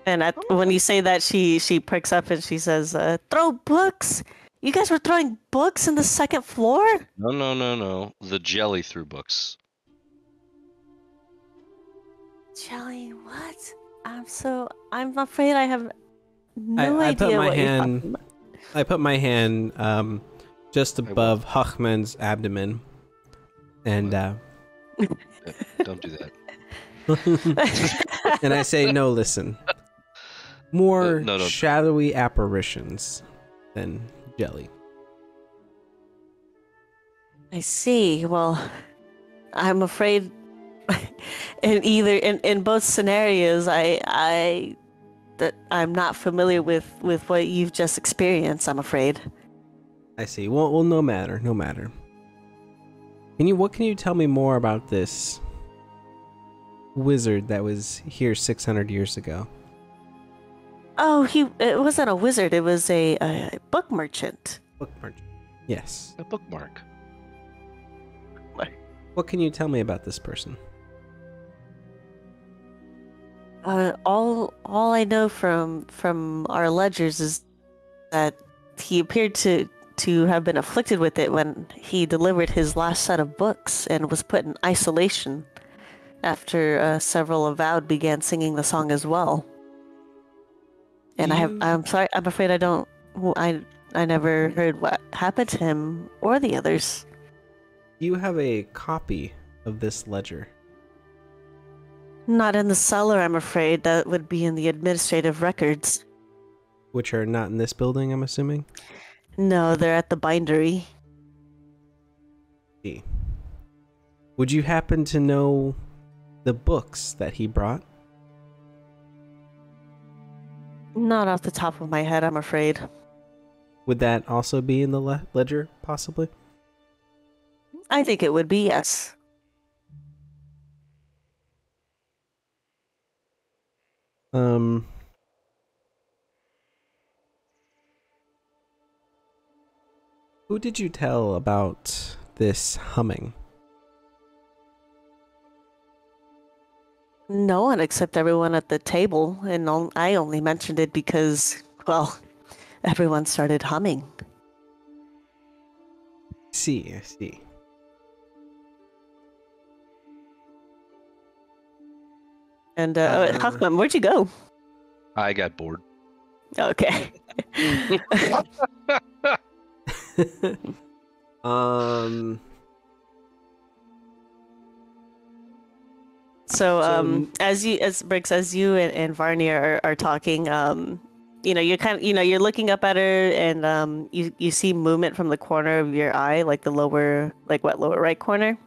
[SPEAKER 2] And when you say that, she pricks up and she says, "Throw books? You guys were throwing books in the second floor?"
[SPEAKER 3] No. The jelly threw books.
[SPEAKER 2] Jelly, what? I'm afraid I have no
[SPEAKER 4] I
[SPEAKER 2] idea
[SPEAKER 4] put my
[SPEAKER 2] what you're
[SPEAKER 4] hand.
[SPEAKER 2] talking about.
[SPEAKER 4] I put my hand just above Hachman's abdomen, and
[SPEAKER 3] Don't do that.
[SPEAKER 4] and I say, "No, listen. More
[SPEAKER 3] No.
[SPEAKER 4] shadowy apparitions than jelly."
[SPEAKER 2] I see. Well, I'm afraid in both scenarios, that I'm not familiar with what you've just experienced. I'm afraid.
[SPEAKER 4] I see. Well, no matter. What can you tell me more about this wizard that was here 600 years ago?
[SPEAKER 2] Oh, it wasn't a wizard. It was a book merchant.
[SPEAKER 4] Book merchant. Yes.
[SPEAKER 3] A bookmark.
[SPEAKER 4] What can you tell me about this person?
[SPEAKER 2] All I know from our ledgers is that he appeared to have been afflicted with it when he delivered his last set of books and was put in isolation after several avowed began singing the song as well. And I'm sorry, I'm afraid I never heard what happened to him or the others.
[SPEAKER 4] You have a copy of this ledger.
[SPEAKER 2] Not in the cellar, I'm afraid. That would be in the administrative records.
[SPEAKER 4] Which are not in this building, I'm assuming?
[SPEAKER 2] No, they're at the bindery.
[SPEAKER 4] See. Would you happen to know the books that he brought?
[SPEAKER 2] Not off the top of my head, I'm afraid.
[SPEAKER 4] Would that also be in the ledger, possibly?
[SPEAKER 2] I think it would be, yes.
[SPEAKER 4] Who did you tell about this humming?
[SPEAKER 2] No one except everyone at the table, and I only mentioned it because, well, everyone started humming.
[SPEAKER 4] I see.
[SPEAKER 2] And, Huckman, where'd you go?
[SPEAKER 3] I got bored.
[SPEAKER 2] Okay. So, as you and Varney are talking, you're looking up at her, and you see movement from the corner of your eye, like the lower right corner,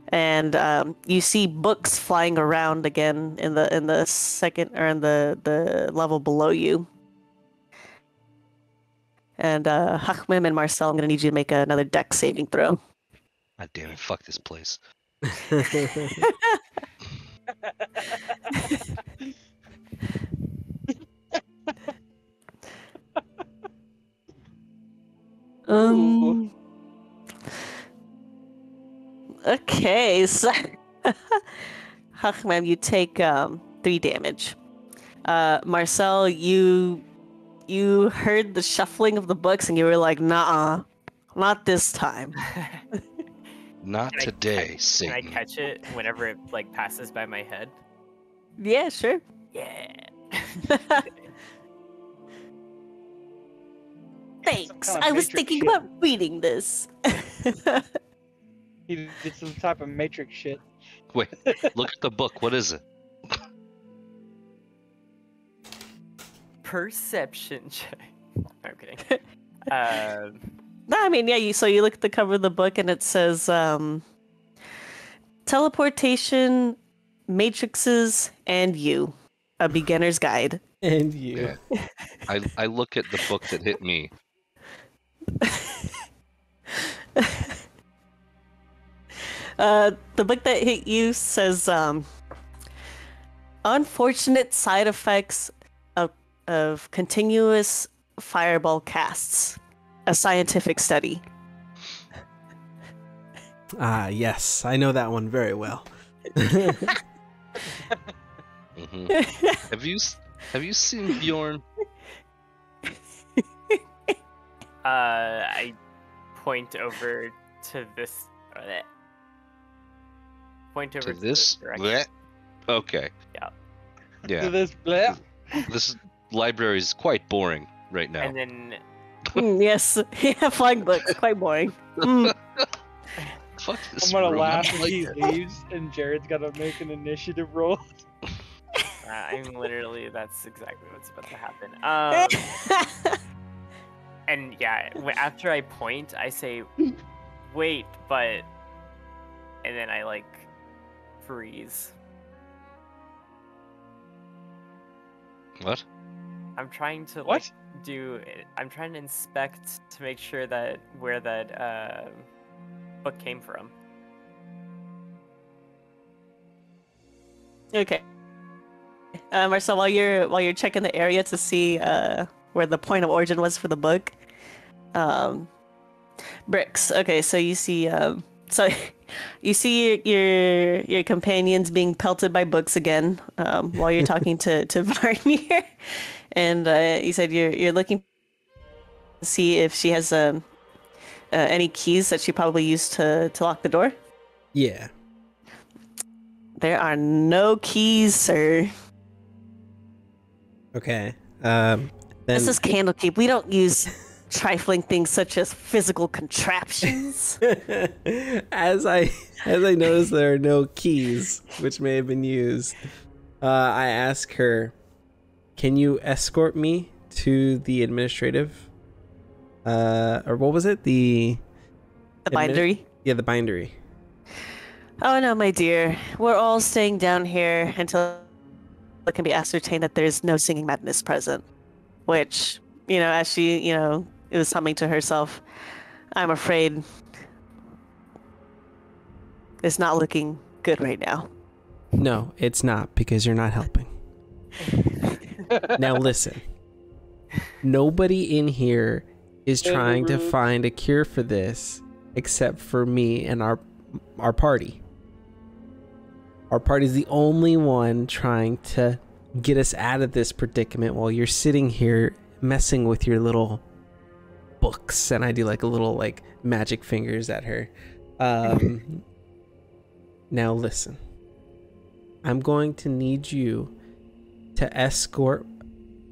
[SPEAKER 2] and you see books flying around again in the second or in the level below you. And Hachmim and Marcel, I'm gonna need you to make another dex saving throw.
[SPEAKER 3] God damn it! Fuck this place.
[SPEAKER 2] Okay, so Hachmim, you take 3 damage. Marcel, you heard the shuffling of the books and you were like, nah, not this time.
[SPEAKER 3] Not today,
[SPEAKER 1] Can
[SPEAKER 3] Satan.
[SPEAKER 1] I catch it whenever it passes by my head?
[SPEAKER 2] Yeah, sure.
[SPEAKER 1] Yeah.
[SPEAKER 2] Thanks.
[SPEAKER 5] kind of
[SPEAKER 2] I was
[SPEAKER 5] Matrix
[SPEAKER 2] thinking
[SPEAKER 5] shit.
[SPEAKER 2] about reading this.
[SPEAKER 5] He did some type of Matrix shit.
[SPEAKER 3] Wait, look at the book. What is it?
[SPEAKER 1] Perception check. I'm kidding.
[SPEAKER 2] No, I mean, yeah, so you look at the cover of the book and it says teleportation, matrices, and you. a beginner's guide.
[SPEAKER 4] And you.
[SPEAKER 3] Yeah. I look at the book that hit me.
[SPEAKER 2] The book that hit you says, unfortunate side effects of continuous fireball casts, a scientific study.
[SPEAKER 4] Ah, yes, I know that one very well.
[SPEAKER 3] Hmm Have you seen Bjorn?
[SPEAKER 1] I point over to this. Point over
[SPEAKER 3] To this?
[SPEAKER 1] direction.
[SPEAKER 3] Bleh. Okay.
[SPEAKER 1] Yeah.
[SPEAKER 3] Yeah.
[SPEAKER 5] This bleh.
[SPEAKER 3] This library is quite boring right now.
[SPEAKER 1] And then
[SPEAKER 2] Yes, yeah, flying books, quite boring.
[SPEAKER 3] Fuck this
[SPEAKER 5] I'm gonna
[SPEAKER 3] room.
[SPEAKER 5] laugh
[SPEAKER 3] I
[SPEAKER 5] if
[SPEAKER 3] like
[SPEAKER 5] he
[SPEAKER 3] it.
[SPEAKER 5] leaves and Jared's gotta make an initiative roll.
[SPEAKER 1] I'm literally that's exactly what's about to happen. And yeah, after I point, I say, "Wait, but," and then I like freeze.
[SPEAKER 3] What?
[SPEAKER 1] I'm trying to
[SPEAKER 5] What?
[SPEAKER 1] I'm trying to inspect to make sure that where that book came from.
[SPEAKER 2] Okay. Marcel, while you're checking the area to see where the point of origin was for the book, bricks. Okay, so you see so you see your companions being pelted by books again while you're talking to Varnir, and you said you're looking to see if she has any keys that she probably used to lock the door.
[SPEAKER 4] Yeah.
[SPEAKER 2] There are no keys, sir.
[SPEAKER 4] Okay. Then
[SPEAKER 2] This is Candlekeep. We don't use trifling things such as physical contraptions.
[SPEAKER 4] as I notice there are no keys, which may have been used, I ask her, "Can you escort me to the administrative? Or what was it? The
[SPEAKER 2] Bindery.
[SPEAKER 4] Yeah, the bindery.
[SPEAKER 2] Oh no, my dear. We're all staying down here until it can be ascertained that there's no singing madness present. Which, as she, is humming to herself, I'm afraid it's not looking good right now.
[SPEAKER 4] No, it's not, because you're not helping. Now listen. Nobody in here is trying to find a cure for this except for me and our party. Our party's the only one trying to get us out of this predicament while you're sitting here messing with your little books. And I do like a little like magic fingers at her. Now listen. I'm going to need you to escort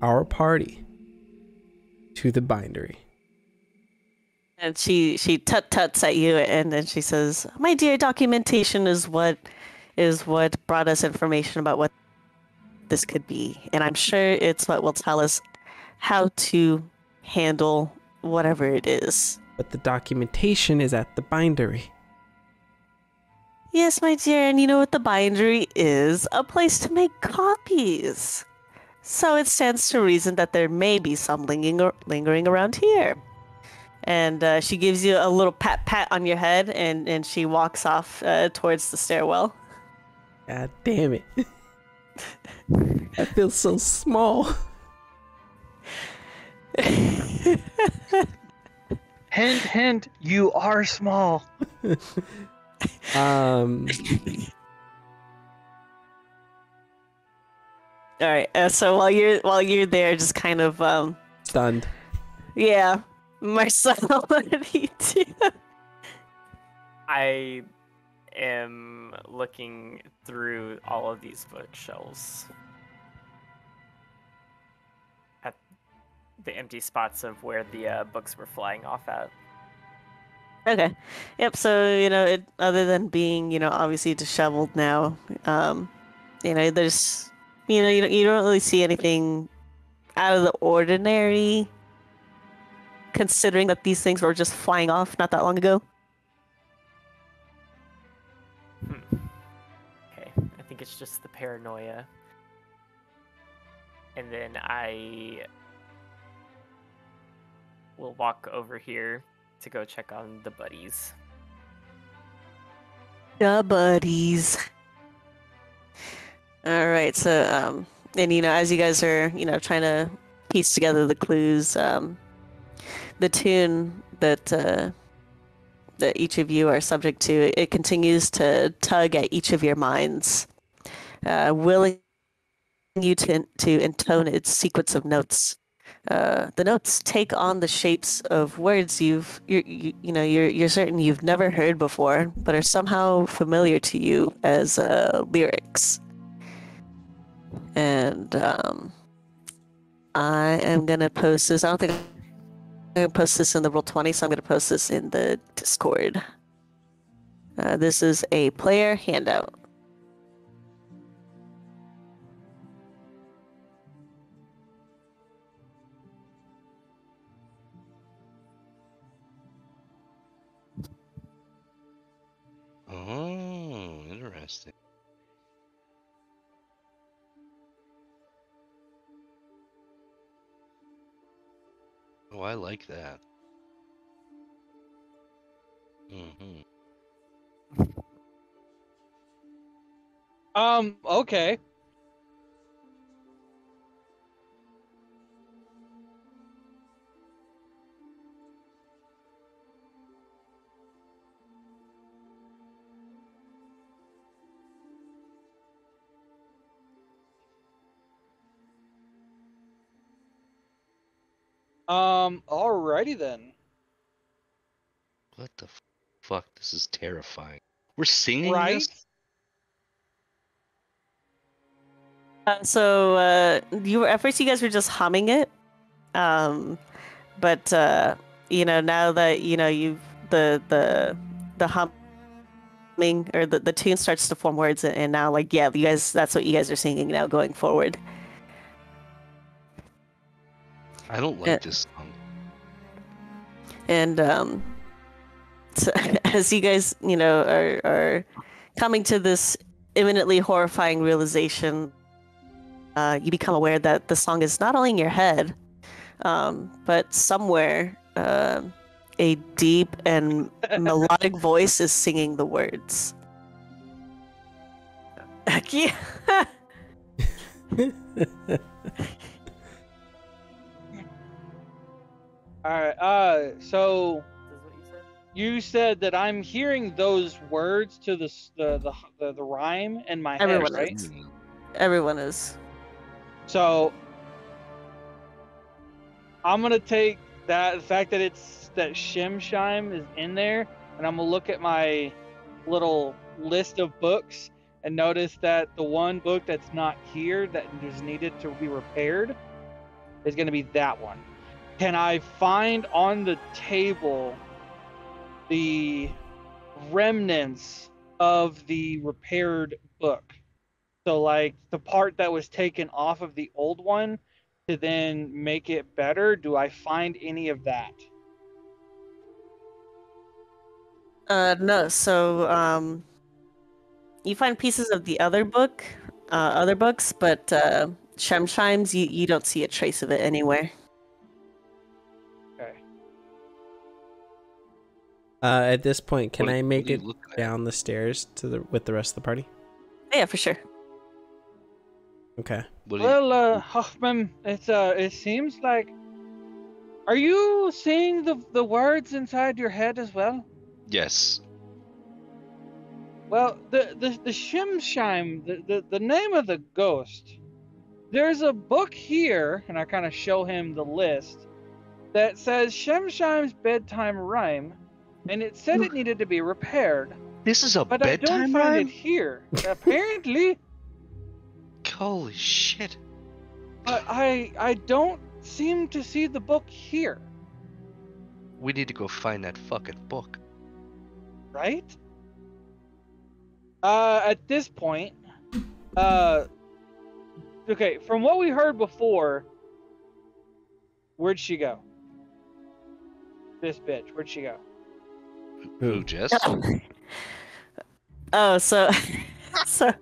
[SPEAKER 4] our party to the bindery.
[SPEAKER 2] And she tut-tuts at you, and then she says, "My dear, documentation is what brought us information about what this could be, and I'm sure it's what will tell us how to handle whatever it is."
[SPEAKER 4] But the documentation is at the bindery.
[SPEAKER 2] Yes, my dear, and you know what the bindery is? A place to make copies. So it stands to reason that there may be some lingering around here. And she gives you a little pat on your head, and she walks off towards the stairwell.
[SPEAKER 4] God damn it. I feel so small.
[SPEAKER 5] Hint, hint, you are small.
[SPEAKER 2] All right. So while you're there, just kind of
[SPEAKER 4] Stunned.
[SPEAKER 2] yeah, Marcel, what did he do?
[SPEAKER 1] I am looking through all of these bookshelves at the empty spots of where the books were flying off at.
[SPEAKER 2] Okay. Yep. So other than being obviously disheveled now, there's you don't really see anything out of the ordinary, considering that these things were just flying off not that long ago.
[SPEAKER 1] Okay, I think it's just the paranoia. and then I will walk over here to go check on the buddies.
[SPEAKER 2] The buddies. All right, so and as you guys are trying to piece together the clues, the tune that each of you are subject to, it continues to tug at each of your minds, willing you to intone its sequence of notes. The notes take on the shapes of words you're certain you've never heard before, but are somehow familiar to you as lyrics. And I am gonna post this. I don't think I'm gonna post this in the Roll20, so I'm gonna post this in the Discord. This is a player handout.
[SPEAKER 3] Oh, interesting. Oh, I like that.
[SPEAKER 5] Okay. Alrighty then.
[SPEAKER 3] What the fuck? This is terrifying. We're singing
[SPEAKER 5] Right?
[SPEAKER 3] this?
[SPEAKER 2] So at first you guys were just humming it, but now that you've the humming or the tune starts to form words, and now you guys, that's what you guys are singing now going forward.
[SPEAKER 3] I don't like this song.
[SPEAKER 2] And so as you guys are coming to this imminently horrifying realization, you become aware that the song is not only in your head, but somewhere a deep and melodic voice is singing the words. Yeah.
[SPEAKER 5] Alright, so
[SPEAKER 1] Is what you said?
[SPEAKER 5] you said that I'm hearing those words to the rhyme in my
[SPEAKER 2] Everyone
[SPEAKER 5] head, right?
[SPEAKER 2] is. Everyone is.
[SPEAKER 5] So I'm gonna take the fact that that Shim Shime is in there, and I'm gonna look at my little list of books and notice that the one book that's not here that is needed to be repaired is gonna be that one. Can I find on the table the remnants of the repaired book? So like the part that was taken off of the old one to then make it better, do I find any of that?
[SPEAKER 2] No. So you find pieces of the other books, but Shemshimes, you don't see a trace of it anywhere.
[SPEAKER 5] Okay.
[SPEAKER 4] At this point, can I make
[SPEAKER 3] what are you
[SPEAKER 4] it
[SPEAKER 3] looking at?
[SPEAKER 4] down the stairs with the rest of the party?
[SPEAKER 2] Yeah, for sure.
[SPEAKER 4] Okay.
[SPEAKER 3] What do you,
[SPEAKER 5] Well, Hoffman, it seems like. Are you seeing the words inside your head as well?
[SPEAKER 3] yes.
[SPEAKER 5] Well, the Shimshime, the name of the ghost. There's a book here, and I kind of show him the list that says Shimshime's bedtime rhyme, and it said it needed to be repaired,
[SPEAKER 3] This is a
[SPEAKER 5] but I don't
[SPEAKER 3] bedtime
[SPEAKER 5] find
[SPEAKER 3] rhyme?
[SPEAKER 5] it here. Apparently,
[SPEAKER 3] Holy shit.
[SPEAKER 5] but I don't seem to see the book here,
[SPEAKER 3] We need to go find that fucking book.
[SPEAKER 5] right? At this point, okay, from what we heard before, where'd she go? This bitch, where'd she go?
[SPEAKER 3] Who, Jess?
[SPEAKER 2] Oh, so so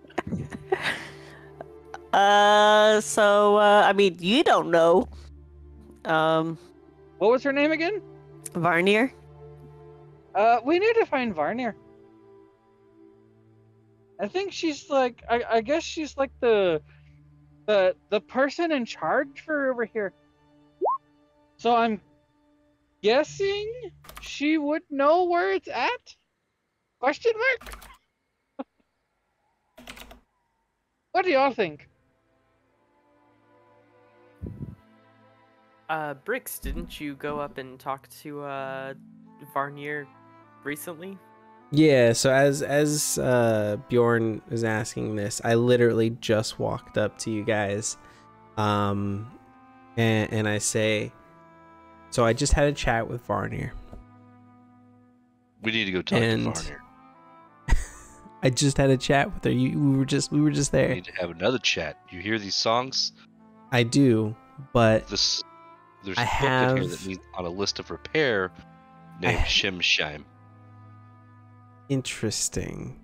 [SPEAKER 2] I mean, you don't know. Um,
[SPEAKER 5] What was her name again?
[SPEAKER 2] Varnier.
[SPEAKER 5] We need to find Varnier. I think she's like, I guess she's like the person in charge for over here. So I'm guessing she would know where it's at? Question mark? What do y'all think?
[SPEAKER 1] Brix, didn't you go up and talk to Varnier recently?
[SPEAKER 4] Yeah, so as Bjorn is asking this, I literally just walked up to you guys, and I say, so I just had a chat with Varnier.
[SPEAKER 3] We need to go talk
[SPEAKER 4] And-
[SPEAKER 3] to Varnier.
[SPEAKER 4] I just had a chat with her. We were just
[SPEAKER 3] We
[SPEAKER 4] there.
[SPEAKER 3] need to have another chat. You hear these songs?
[SPEAKER 4] I do, but
[SPEAKER 3] There's
[SPEAKER 4] I
[SPEAKER 3] a book in here
[SPEAKER 4] have-
[SPEAKER 3] that needs on a list of repair named Shimshime.
[SPEAKER 4] interesting.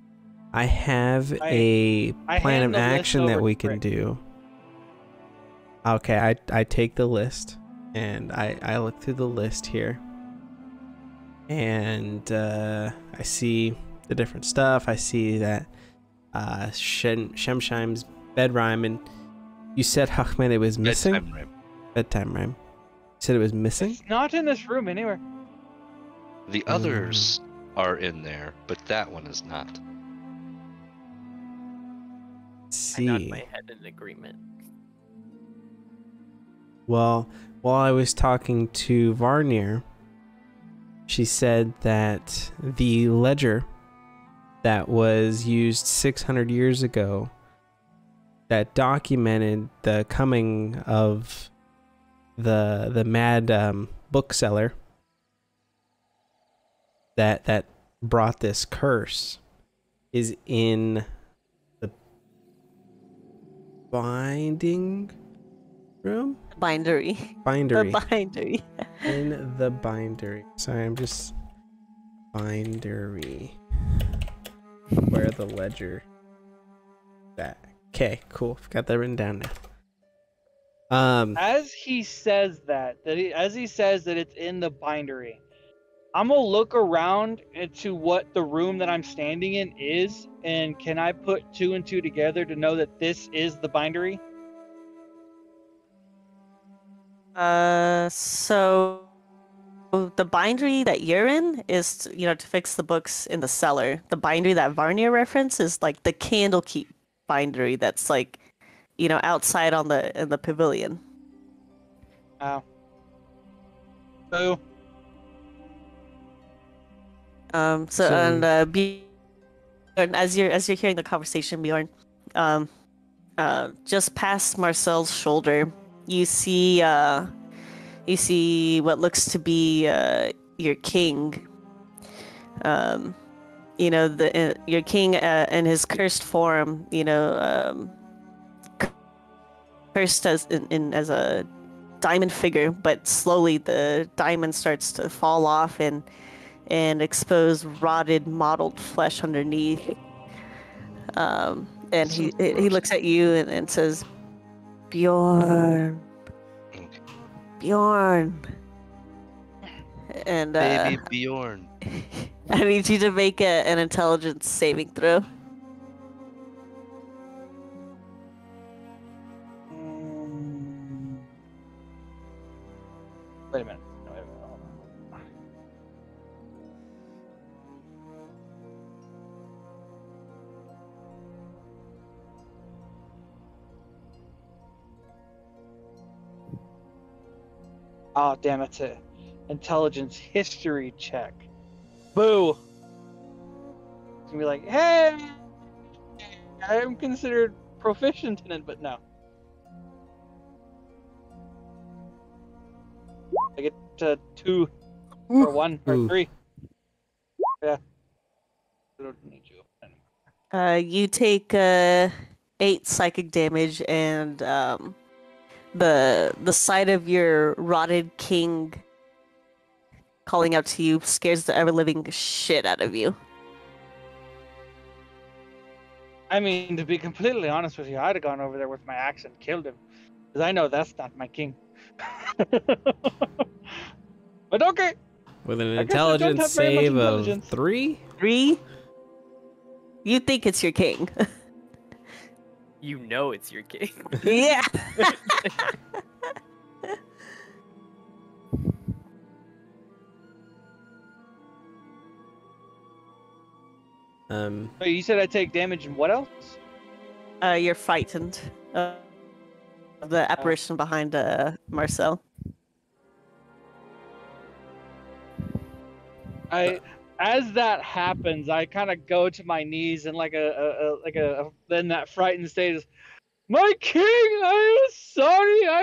[SPEAKER 4] I have
[SPEAKER 5] I
[SPEAKER 4] a plan
[SPEAKER 5] hand
[SPEAKER 4] of
[SPEAKER 5] the list
[SPEAKER 4] action that
[SPEAKER 5] over
[SPEAKER 4] we
[SPEAKER 5] to
[SPEAKER 4] can
[SPEAKER 5] Rick.
[SPEAKER 4] do. Okay, I take the list and I look through the list here, and I see the different stuff. I see that Shemshime's bed rhyme, and you said, Ahmed, it was missing?
[SPEAKER 3] Bedtime rhyme.
[SPEAKER 4] Bedtime rhyme. You said it was missing?
[SPEAKER 5] It's not in this room anywhere.
[SPEAKER 3] The others are in there, but that one is not.
[SPEAKER 1] I nod
[SPEAKER 4] See.
[SPEAKER 1] my head in agreement.
[SPEAKER 4] Well, while I was talking to Varnier, she said that the ledger that was used 600 years ago that documented the coming of the mad bookseller that brought this curse is in the binding room?
[SPEAKER 2] Bindery.
[SPEAKER 4] Bindery.
[SPEAKER 2] The bindery.
[SPEAKER 4] In the bindery. Sorry, I'm just bindery. Where the ledger that. Okay, cool. Got that written down now.
[SPEAKER 5] As he says as he says that it's in the bindery, I'm gonna look around into what the room that I'm standing in is, and can I put two and two together to know that this is the bindery?
[SPEAKER 2] So the bindery that you're in is, to fix the books in the cellar. The bindery that Varnier referenced is like the Candlekeep bindery that's like, outside in the pavilion.
[SPEAKER 5] Oh. So
[SPEAKER 2] So and Bjorn, as you're hearing the conversation, Bjorn, just past Marcel's shoulder, you see what looks to be your king. Your king in his cursed form, cursed as as a diamond figure, but slowly the diamond starts to fall off and expose rotted, mottled flesh underneath. And he looks at you and says, Bjorn,
[SPEAKER 3] Okay.
[SPEAKER 2] Bjorn. And
[SPEAKER 3] Baby Bjorn.
[SPEAKER 2] I need you to make an intelligence saving throw.
[SPEAKER 5] wait a minute. No, wait a minute. Hold on. Oh, damn, it's a intelligence history check. Boo! It's gonna be like, hey, I am considered proficient in it, but no. I get 2 or 1 or
[SPEAKER 4] Ooh.
[SPEAKER 5] 3. Yeah. I don't need you anymore.
[SPEAKER 2] You take 8 psychic damage, and the sight of your rotted king calling out to you scares the ever living shit out of you.
[SPEAKER 5] I mean, to be completely honest with you, I'd have gone over there with my axe and killed him, because I know that's not my king. But okay,
[SPEAKER 4] With an
[SPEAKER 5] I guess I don't
[SPEAKER 4] intelligence
[SPEAKER 5] have very much
[SPEAKER 4] save of
[SPEAKER 5] intelligence.
[SPEAKER 4] 3?
[SPEAKER 2] 3? You think it's your king.
[SPEAKER 1] You know it's your king.
[SPEAKER 2] Yeah.
[SPEAKER 5] Wait, you said I take damage and what else?
[SPEAKER 2] You're frightened of the apparition behind Marcel.
[SPEAKER 5] As that happens, I kind of go to my knees and then that frightened state is, my king, I am sorry, I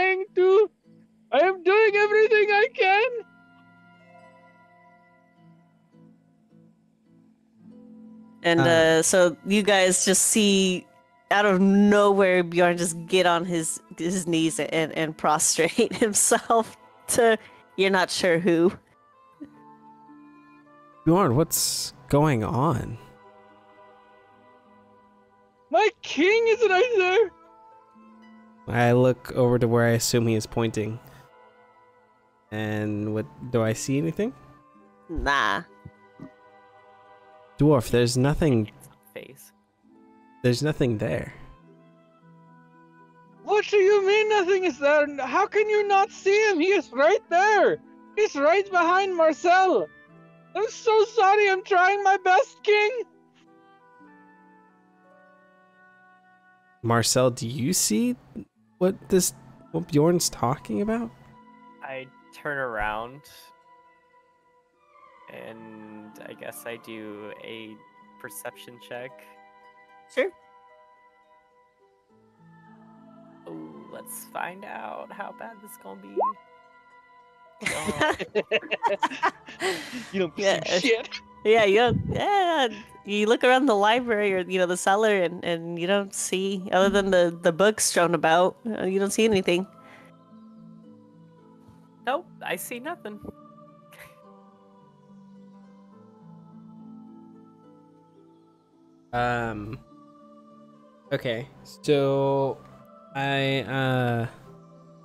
[SPEAKER 5] am doing everything I can.
[SPEAKER 2] And so you guys just see out of nowhere Bjorn just get on his knees and prostrate himself to you're not sure who.
[SPEAKER 4] Bjorn, what's going on?
[SPEAKER 5] My king, isn't I there?
[SPEAKER 4] I look over to where I assume he is pointing. And what do I see anything?
[SPEAKER 2] Nah.
[SPEAKER 4] Dwarf, there's nothing
[SPEAKER 1] Face.
[SPEAKER 4] there's nothing there.
[SPEAKER 5] What do you mean nothing is there? How can you not see him? He is right there. He's right behind Marcel. I'm so sorry. I'm trying my best, king.
[SPEAKER 4] Marcel, do you see what Bjorn's talking about?
[SPEAKER 1] I turn around and I guess I do a perception check.
[SPEAKER 2] Sure.
[SPEAKER 1] Oh, let's find out how bad this is gonna be.
[SPEAKER 5] You don't
[SPEAKER 2] Yeah.
[SPEAKER 5] shit.
[SPEAKER 2] Yeah, you look around the library or the cellar and you don't see, other than the books strewn about, you don't see anything.
[SPEAKER 1] Nope, I see nothing.
[SPEAKER 4] Okay, so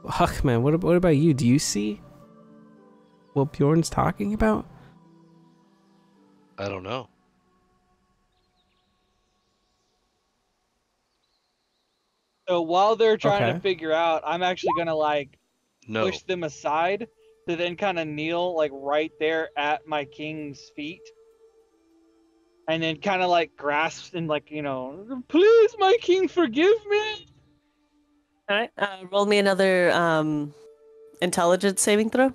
[SPEAKER 4] Huckman, what about you? Do you see what Bjorn's talking about?
[SPEAKER 3] I don't know.
[SPEAKER 5] So while they're trying
[SPEAKER 4] Okay.
[SPEAKER 5] to figure out, I'm actually gonna
[SPEAKER 3] No.
[SPEAKER 5] push them aside to then kind of kneel right there at my king's feet. And then kind of grasp and please, my king, forgive me.
[SPEAKER 2] All right, roll me another intelligence saving throw.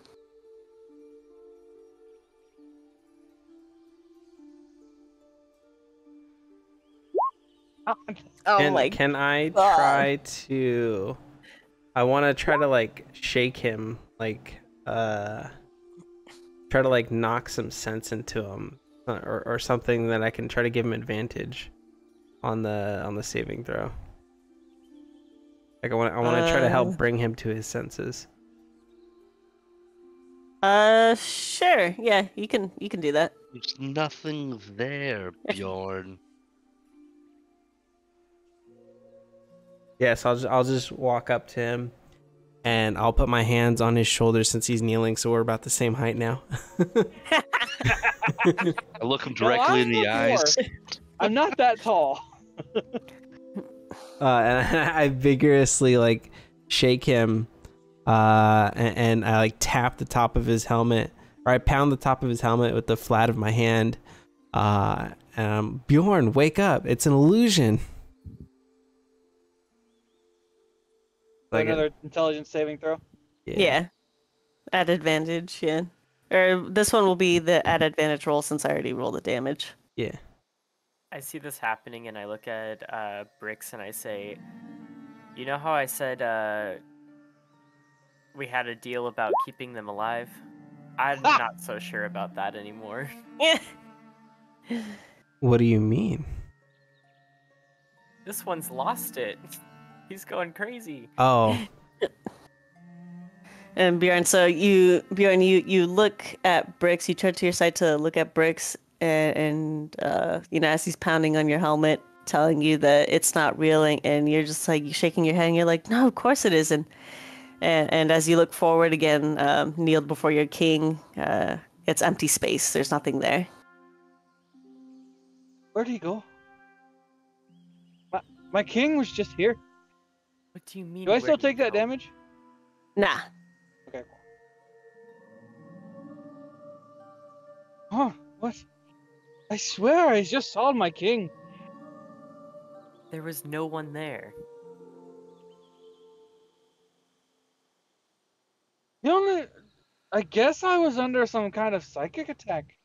[SPEAKER 2] Oh
[SPEAKER 4] Can I
[SPEAKER 2] God.
[SPEAKER 4] try to? I want to try to shake him, try to knock some sense into him, or something that I can try to give him advantage on the saving throw. I want to try to help bring him to his senses.
[SPEAKER 2] Sure. Yeah, you can do that.
[SPEAKER 3] There's nothing there, Bjorn.
[SPEAKER 4] Yes, I'll just walk up to him, and I'll put my hands on his shoulders since he's kneeling, so we're about the same height now.
[SPEAKER 3] I look him directly in the eyes.
[SPEAKER 5] I'm not that tall.
[SPEAKER 4] And I vigorously shake him, and I tap the top of his helmet, or I pound the top of his helmet with the flat of my hand. Bjorn, wake up! It's an illusion.
[SPEAKER 5] Another intelligence saving throw.
[SPEAKER 2] Yeah. At advantage, yeah. Or this one will be the at advantage roll since I already rolled the damage.
[SPEAKER 4] Yeah.
[SPEAKER 1] I see this happening and I look at Bricks and I say, you know how I said we had a deal about keeping them alive? I'm not so sure about that anymore.
[SPEAKER 2] Yeah.
[SPEAKER 4] What do you mean?
[SPEAKER 1] This one's lost it. He's going crazy.
[SPEAKER 4] Oh.
[SPEAKER 2] And Bjorn, so you look at Bricks, you turn to your side to look at Bricks, and as he's pounding on your helmet, telling you that it's not real, and you're just like shaking your head, and you're like, no, of course it isn't. And as you look forward again, kneeled before your king, it's empty space. There's nothing there.
[SPEAKER 5] Where'd he go? My king was just here.
[SPEAKER 1] What do you mean?
[SPEAKER 5] Do I
[SPEAKER 1] where
[SPEAKER 5] still
[SPEAKER 1] did he
[SPEAKER 5] take that
[SPEAKER 1] go?
[SPEAKER 5] damage?
[SPEAKER 2] Nah.
[SPEAKER 5] Okay, cool. Oh, what? I swear I just saw my king.
[SPEAKER 1] There was no one there.
[SPEAKER 5] I guess I was under some kind of psychic attack.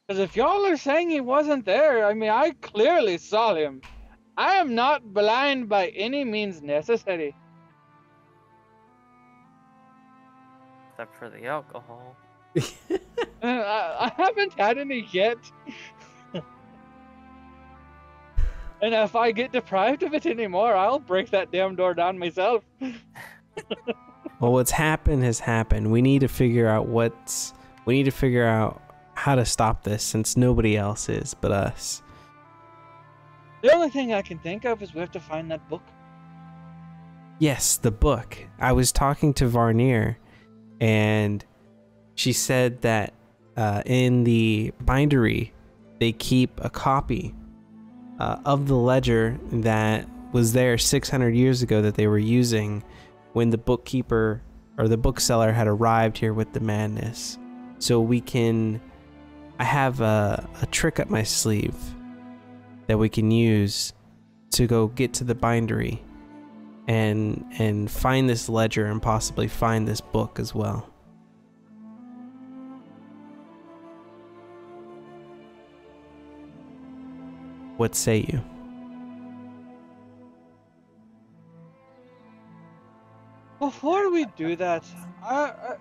[SPEAKER 5] Because if y'all are saying he wasn't there, I mean, I clearly saw him. I am not blind by any means necessary.
[SPEAKER 1] Except for the alcohol.
[SPEAKER 5] I haven't had any yet. And if I get deprived of it anymore, I'll break that damn door down myself.
[SPEAKER 4] Well, what's happened has happened. We need to figure out how to stop this, since nobody else is but us.
[SPEAKER 5] The only thing I can think of is we have to find that book.
[SPEAKER 4] Yes, the book. I was talking to Varnier, and she said that in the bindery, they keep a copy of the ledger that was there 600 years ago that they were using when the bookkeeper or the bookseller had arrived here with the madness. So I have a trick up my sleeve that we can use to go get to the bindery and find this ledger and possibly find this book as well. What say you?
[SPEAKER 5] Before we do that, I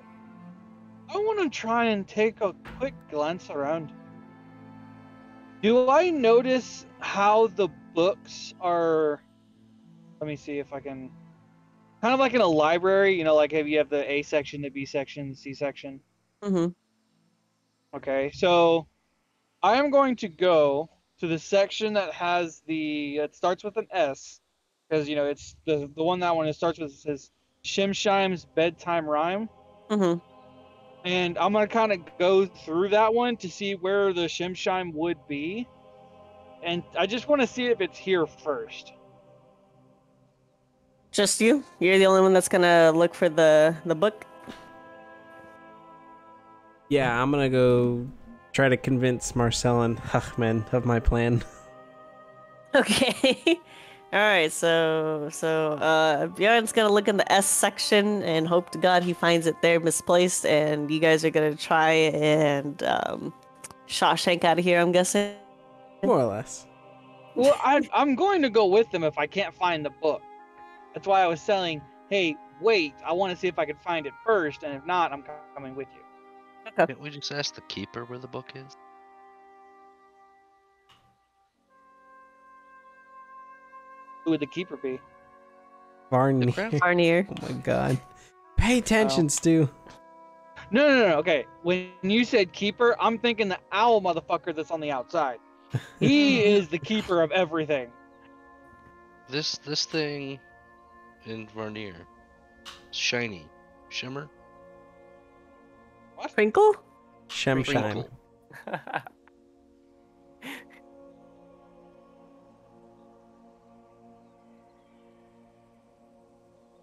[SPEAKER 5] want to try and take a quick glance around. Do I notice how the books are? Let me see if I can. Kind of like in a library, like if you have the A section, the B section, the C section.
[SPEAKER 2] Mm-hmm.
[SPEAKER 5] Okay, so I am going to go to the section that has it starts with an S, because it's the one it starts with says Shimshime's bedtime rhyme.
[SPEAKER 2] Mm-hmm.
[SPEAKER 5] And I'm gonna kind of go through that one to see where the Shimshime would be, and I just want to see if it's here first.
[SPEAKER 2] Just you? You're the only one that's gonna look for the book?
[SPEAKER 4] Yeah, I'm gonna go try to convince Marcel and Hachman of my plan.
[SPEAKER 2] Okay. Alright, so Bjorn's gonna look in the S section and hope to God he finds it there misplaced, and you guys are gonna try and Shawshank out of here, I'm guessing.
[SPEAKER 4] More or less.
[SPEAKER 5] Well, I'm going to go with them if I can't find the book. That's why I was saying, hey, wait, I want to see if I can find it first, and if not, I'm coming with you.
[SPEAKER 3] Can't we just ask the keeper where the book is?
[SPEAKER 5] Who would the keeper be?
[SPEAKER 4] Varnier.
[SPEAKER 2] Varnier.
[SPEAKER 4] Oh my god. Pay attention,
[SPEAKER 5] Oh.
[SPEAKER 4] Stu.
[SPEAKER 5] No. Okay, when you said keeper, I'm thinking the owl motherfucker that's on the outside. He is the keeper of everything.
[SPEAKER 3] This thing in Varnier. Shiny. Shimmer?
[SPEAKER 2] Crinkle?
[SPEAKER 4] Shemshime.
[SPEAKER 3] Crinkle.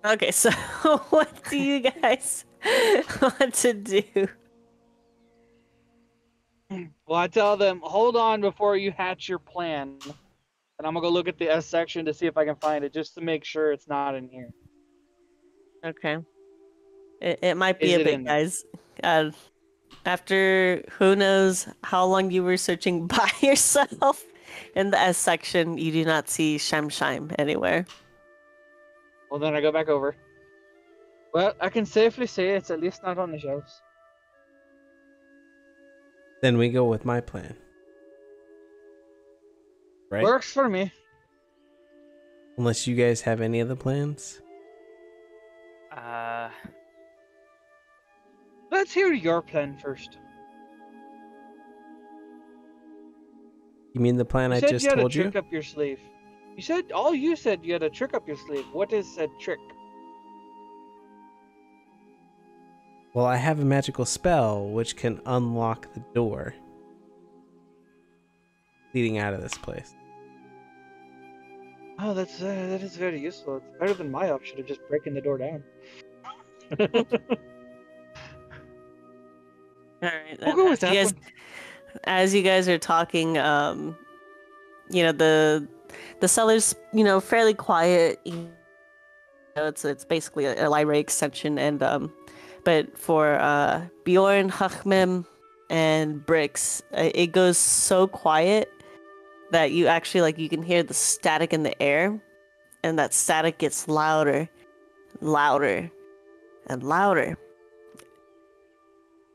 [SPEAKER 2] Okay, so what do you guys want to do?
[SPEAKER 5] Well, I tell them, hold on before you hatch your plan. And I'm going to go look at the S section to see if I can find it, just to make sure it's not in here.
[SPEAKER 2] Okay. It might be
[SPEAKER 5] Is
[SPEAKER 2] a
[SPEAKER 5] it
[SPEAKER 2] bit,
[SPEAKER 5] in there?
[SPEAKER 2] guys. After who knows how long you were searching by yourself in the S section, you do not see Shemshime anywhere.
[SPEAKER 5] Well, then I go back over. Well, I can safely say it's at least not on the shelves.
[SPEAKER 4] Then we go with my plan. Right?
[SPEAKER 5] Works for me.
[SPEAKER 4] Unless you guys have any other plans.
[SPEAKER 5] Let's hear your plan first.
[SPEAKER 4] You mean the plan
[SPEAKER 5] You
[SPEAKER 4] I
[SPEAKER 5] said
[SPEAKER 4] just
[SPEAKER 5] you had a
[SPEAKER 4] told you?
[SPEAKER 5] trick up your sleeve. You said you had a trick up your sleeve. What is said trick?
[SPEAKER 4] Well, I have a magical spell which can unlock the door leading out of this place.
[SPEAKER 5] Oh, that is very useful. It's better than my option of just breaking the door down.
[SPEAKER 2] All right.
[SPEAKER 5] We'll go with that one.
[SPEAKER 2] As you guys are talking, the cellar's fairly quiet. It's basically a library extension, and but for Bjorn, Hachmem, and Brix, it goes so quiet that you actually you can hear the static in the air, and that static gets louder, louder, and louder.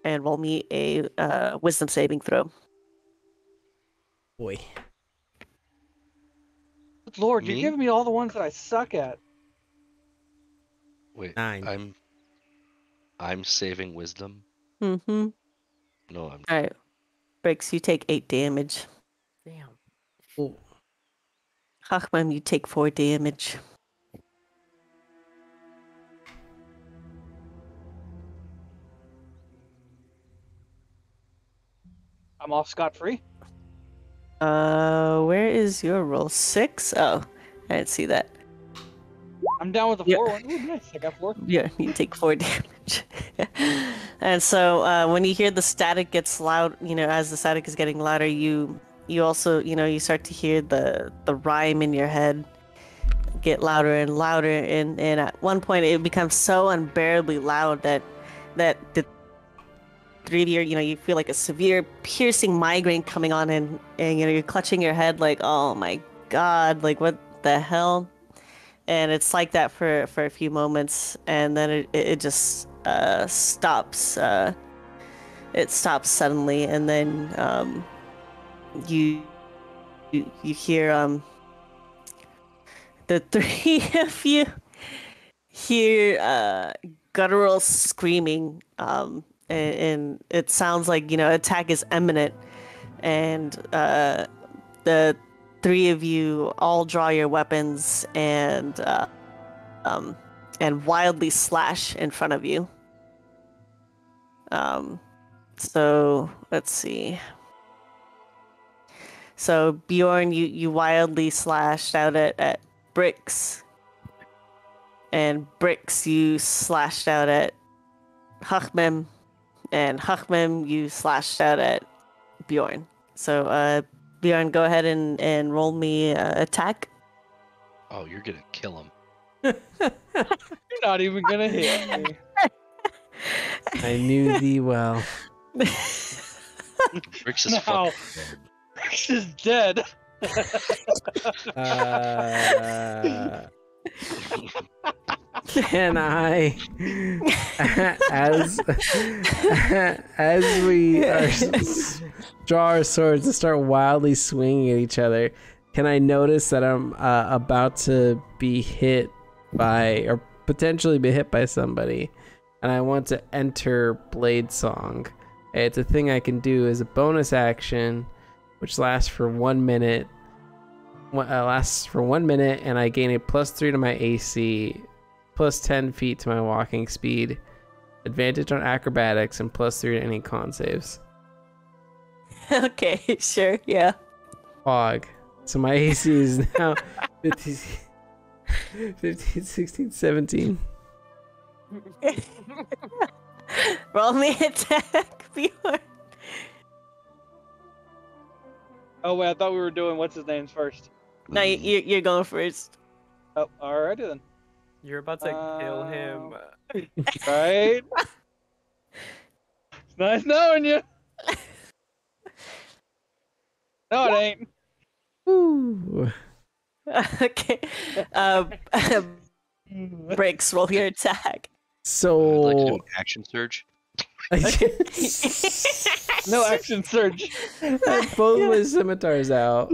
[SPEAKER 2] And roll me a wisdom saving throw.
[SPEAKER 4] Boy.
[SPEAKER 5] Good Lord,
[SPEAKER 3] Me?
[SPEAKER 5] you're giving me all the ones that I suck at.
[SPEAKER 3] Wait,
[SPEAKER 4] 9.
[SPEAKER 3] I'm saving wisdom.
[SPEAKER 2] Mm-hmm.
[SPEAKER 3] No, I'm.
[SPEAKER 2] All right, Brix, you take 8 damage.
[SPEAKER 1] Damn.
[SPEAKER 4] Oh.
[SPEAKER 2] Hachman, you take 4 damage.
[SPEAKER 5] I'm off scot-free.
[SPEAKER 2] Where is your roll? 6? Oh, I didn't see that.
[SPEAKER 5] I'm down with the
[SPEAKER 2] Yeah.
[SPEAKER 5] 4 one. Ooh, nice. I got 4.
[SPEAKER 2] Yeah, you take 4 damage. And so when you hear the static gets loud, as the static is getting louder, you also, you start to hear the rhyme in your head get louder and louder, and at one point it becomes so unbearably loud that the 3 of you, you feel like a severe piercing migraine coming on, and you're clutching your head like, oh my god, like what the hell? And it's like that for a few moments, and then it just stops. It stops suddenly, and then you hear the 3 of you hear guttural screaming, and it sounds like attack is imminent, and the 3 of you all draw your weapons and wildly slash in front of you. So let's see. So Bjorn, you wildly slashed out at Brix, and Brix you slashed out at Hachmem, and Hachmem you slashed out at Bjorn. So Bjorn, go ahead and roll me attack.
[SPEAKER 3] Oh, you're gonna kill him.
[SPEAKER 5] You're not even gonna hit me.
[SPEAKER 4] I knew thee well.
[SPEAKER 3] Brix is
[SPEAKER 5] No.
[SPEAKER 3] fucking dead.
[SPEAKER 5] Rex is dead.
[SPEAKER 4] Can I, as we draw our swords and start wildly swinging at each other, can I notice that I'm about to be hit by, or potentially be hit by somebody, and I want to enter Blade Song? It's a thing I can do as a bonus action, which lasts for 1 minute. And I gain a +3 to my AC, +10 feet to my walking speed, advantage on acrobatics, and +3 to any con saves.
[SPEAKER 2] Okay, sure, yeah.
[SPEAKER 4] Fog. So my AC is now 15, 16, 17.
[SPEAKER 2] Roll me attack, Bjorn.
[SPEAKER 5] Oh wait, I thought we were doing what's his name's first.
[SPEAKER 2] No, you're going first.
[SPEAKER 5] Oh, alrighty then.
[SPEAKER 1] You're about to kill him.
[SPEAKER 5] Right? It's nice knowing you. No, it ain't.
[SPEAKER 4] Ooh.
[SPEAKER 2] Okay. Breaks, roll your attack.
[SPEAKER 3] I'd like to do
[SPEAKER 4] So
[SPEAKER 3] an action surge.
[SPEAKER 5] No action surge.
[SPEAKER 4] I have both my scimitars out,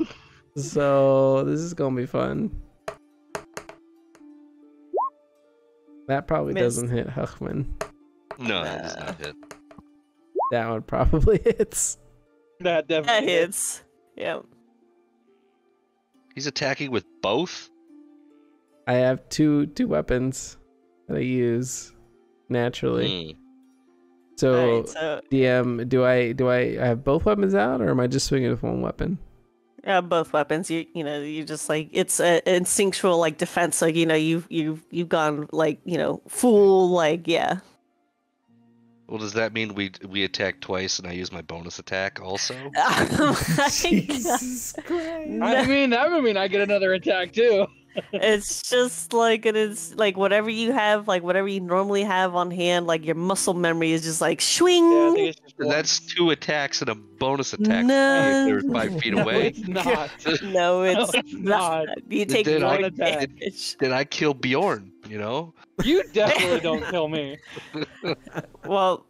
[SPEAKER 4] so this is gonna be fun. That probably
[SPEAKER 2] Missed.
[SPEAKER 4] doesn't hit Huchman.
[SPEAKER 3] No, that does not hit.
[SPEAKER 4] That one probably hits.
[SPEAKER 5] That
[SPEAKER 2] That
[SPEAKER 5] definitely
[SPEAKER 2] hits. Yep.
[SPEAKER 3] He's attacking with both?
[SPEAKER 4] I have two weapons that I use naturally.
[SPEAKER 3] Mm.
[SPEAKER 4] So,
[SPEAKER 2] Alright, so
[SPEAKER 4] DM, do I have both weapons out, or am I just swinging with one weapon?
[SPEAKER 2] both weapons. You just like it's a instinctual like defense. So you've gone like full like yeah.
[SPEAKER 3] Well, does that mean we attack twice and I use my bonus attack also?
[SPEAKER 2] Oh my God.
[SPEAKER 4] Jesus Christ.
[SPEAKER 2] No.
[SPEAKER 5] I mean, that would mean I get another attack too.
[SPEAKER 2] It's just like it is like whatever you have, like whatever you normally have on hand, like your muscle memory is just like swing.
[SPEAKER 5] Yeah, I think it's just
[SPEAKER 3] That's
[SPEAKER 5] once.
[SPEAKER 3] 2 attacks and a bonus attack
[SPEAKER 2] No.
[SPEAKER 3] if they're 5 feet
[SPEAKER 5] No,
[SPEAKER 3] away.
[SPEAKER 5] it's not.
[SPEAKER 2] No, it's
[SPEAKER 5] it's
[SPEAKER 2] not.
[SPEAKER 5] not.
[SPEAKER 2] You take
[SPEAKER 3] Then
[SPEAKER 2] more
[SPEAKER 5] I-
[SPEAKER 2] damage.
[SPEAKER 3] Then I kill Bjorn, you know?
[SPEAKER 5] You definitely don't kill me.
[SPEAKER 2] Well,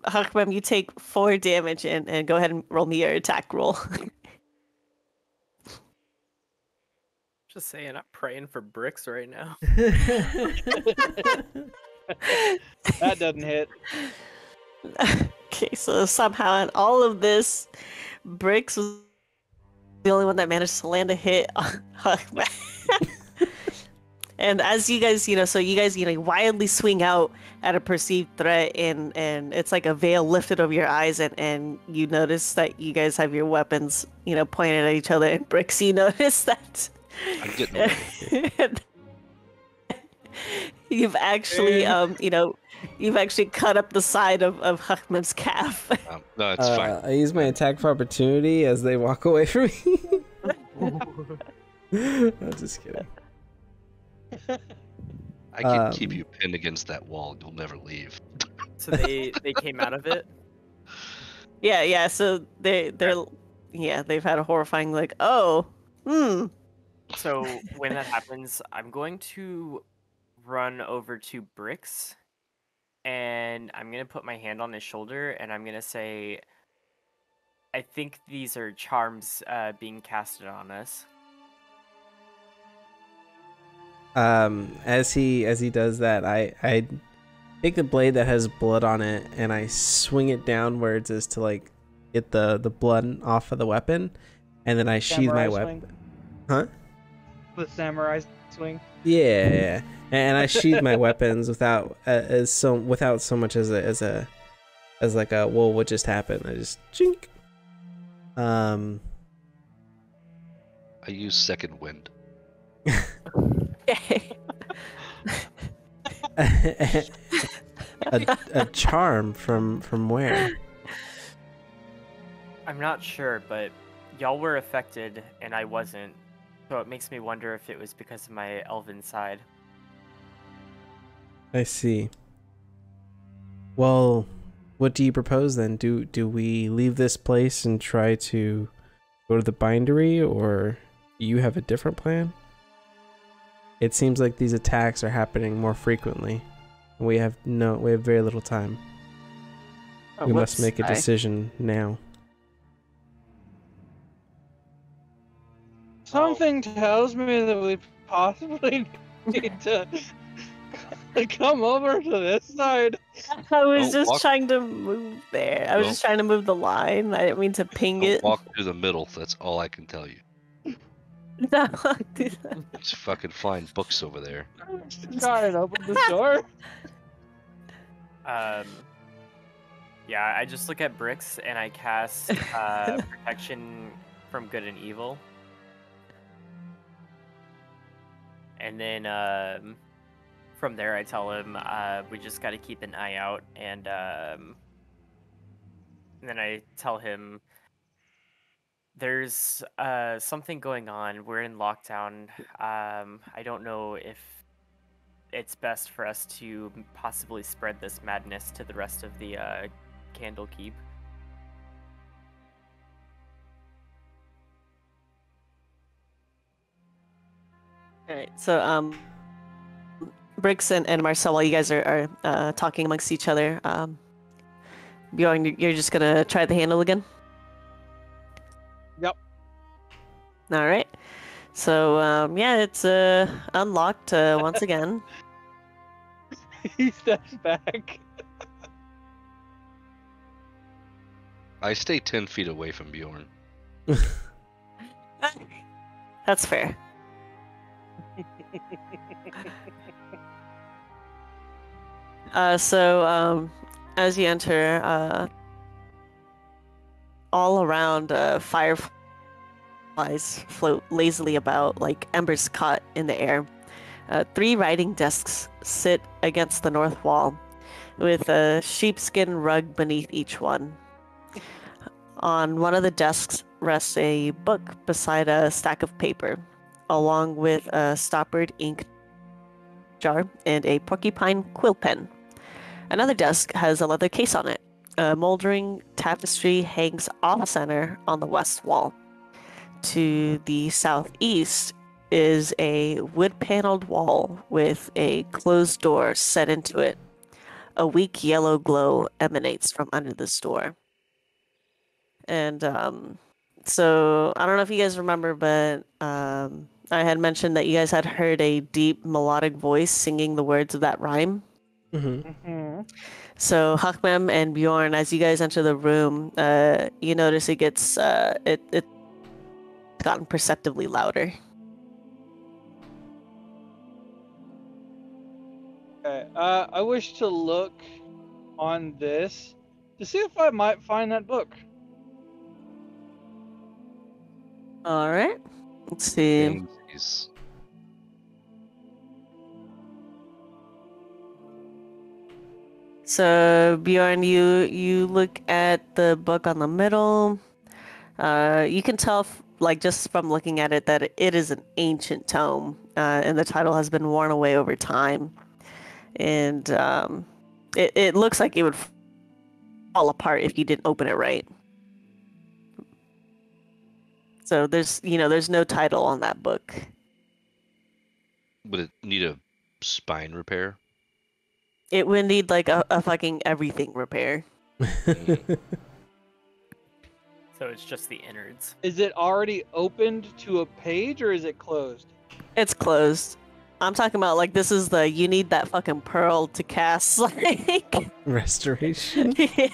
[SPEAKER 2] Hakmem, you take 4 damage and go ahead and roll me your attack roll.
[SPEAKER 1] Just saying, I'm praying for bricks right now.
[SPEAKER 5] That doesn't hit.
[SPEAKER 2] Okay, so somehow in all of this, Bricks was the only one that managed to land a hit on Hakmem. And as you guys, so you guys, wildly swing out at a perceived threat, and it's like a veil lifted over your eyes, and you notice that you guys have your weapons, pointed at each other. And Bricks, you notice that
[SPEAKER 3] I'm getting ready.
[SPEAKER 2] you've actually, you've actually cut up the side of Hakmem's calf.
[SPEAKER 3] No, it's fine.
[SPEAKER 4] I use my attack for opportunity as they walk away from me. I'm just kidding.
[SPEAKER 3] I can keep you pinned against that wall. You'll never leave.
[SPEAKER 1] So they came out of it.
[SPEAKER 2] Yeah. So they've had a horrifying like, oh,
[SPEAKER 1] So when that happens, I'm going to run over to Bricks, and I'm gonna put my hand on his shoulder, and I'm gonna say, "I think these are charms being casted on us."
[SPEAKER 4] As he does that, I take the blade that has blood on it and I swing it downwards as to like get the blood off of the weapon, and then I sheathe my
[SPEAKER 5] Samurai
[SPEAKER 4] weapon.
[SPEAKER 5] swing.
[SPEAKER 4] Huh?
[SPEAKER 5] The samurai swing.
[SPEAKER 4] Yeah. And I sheathe my weapons without so much as like a well, what just happened? I just chink.
[SPEAKER 3] I use second wind.
[SPEAKER 4] a charm from where?
[SPEAKER 1] I'm not sure, but y'all were affected, and I wasn't. So it makes me wonder if it was because of my elven side.
[SPEAKER 4] I see. Well, what do you propose then? Do we leave this place and try to go to the bindery, or do you have a different plan? It seems like these attacks are happening more frequently. We have very little time. We must make a decision now.
[SPEAKER 5] Something tells me that we possibly need to come over to this side.
[SPEAKER 2] I was
[SPEAKER 3] Don't
[SPEAKER 2] just
[SPEAKER 3] walk-
[SPEAKER 2] trying to move there. I was
[SPEAKER 3] Well-
[SPEAKER 2] just trying to move the line. I didn't mean to ping
[SPEAKER 3] Don't
[SPEAKER 2] it.
[SPEAKER 3] walk through the middle. That's all I can tell you.
[SPEAKER 2] No,
[SPEAKER 3] Just fucking find books over there.
[SPEAKER 5] Try and open the door.
[SPEAKER 1] Yeah, I just look at Bricks and I cast protection from good and evil. And then from there I tell him we just got to keep an eye out, and then I tell him there's something going on. We're in lockdown. I don't know if it's best for us to possibly spread this madness to the rest of the Candlekeep.
[SPEAKER 2] All right. So Bricks and Marcel, while you guys are talking amongst each other, Bjorn, you're just gonna try the handle again.
[SPEAKER 5] Yep.
[SPEAKER 2] All right. So yeah, it's unlocked once again.
[SPEAKER 5] He steps back.
[SPEAKER 3] I stay 10 feet away from Bjorn.
[SPEAKER 2] That's fair. As you enter, all around, fireflies float lazily about like embers caught in the air. 3 writing desks sit against the north wall, with a sheepskin rug beneath each one. On one of the desks rests a book beside a stack of paper, along with a stoppered ink jar and a porcupine quill pen. Another desk has a leather case on it. A moldering tapestry hangs off-center on the west wall. To the southeast is a wood-paneled wall with a closed door set into it. A weak yellow glow emanates from under this door. And so I don't know if you guys remember, but I had mentioned that you guys had heard a deep melodic voice singing the words of that rhyme.
[SPEAKER 5] Mm-hmm.
[SPEAKER 2] So Hakmem and Bjorn, as you guys enter the room, you notice it gets it's gotten perceptibly louder.
[SPEAKER 5] Okay. I wish to look on this to see if I might find that book.
[SPEAKER 2] All right, let's see.
[SPEAKER 3] Things.
[SPEAKER 2] So Bjorn, you look at the book on the middle. You can tell, like just from looking at it, that it is an ancient tome, and the title has been worn away over time, and it looks like it would fall apart if you didn't open it right. So there's no title on that book.
[SPEAKER 3] Would it need a spine repair?
[SPEAKER 2] It would need like a fucking everything repair.
[SPEAKER 1] So it's just the innards.
[SPEAKER 5] Is it already opened to a page or is it closed?
[SPEAKER 2] It's closed. I'm talking about like this is you need that fucking pearl to cast like
[SPEAKER 4] Restoration.
[SPEAKER 2] yeah.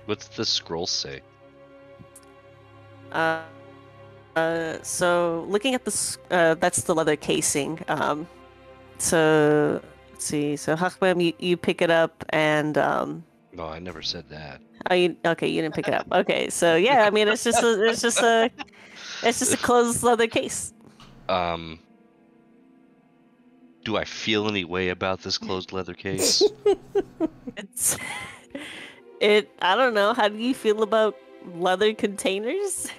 [SPEAKER 3] What's the scroll say?
[SPEAKER 2] So looking at this, that's the leather casing. So let's see. So Hakmem, you pick it up and
[SPEAKER 3] No, I never said that.
[SPEAKER 2] oh, okay, you didn't pick it up. Okay, so yeah, I mean it's just a closed leather case.
[SPEAKER 3] Do I feel any way about this closed leather case?
[SPEAKER 2] I don't know. How do you feel about leather containers?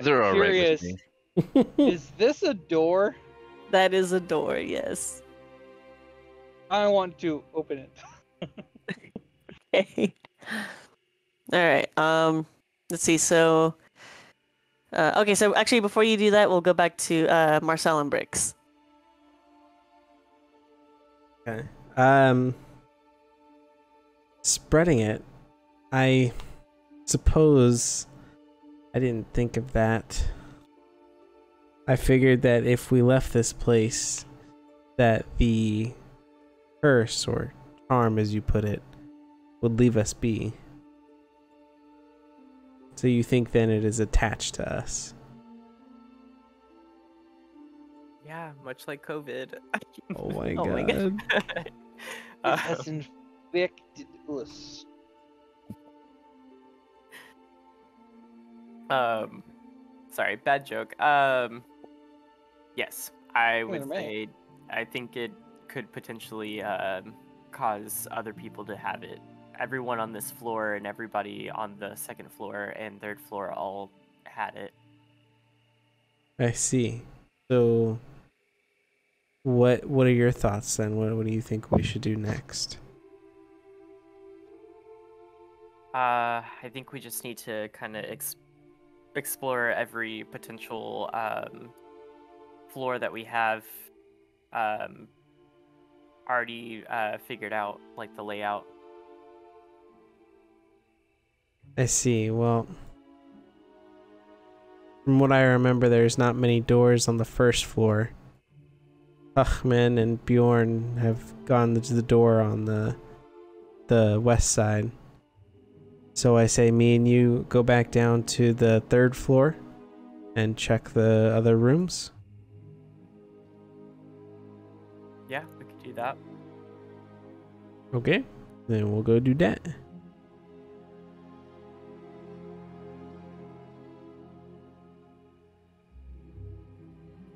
[SPEAKER 3] They're all right with
[SPEAKER 5] Curious.
[SPEAKER 3] me.
[SPEAKER 5] Is this a door?
[SPEAKER 2] That is a door, yes.
[SPEAKER 5] I want to open it.
[SPEAKER 2] Okay. All right. Let's see. So, okay. So actually, before you do that, we'll go back to Marcel and Bricks.
[SPEAKER 4] Okay. Spreading it. I suppose I didn't think of that. I figured that if we left this place, that the curse or charm, as you put it, would leave us be. So you think then it is attached to us?
[SPEAKER 1] Yeah, much like COVID.
[SPEAKER 4] Oh my
[SPEAKER 2] Oh my
[SPEAKER 4] god.
[SPEAKER 5] It has infected us.
[SPEAKER 1] Sorry, bad joke. Yes, I would say I think it could potentially cause other people to have it. Everyone on this floor and everybody on the second floor and third floor all had it.
[SPEAKER 4] I see. So what are your thoughts then? What do you think we should do next?
[SPEAKER 1] I think we just need to kind of explore every potential floor that we have already figured out, like the layout.
[SPEAKER 4] I see. Well, from what I remember, there's not many doors on the first floor. Achman and Bjorn have gone to the door on the west side. So I say me and you go back down to the 3rd floor and check the other rooms.
[SPEAKER 1] Yeah, we could do that.
[SPEAKER 4] Okay, then we'll go do that.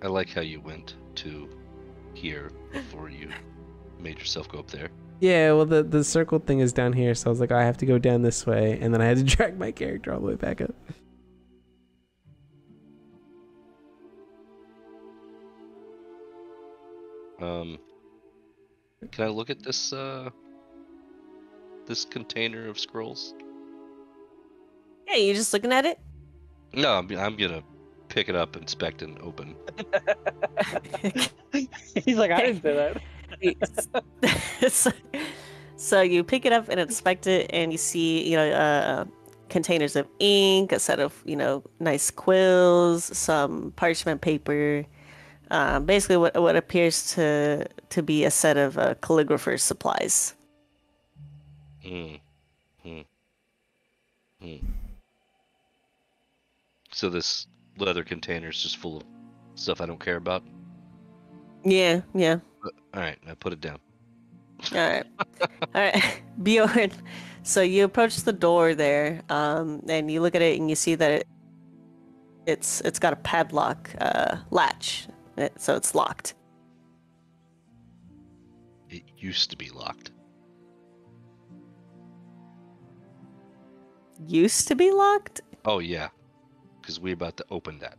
[SPEAKER 3] I like how you went to here before you made yourself go up there.
[SPEAKER 4] Yeah, well, the circle thing is down here, so I was like, I have to go down this way, and then I had to drag my character all the way back up.
[SPEAKER 3] Can I look at this this container of scrolls?
[SPEAKER 2] Yeah, you just looking at it?
[SPEAKER 3] No, I'm gonna pick it up, inspect, and open.
[SPEAKER 5] He's like, I didn't say that.
[SPEAKER 2] So you pick it up and inspect it, and you see, containers of ink, a set of, nice quills, some parchment paper, basically what appears to be a set of calligrapher's supplies.
[SPEAKER 3] So this leather container is just full of stuff I don't care about.
[SPEAKER 2] Yeah.
[SPEAKER 3] All right, I put it down.
[SPEAKER 2] All right, Bjorn. So you approach the door there, and you look at it, and you see that it's got a padlock latch, so it's locked.
[SPEAKER 3] It used to be locked.
[SPEAKER 2] Used to be locked?
[SPEAKER 3] Oh yeah, because we're about to open that.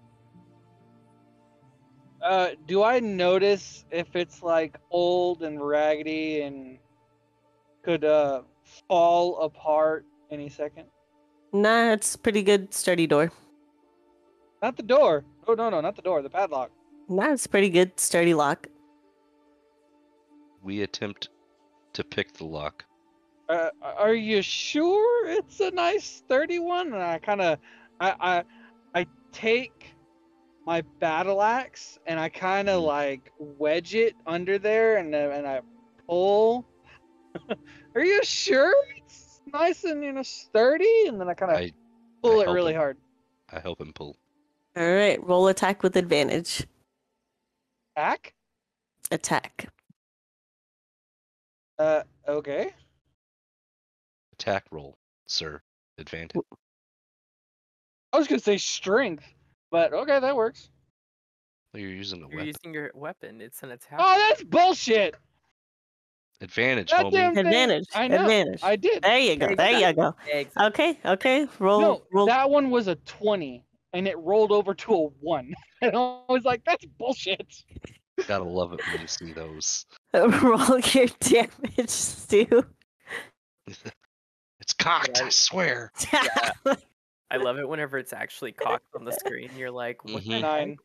[SPEAKER 5] Do I notice if it's like old and raggedy and could fall apart any second?
[SPEAKER 2] Nah, it's a pretty good, sturdy door.
[SPEAKER 5] Not the door. Oh no, not the door. The padlock.
[SPEAKER 2] Nah, it's a pretty good, sturdy lock.
[SPEAKER 3] We attempt to pick the lock.
[SPEAKER 5] Are you sure it's a nice sturdy one? And I kind of, I take my battle axe and I kind of like wedge it under there and I pull. Are you sure it's nice and sturdy? And then I kind of pull it really hard.
[SPEAKER 3] I help him pull.
[SPEAKER 2] All right, roll attack with advantage. Attack.
[SPEAKER 5] Okay.
[SPEAKER 3] Attack roll, sir. Advantage.
[SPEAKER 5] I was gonna say strength, but okay, that works.
[SPEAKER 3] You're using a
[SPEAKER 1] You're
[SPEAKER 3] weapon.
[SPEAKER 1] using your weapon. It's an attack.
[SPEAKER 5] Oh, that's bullshit.
[SPEAKER 3] Advantage,
[SPEAKER 5] That
[SPEAKER 3] homie.
[SPEAKER 5] damn thing.
[SPEAKER 2] Advantage.
[SPEAKER 5] I know.
[SPEAKER 2] Advantage.
[SPEAKER 5] I did.
[SPEAKER 2] There you go. There you go.
[SPEAKER 1] Exactly.
[SPEAKER 2] Okay. Roll.
[SPEAKER 5] No,
[SPEAKER 2] roll.
[SPEAKER 5] that one was a 20, and it rolled over to a 1. And I was like, that's bullshit.
[SPEAKER 3] Gotta love it when you see those.
[SPEAKER 2] Roll your damage, Stu.
[SPEAKER 3] It's cocked, I swear.
[SPEAKER 1] I love it whenever it's actually cocked on the screen. You're like, what the
[SPEAKER 5] 9.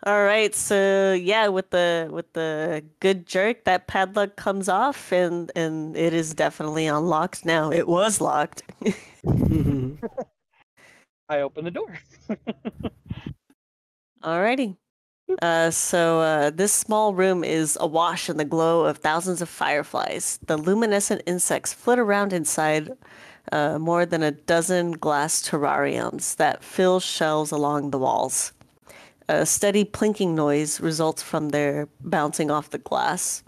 [SPEAKER 2] All right, so yeah, with the good jerk, that padlock comes off, and it is definitely unlocked now. It was locked.
[SPEAKER 5] I opened the door.
[SPEAKER 2] Alrighty. So this small room is awash in the glow of thousands of fireflies. The luminescent insects flit around inside more than a dozen glass terrariums that fill shelves along the walls. A steady plinking noise results from their bouncing off the glass.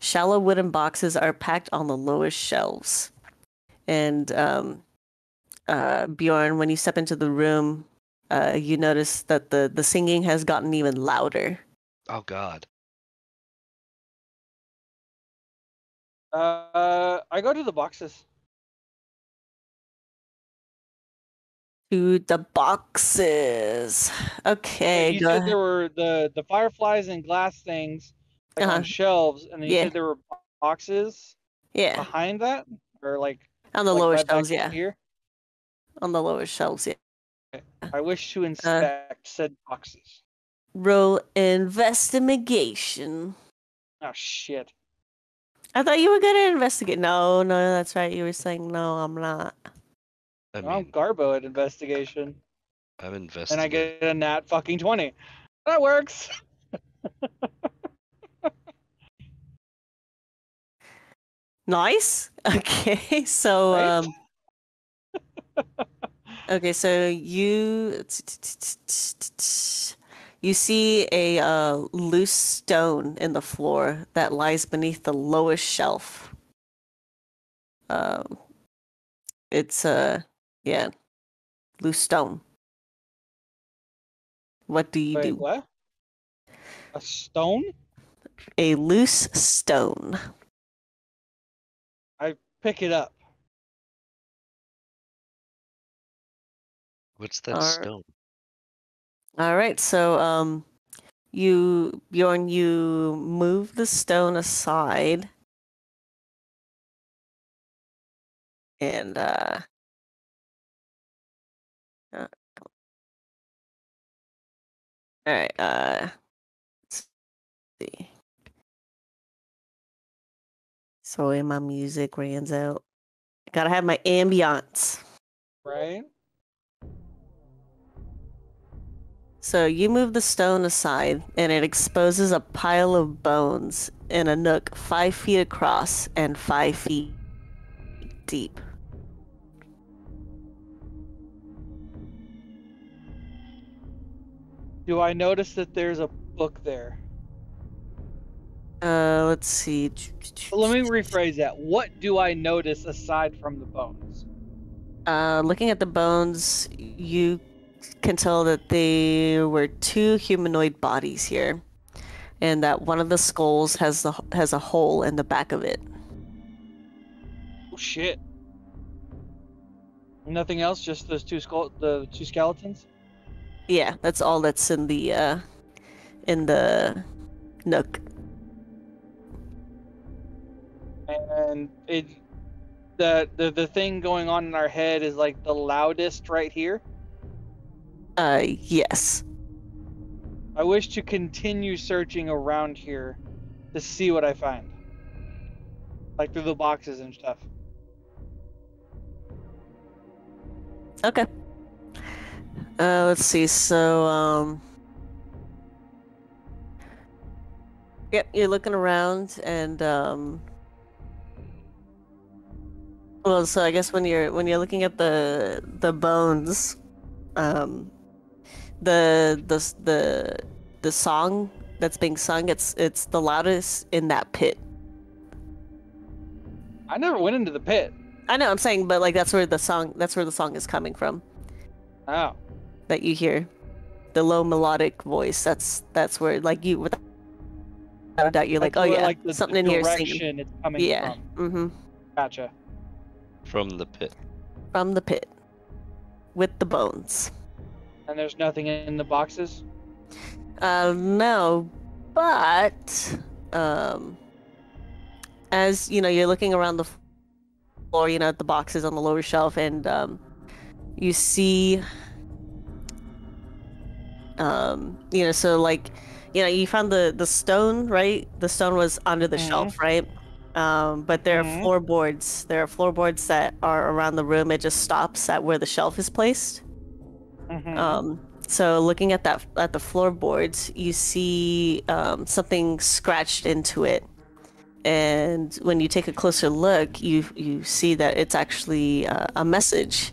[SPEAKER 2] Shallow wooden boxes are packed on the lowest shelves. And Bjorn, when you step into the room, you notice that the singing has gotten even louder.
[SPEAKER 3] Oh God.
[SPEAKER 5] I go to the boxes.
[SPEAKER 2] To the boxes. Okay,
[SPEAKER 5] You
[SPEAKER 2] go
[SPEAKER 5] said
[SPEAKER 2] ahead.
[SPEAKER 5] there were the fireflies and glass things like on shelves, and then you
[SPEAKER 2] Yeah.
[SPEAKER 5] said there were boxes
[SPEAKER 2] Yeah,
[SPEAKER 5] behind that, or like
[SPEAKER 2] on the
[SPEAKER 5] like
[SPEAKER 2] lower
[SPEAKER 5] right back
[SPEAKER 2] shelves, yeah.
[SPEAKER 5] here.
[SPEAKER 2] On the lower shelves, yeah.
[SPEAKER 5] I wish to inspect said boxes.
[SPEAKER 2] Roll investigation.
[SPEAKER 5] Oh shit.
[SPEAKER 2] I thought you were good at investigate. No, that's right. You were saying no, I'm not.
[SPEAKER 3] I
[SPEAKER 5] I'm
[SPEAKER 3] mean,
[SPEAKER 5] Garbo at investigation,
[SPEAKER 3] I'm
[SPEAKER 5] and
[SPEAKER 3] investing.
[SPEAKER 5] I get a nat fucking 20. That works.
[SPEAKER 2] Nice. Okay, so
[SPEAKER 5] Right?
[SPEAKER 2] Okay, so you see a loose stone in the floor that lies beneath the lowest shelf. Um, it's yeah, loose stone. What do you
[SPEAKER 5] Wait,
[SPEAKER 2] do?
[SPEAKER 5] what? A stone?
[SPEAKER 2] A loose stone.
[SPEAKER 5] I pick it up.
[SPEAKER 3] What's that
[SPEAKER 2] All
[SPEAKER 3] stone?
[SPEAKER 2] right, so Bjorn, you move the stone aside, and uh, all right, let's see. Sorry, my music rans out. Gotta have my ambiance.
[SPEAKER 5] Right?
[SPEAKER 2] So you move the stone aside, and it exposes a pile of bones in a nook 5 feet across and 5 feet deep.
[SPEAKER 5] Do I notice that there's a book there?
[SPEAKER 2] Let's see.
[SPEAKER 5] Let me rephrase that. What do I notice aside from the bones?
[SPEAKER 2] Looking at the bones, you can tell that there were 2 humanoid bodies here, and that one of the skulls has a hole in the back of it.
[SPEAKER 5] Oh shit. Nothing else, just those the two skeletons?
[SPEAKER 2] Yeah, that's all that's in the nook.
[SPEAKER 5] And the thing going on in our head is like the loudest right here.
[SPEAKER 2] Yes.
[SPEAKER 5] I wish to continue searching around here to see what I find. Like through the boxes and stuff.
[SPEAKER 2] Okay. Let's see. So, yep, you're looking around, and well, so I guess when you're looking at the bones, um, the song that's being sung, it's the loudest in that pit.
[SPEAKER 5] I never went into the pit.
[SPEAKER 2] I know, I'm saying, but like that's where the song is coming from.
[SPEAKER 5] Oh.
[SPEAKER 2] That you hear, the low melodic voice. That's where, like, you without a doubt, you're like,
[SPEAKER 5] That's
[SPEAKER 2] oh
[SPEAKER 5] where,
[SPEAKER 2] yeah,
[SPEAKER 5] like, the
[SPEAKER 2] something in here singing.
[SPEAKER 5] direction it's coming
[SPEAKER 2] Yeah.
[SPEAKER 5] from.
[SPEAKER 2] Mm-hmm.
[SPEAKER 5] Gotcha.
[SPEAKER 3] From the pit.
[SPEAKER 2] From the pit, with the bones.
[SPEAKER 5] And there's nothing in the boxes?
[SPEAKER 2] No, but as you know, you're looking around the floor, you know, at the boxes on the lower shelf, and you see, you know, so like, you know, you found the stone, right? The stone was under the shelf, right? But there are floorboards. There are floorboards that are around the room. It just stops at where the shelf is placed. So looking at the floorboards, you see something scratched into it, and when you take a closer look, you see that it's actually a message,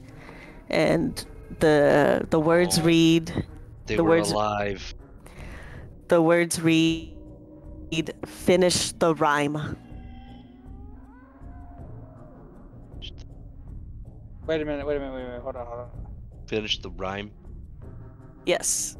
[SPEAKER 2] and the words read.
[SPEAKER 3] They
[SPEAKER 2] The
[SPEAKER 3] were
[SPEAKER 2] words-
[SPEAKER 3] alive.
[SPEAKER 2] The words read, "Finish the rhyme."
[SPEAKER 5] Wait a minute. Hold on.
[SPEAKER 3] Finish the rhyme.
[SPEAKER 2] Yes.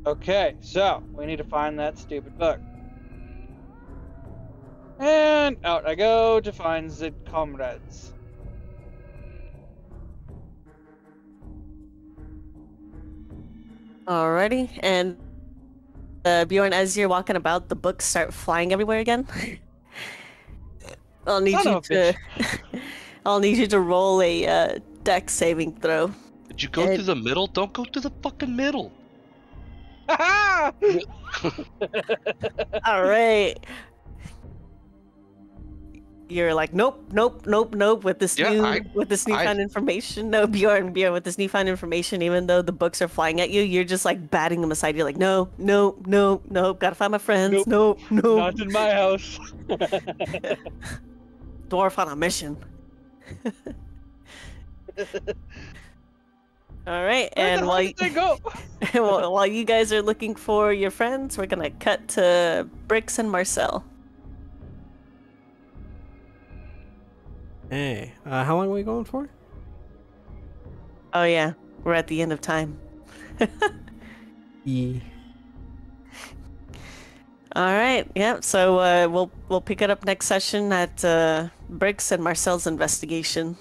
[SPEAKER 5] Okay, so we need to find that stupid book. And out I go to find the comrades.
[SPEAKER 2] Alrighty, and Bjorn, as you're walking about, the books start flying everywhere again. I'll need
[SPEAKER 5] Son
[SPEAKER 2] you
[SPEAKER 5] of a
[SPEAKER 2] to. I'll need you to roll a dex saving throw.
[SPEAKER 3] Did you go through the middle? Don't go through the fucking middle.
[SPEAKER 5] Ha
[SPEAKER 2] All right. you're like, nope, nope, nope, nope. With this newfound information, no, Bjorn, with this newfound information, even though the books are flying at you, you're just like batting them aside. You're like, no, no, no, no. Gotta find my friends.
[SPEAKER 5] Nope.
[SPEAKER 2] No, no.
[SPEAKER 5] Not in my house.
[SPEAKER 2] Dwarf on a mission. All right, and
[SPEAKER 5] Where the hell did they go?
[SPEAKER 2] while you guys are looking for your friends, we're gonna cut to Brix and Marcel.
[SPEAKER 4] Hey, how long are we going for?
[SPEAKER 2] Oh yeah, we're at the end of time.
[SPEAKER 4] Yeah.
[SPEAKER 2] All right, yeah. So we'll pick it up next session at Brix and Marcel's investigation.